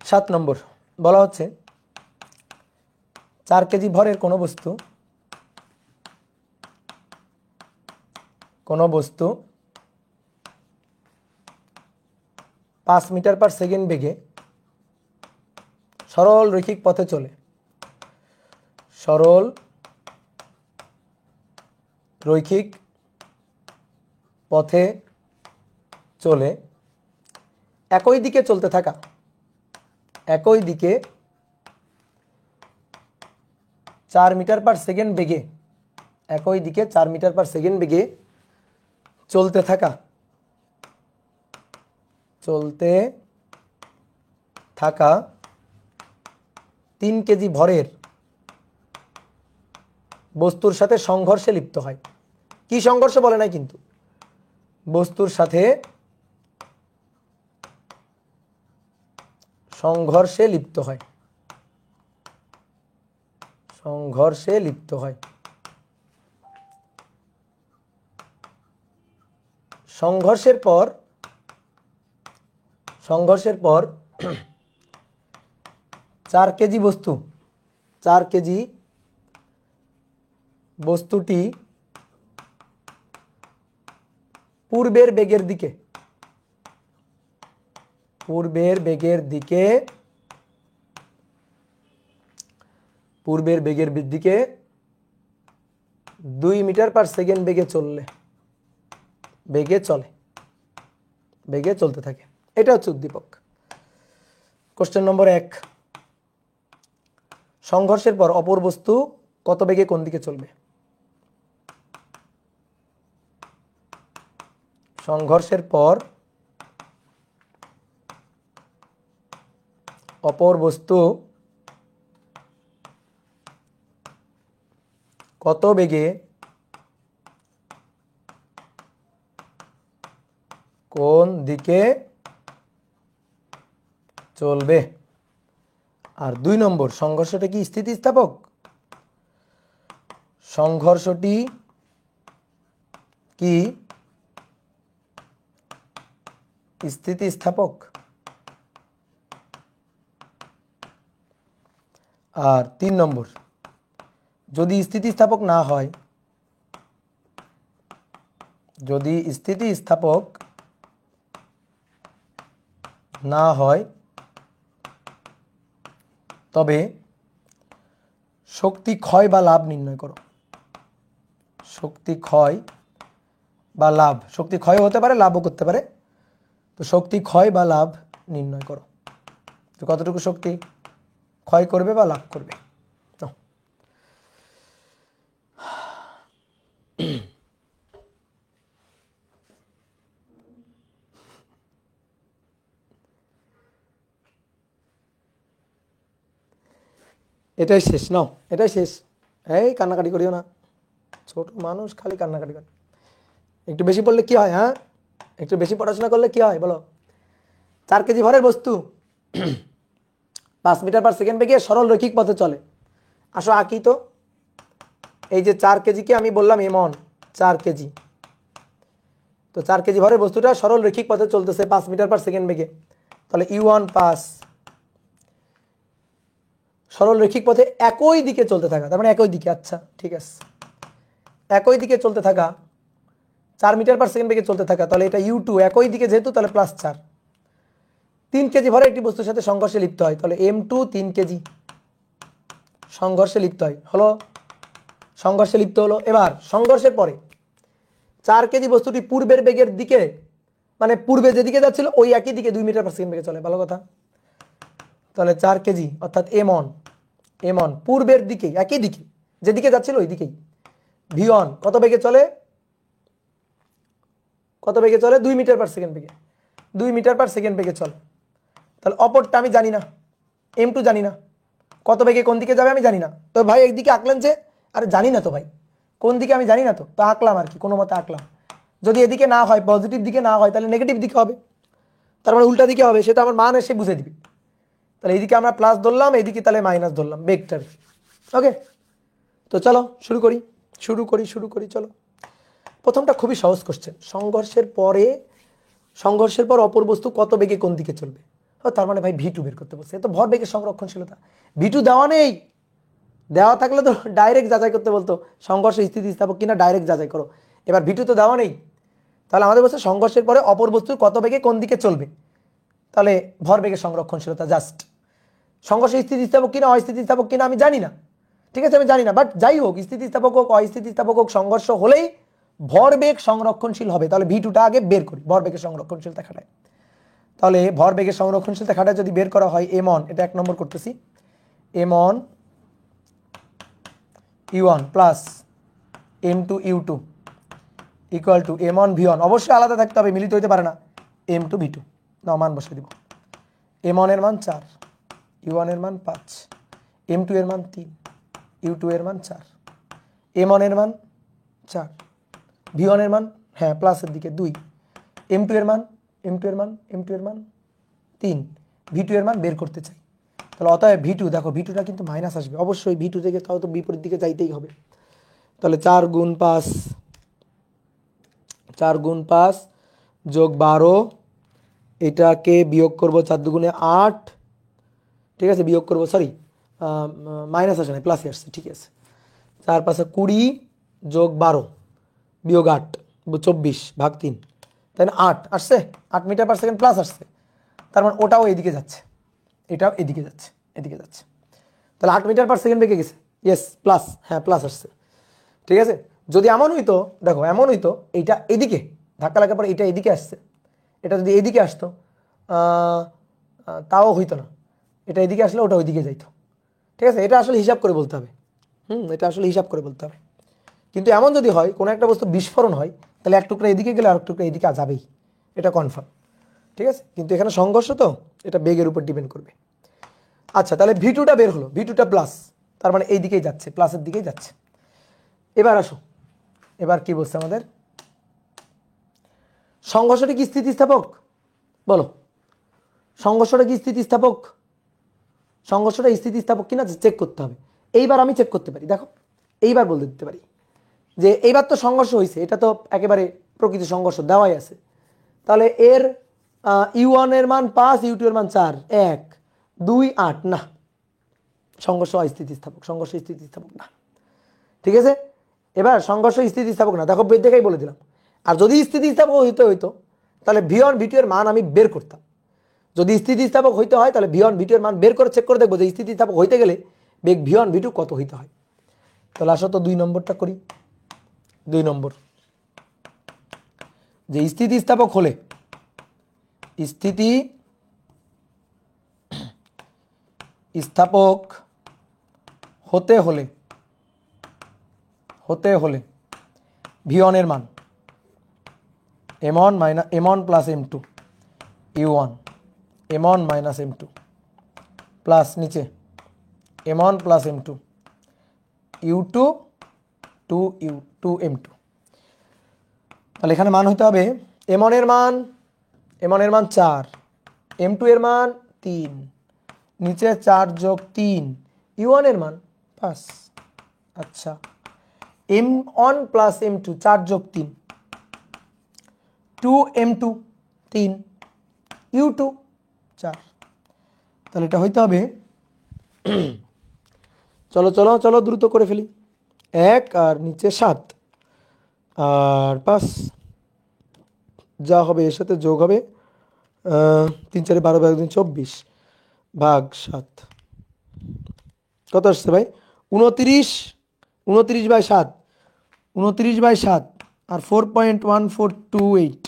7 নম্বর বলা হচ্ছে 4 কেজি ভরের কোনো বস্তু 5 মিটার পার সেকেন্ড বেগে সরল রৈখিক পথে চলে। সরল রৈখিক পথে চলে একই দিকে চলতে থাকা, একই দিকে 4 মিটার পার সেকেন্ড বেগে, একই দিকে 4 মিটার পার সেকেন্ড বেগে চলতে থাকা 3 কেজি ভরের বস্তুর সাথে সংঘর্ষে লিপ্ত হয়। কি সংঘর্ষ বলে নাই কিন্তু, বস্তুর সাথে সংঘর্ষে লিপ্ত হয়। সংঘর্ষে লিপ্ত হয়। সংঘর্ষের পর 4 কেজি বস্তু, 4 কেজি বস্তুটি পূর্বের বেগের দিকে 2 মিটার পার সেকেন্ড বেগে চলতে থাকে। এটা হচ্ছে উদ্দীপক। কোশ্চেন নম্বর 1, সংঘর্ষের পর অপর বস্তু কত বেগে কোন দিকে চলবে? সংঘর্ষের পর অপর বস্তু কত বেগে কোন দিকে চলবে? আর 2 নম্বর, সংঘর্ষটা কি স্থিতিস্থাপক? সংঘর্ষটি কি স্থিতিস্থাপক? আর 3 নম্বর, যদি স্থিতিস্থাপক না হয়, তবে শক্তি ক্ষয় বা লাভ নির্ণয় করো। শক্তি ক্ষয় বা লাভ, শক্তি ক্ষয় হতে পারে, লাভও করতে পারে। তো শক্তি ক্ষয় বা লাভ নির্ণয় করো, তো কতটুকু শক্তি ক্ষয় করবে বা লাভ করবে। এটাই শেষ, নাও এটাই শেষ। এই কান্নাকাটি করিও না, ছোট মানুষ খালি কান্নাকাটি করে। একটু বেশি পড়লে কি হয়? হ্যাঁ, একটু বেশি পড়াশোনা করলে কি হয় বলো? 4 কেজি ভরের বস্তু 5 মিটার পার সেকেন্ড বেগে সরল রৈখিক পথে চলে। আসো আঁকি তো। এই যে 4 কেজিকে আমি বললাম m1, 4 কেজি। তো 4 কেজি ভরের বস্তুটা সরল রৈখিক পথে চলতেছে 5 মিটার পার সেকেন্ড বেগে। তাহলে u1 5, সরল রৈখিক পথে একই দিকে চলতে থাকা, তার মানে একই দিকে। আচ্ছা ঠিক আছে, একই দিকে চলতে থাকা 4 মিটার পার সেকেন্ড বেগে চলতে থাকা, তাহলে এটা u2 একই দিকে যেহেতু, তাহলে +4। 3 কেজি ভরে একটি বস্তুর সাথে সংঘর্ষে লিপ্ত হয়, তাহলে m2 3 কেজি সংঘর্ষে লিপ্ত হয়, হলো সংঘর্ষে লিপ্ত হলো। এবার সংঘর্ষের পরে 4 কেজি বস্তুটি পূর্বের বেগের দিকে, মানে পূর্বে যেদিকে যাচ্ছিল ওই একই দিকে 2 মিটার পার সেকেন্ড বেগে চলে। ভালো কথা। তাহলে 4 কেজি অর্থাৎ m1 পূর্বের দিকে, একই দিকে যেদিকে যাচ্ছিল ওই দিকেই। v1 কত বেগে চলে? কত বেগে চলে 2 মিটার পার সেকেন্ড বেগে, 2 মিটার পার সেকেন্ড বেগে চলে। তাহলে অপরটা আমি জানি না, m2 জানি না, কত বেগে কোন দিকে যাবে আমি জানি না। তো ভাই একদিকে আঁকলেন যে, আরে জানি না তো ভাই কোন দিকে আমি জানি না, তো আঁকলাম আর কি, কোনো মতে আঁকলাম। যদি এদিকে না হয়, পজিটিভ দিকে না হয়, তাহলে নেগেটিভ দিকে হবে, তার মানে উল্টা দিকে হবে, সেটা আমার মান এসে বুঝে দিবে। তাহলে এইদিকে আমরা প্লাস ধরলাম, এইদিকে তাহলে মাইনাস ধরলাম বেগটার। ওকে, তো চলো শুরু করি চলো। প্রথমটা খুবই সহজ কোশ্চেন, সংঘর্ষের পর অপর বস্তু কত বেগে কোন দিকে চলবে। তার মানে ভাই ভি2 বের করতে বলছে, তো ভর বেগের সংরক্ষণশীলতা। ভি2 দেওয়া নেই, দেওয়া থাকলে তো ডাইরেক্ট যাচাই করতে বলতো সংঘর্ষ স্থিতিস্থাপক কিনা, ডাইরেক্ট যাচাই করো। এবার ভি2 তো দেওয়া নেই, তাহলে আমাদের বলছে সংঘর্ষের পরে অপর বস্তু কত বেগে কোন দিকে চলবে, তাহলে ভর বেগের সংরক্ষণশীলতা। জাস্ট সংঘর্ষ স্থিতিস্থাপক কিনা অস্থিতিস্থাপক কিনা আমি জানি না, ঠিক আছে, আমি জানি না, বাট যাই হোক, স্থিতিস্থাপক হোক অস্থিতিস্থাপক হোক, সংঘর্ষ হলেই ভরবেগ সংরক্ষণশীল হবে। তাহলে ভি2টা আগে বের করি, ভরবেগের সংরক্ষণশীলতা খাটায়। তাহলে ভরবেগের সংরক্ষণশীলতা খাটায় যদি বের করা হয় m1, এটা 1 নম্বর করতেছি, m1 u1 plus m2 u2 equal to m1 v1, অবশ্যই আলাদা থাকতে হবে, মিলিত হইতে পারে না, m2 v2। নাও মান বসিয়ে দিব, m1 এর মান 4, u1 এর মান 5, m2 এর মান 3, u2 এর মান 4, m1 এর মান 4, v1 এর মান, হ্যাঁ প্লাসের দিকে 2, m2 এর মান 3, v2 এর মান বের করতে চাই। তাহলে অতএব ভি2, দেখো ভি2টা কিন্তু মাইনাস আসবে, অবশ্যই ভি2 থেকে তাও তো বিপরীত দিকে যাইতেই হবে। তাহলে 4 গুণ 5 যোগ 12, এটাকে বিয়োগ করবো 4 দুগুণে 8, ঠিক আছে, বিয়োগ করবো, সরি মাইনাস আসে না, প্লাসই আসছে, ঠিক আছে। 4 5 20 যোগ 12 বিয়োগ 8 24 ভাগ 3, তাই না, 8 আসছে, 8 মিটার পার সেকেন্ড প্লাস আসছে, তার মানে ওটাও এদিকে যাচ্ছে, এটাও এদিকে যাচ্ছে, এদিকে যাচ্ছে। তাহলে 8 মিটার পার সেকেন্ড বেগে গেছে, ইয়েস প্লাস, হ্যাঁ প্লাস আসছে, ঠিক আছে। যদি এমন হইতো, দেখো এমন হইতো, এইটা এদিকে ধাক্কা লাগার পর এটা এদিকে আসছে, এটা যদি এদিকে আসতো তাও হইতো না, এটা এদিকে আসলে ওটা ওইদিকে যাইতো, ঠিক আছে। এটা আসলে হিসাব করে বলতে হবে, এটা আসলে হিসাব করে বলতে হবে। কিন্তু এমন যদি হয় কোনো একটা বস্তু বিস্ফোরণ হয়, তাহলে এক টুকরা এদিকে গেলে আর এক টুকরা এদিকে যাবেই, এটা কনফার্ম, ঠিক আছে। কিন্তু এখানে সংঘর্ষ তো, এটা বেগের উপর ডিপেন্ড করবে। আচ্ছা, তাহলে ভি2টা বের হলো, ভি2টা প্লাস, তার মানে এই দিকেই যাচ্ছে, প্লাসের দিকেই যাচ্ছে। এবার আসো, এবার কি বলছে আমাদের, সংঘর্ষটা কি স্থিতিস্থাপক, বলো সংঘর্ষটা কি স্থিতিস্থাপক, সংঘর্ষটা স্থিতিস্থাপক কিনা চেক করতে হবে। এইবার আমি চেক করতে পারি, দেখো এইবার বলতে দিতে পারি যে এইবার তো সংঘর্ষ হয়েছে, এটা তো একেবারে প্রকৃত সংঘর্ষ দেওয়াই আছে। তাহলে এর u1 এর মান 5, u2 এর মান 4, 1 2 8, না, সংঘর্ষ অস্থিতিস্থাপক, সংঘর্ষ স্থিতিস্থাপক না, ঠিক আছে। এবার সংঘর্ষ স্থিতিস্থাপক না, দেখো দেখেই বলে দিলাম। আর যদি স্থিতিস্থাপক হইতো তাহলে v1 v2 এর মান আমি বের করতাম। যদি স্থিতিস্থাপক হইতে হয় তাহলে v1 v2 এর মান বের করে চেক করে দেখবো যে স্থিতিস্থাপক হইতে গেলে বেগ v1 v2 কত হইতে হয়। তাহলে আসো তো 2 নম্বরটা করি। 2 নম্বর, যে স্থিতিস্থাপক হলে, স্থিতিস্থাপক হতে হলে v1 এর মান m1 plus m2 u1, m1 minus m2 plus নিচে m1 plus m2 u2 2m2। তাহলে এখানে মান হইতে হবে m1 এর মান 4, m2 এর মান 3, নিচে 4 যোগ 3, u1 এর মান 5। আচ্ছা, m1 প্লাস m2 4 যোগ 3 2m2 3, u2 4। তাহলে এটা হইতে হবে, চলো চলো চলো দ্রুত করে ফেলি, 1 আর নিচে 7 আর 5, যা হবে এর সাথে যোগ হবে 3 4 12 24 ভাগ 7, কত আসছে ভাই 29, 29/7, 29/7 আর 4.1428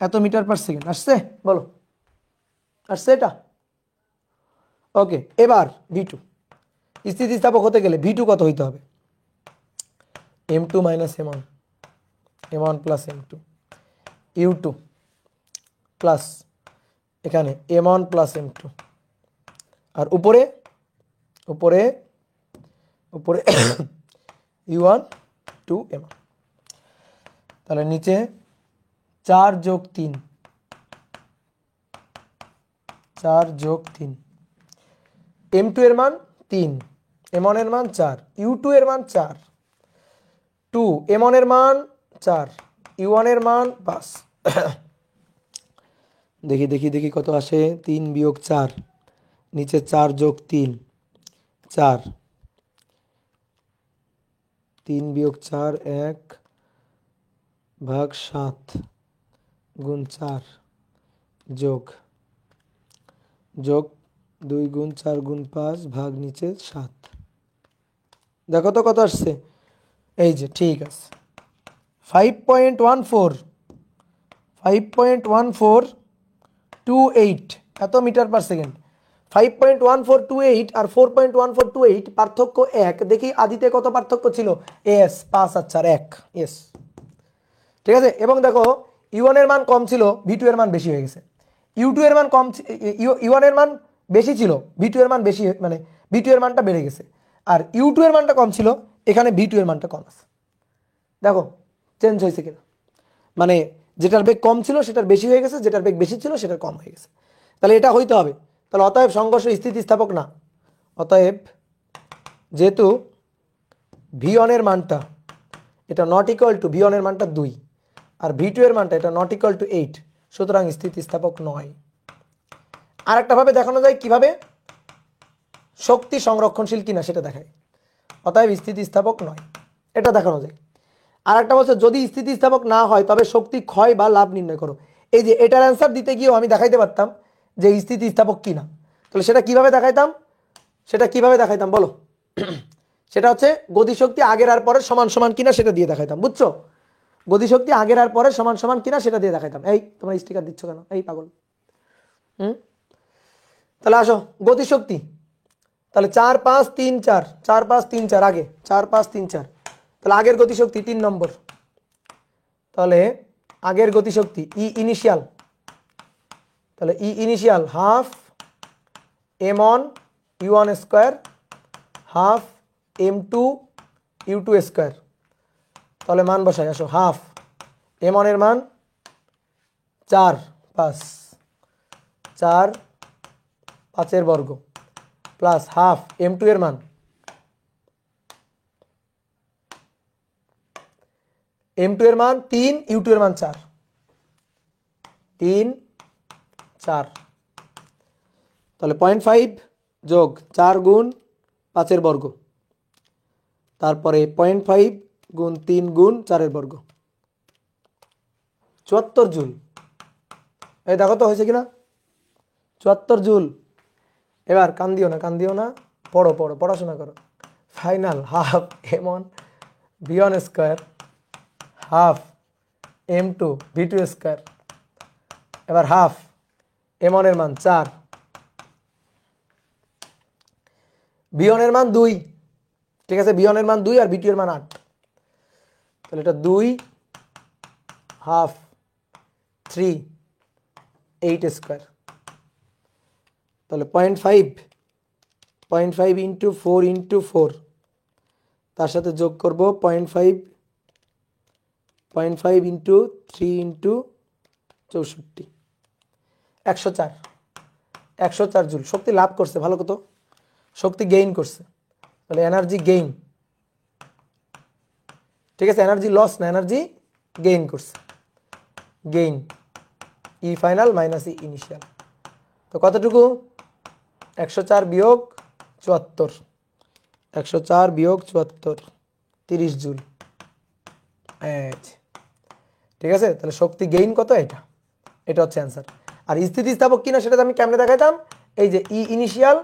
এত মিটার পার সেকেন্ড আসছে, বলো আসছে এটা। ওকে, এবার v2, স্থিতিস্থাপক হতে গেলে v2 কত হইতে হবে, m2 minus m1 plus m2 U2 plus এখানে M1 প্লাস M2, আর উপরে উপরে উপরে U1 2 M1। তাহলে নিচে 4 যোগ 3, 4 যোগ 3, M2 এর মান 3, M1 এর মান 4, U2 এর মান 4, 2 M1 এর মান 4, U1 এর মান 5। দেখি দেখি দেখি কত আসে, 3 বিয়োগ 4, নিচে 4 যোগ 3 4, 3 বিয়োগ 4 1 ভাগ 7 গুণ 4 যোগ 2 গুণ 4 গুণ 5 ভাগ নিচে 7। দেখো তো কত আসছে, এই যে ঠিক আছে 5.1428 এত মিটার পার সেকেন্ড। 5.1428 আর 4.1428 পার্থক্য 1। দেখি আদিতে কত পার্থক্য ছিল, এস 5 আর 4 1, এস ঠিক আছে। এবং দেখো U1 এর মান কম ছিল, V2 এর মান বেশি হয়ে গেছে। U2 এর মান কম, U1 এর মান বেশি ছিল, V2 এর মান বেশি, মানে V2 এর মানটা বেড়ে গেছে। আর U2 এর মানটা কম ছিল, এখানে V2 এর মানটা কম আছে। দেখো চেঞ্জ হয়েছে কিনা, মানে যেটার বেগ কম ছিল সেটার বেশি হয়ে গেছে, যেটার বেগ বেশি ছিল সেটার কম হয়ে গেছে। তাহলে এটা হইতে হবে। তাহলে অতএব সংঘর্ষ স্থিতিস্থাপক না। অতএব যেহেতু V1 এর মানটা এটা নট ইকুয়াল টু, V1 এর মানটা 2 আর V2 এর মানটা এটা নট ইকুয়াল টু 8, সুতরাং স্থিতিস্থাপক নয়। আর একটা ভাবে দেখানো যায়, কিভাবে, শক্তি সংরক্ষণশীল কিনা সেটা দেখায়। অতএব স্থিতিস্থাপক নয়, এটা দেখানো যায়। আর একটা বলছে যদি স্থিতিস্থাপক না হয় তবে শক্তি ক্ষয় বা লাভ নির্ণয় করো। এই যে এটার অ্যান্সার দিতে গিয়েও আমি দেখাইতে পারতাম যে স্থিতিস্থাপক কিনা। তাহলে সেটা কিভাবে দেখাইতাম বলো? সেটা হচ্ছে গতিশক্তি আগের আর পরের সমান সমান কিনা সেটা দিয়ে দেখাইতাম, বুঝছো? গতিশক্তি আগের আর পরের সমান সমান কিনা সেটা দিয়ে দেখাইতাম। এই তোমরা স্টিকার দিচ্ছ কেন, এই পাগল? তাহলে আসো গতিশক্তি, তাহলে 4 5 3 4, 4 5 3 4, আগে 4 5 3 4, তাহলে আগের গতিশক্তি 3 নম্বর। তাহলে আগের গতিশক্তি ই ইনিশিয়াল, তাহলে E initial half M1 U1 square half M2 U2 square. তাহলে মান বসাই, আসো হাফ M1 এর মান 4 5, 4 5 বর্গ প্লাস হাফ M2 এর মান M2 এর মান 3, U2 এর মান 4, 3 4। তাহলে 0.5 যোগ 4 গুণ 5 বর্গ, তারপরে 0.5 গুণ 3 গুণ 4 বর্গ, 74 জুল। এই দেখো তো হয়েছে কিনা, 74 জুল। এবার কান্দিও না, পড়ো পড়াশোনা করো। Final half M1 V1 square half M2 V2 square, এবার হাফ M1 এর মান 4, V1 এর মান 2, ঠিক আছে, V1 এর মান 2 আর V2 এর মান 8। তাহলে এটা 2 হাফ 3 8 স্কোয়ার। তাহলে 0.5 ইন্টু 4 ইন্টু 4, তার সাথে যোগ করব 0.5 ইন্টু 3 ইন্টু 64, 104 জুল শক্তি লাভ করছে। ভালো কত শক্তি গেইন করছে, তাহলে এনার্জি গেইন, ঠিক আছে, এনার্জি লস না, এনার্জি গেইন করছে, গেইন ই ফাইনাল মাইনাস ই ইনিশিয়াল। তো কতটুকু, 104 বিয়োগ 74, 104 বিয়োগ 74 30 জুল। ঠিক আছে, তাহলে শক্তি গেইন কত, এটা হচ্ছে অ্যান্সার। আর স্থিতিস্থাপক কিনা সেটা আমি কেমনে দেখাইতাম, এই যে E initial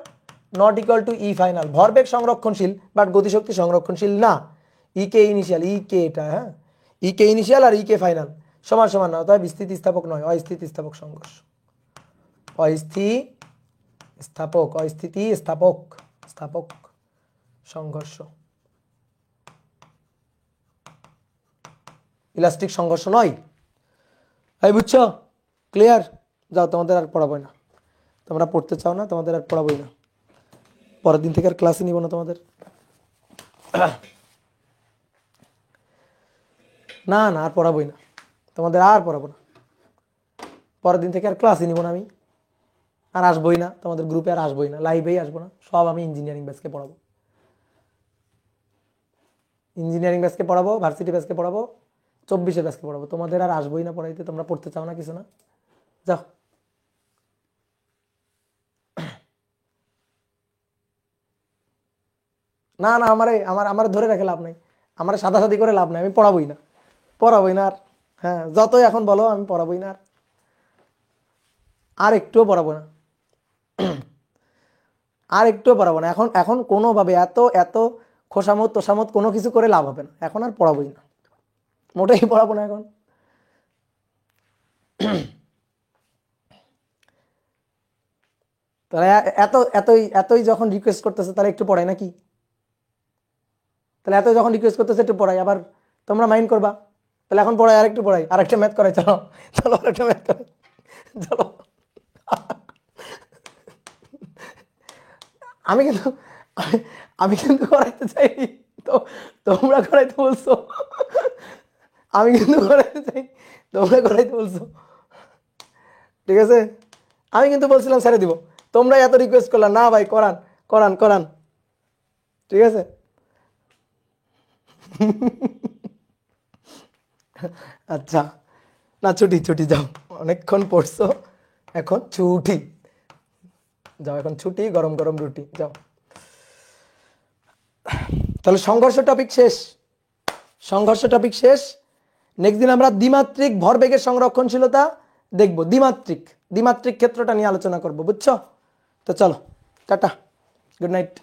not equal to E final, ভরবেগ সংরক্ষণশীল বাট গতিশক্তি সংরক্ষণশীল না। ই কে ইনিশিয়াল, ই কে এটা, হ্যাঁ, ই কে ইনিশিয়াল আর ই কে ফাইনাল সমান সমান না, অতএব স্থিতিস্থাপক নয়, অস্থিতিস্থাপক সংঘর্ষ, অস্থিতিস্থাপক সংঘর্ষ, ইলাস্টিক সংঘর্ষ নয়। এই বুঝছো? ক্লিয়ার? যাও, তোমাদের আর পড়াবোই না। তোমরা পড়তে চাও না, তোমাদের আর পড়াবোই না। পরের দিন থেকে আর ক্লাসই নিব না তোমাদের। না না, আর পড়াবোই না তোমাদের, আর পড়াবো না। পরের দিন থেকে আর ক্লাসই নিব না আমি, আর আসবোই না তোমাদের গ্রুপে, আর আসবোই না, লাইভেই আসবো না। সব আমি ইঞ্জিনিয়ারিং ব্যাচকে পড়াবো, ইঞ্জিনিয়ারিং ব্যাচকে পড়াবো, ভার্সিটি ব্যাচকে পড়াবো, 24-এর ব্যাচকে পড়াবো। তোমাদের আর আসবোই না পড়াইতে, তোমরা পড়তে চাও না, কিছু না। যাও। না না, আমার ধরে রেখে লাভ নাই, আমার সাদাসাদি করে লাভ নাই, আমি পড়াবোই না, পড়াবোই না আর। হ্যাঁ, যতই এখন বলো, আমি পড়াবোই না আর, আর একটুও পড়াবো না, আর একটুও পড়াবো না। এখন এখন কোনোভাবে এত এত খোসামত তোষামত কোনো কিছু করে লাভ হবে না, এখন আর পড়াবোই না, মোটেই পড়াবো না এখন। তাহলে এত এতই এতই যখন রিকোয়েস্ট করতেছে, তাহলে একটু পড়াই নাকি? তাহলে এত যখন রিকোয়েস্ট করতেছে একটু পড়াই, আবার তোমরা মাইন্ড করবা। তাহলে এখন পড়াই, আরেকটু পড়াই, আরেকটা ম্যাথ করাই, চলো চলো আরেকটা ম্যাথ করাই, চলো। আমি কিন্তু আমি কিন্তু করাইতে চাই, তো তোমরা করাইতে বলছো, আমি কিন্তু করাইতে চাই, তোমরা করাইতে বলছো, ঠিক আছে? আমি কিন্তু বলছিলাম ছেড়ে দিব, তোমরা এত রিকোয়েস্ট করলা, না ভাই করান করান করান, ঠিক আছে? আচ্ছা, না ছুটি ছুটি, যাও, অনেকক্ষণ পড়ছো, এখন ছুটি, যাও এখন ছুটি, গরম গরম রুটি, যাও। তাহলে সংঘর্ষ টপিক শেষ, সংঘর্ষ টপিক শেষ। নেক্সট দিন আমরা দ্বিমাত্রিক ভরবেগের সংরক্ষণশীলতা দেখব, দ্বিমাত্রিক দ্বিমাত্রিক ক্ষেত্রটা নিয়ে আলোচনা করব, বুঝছো? তো চলো, টাটা, গুড নাইট।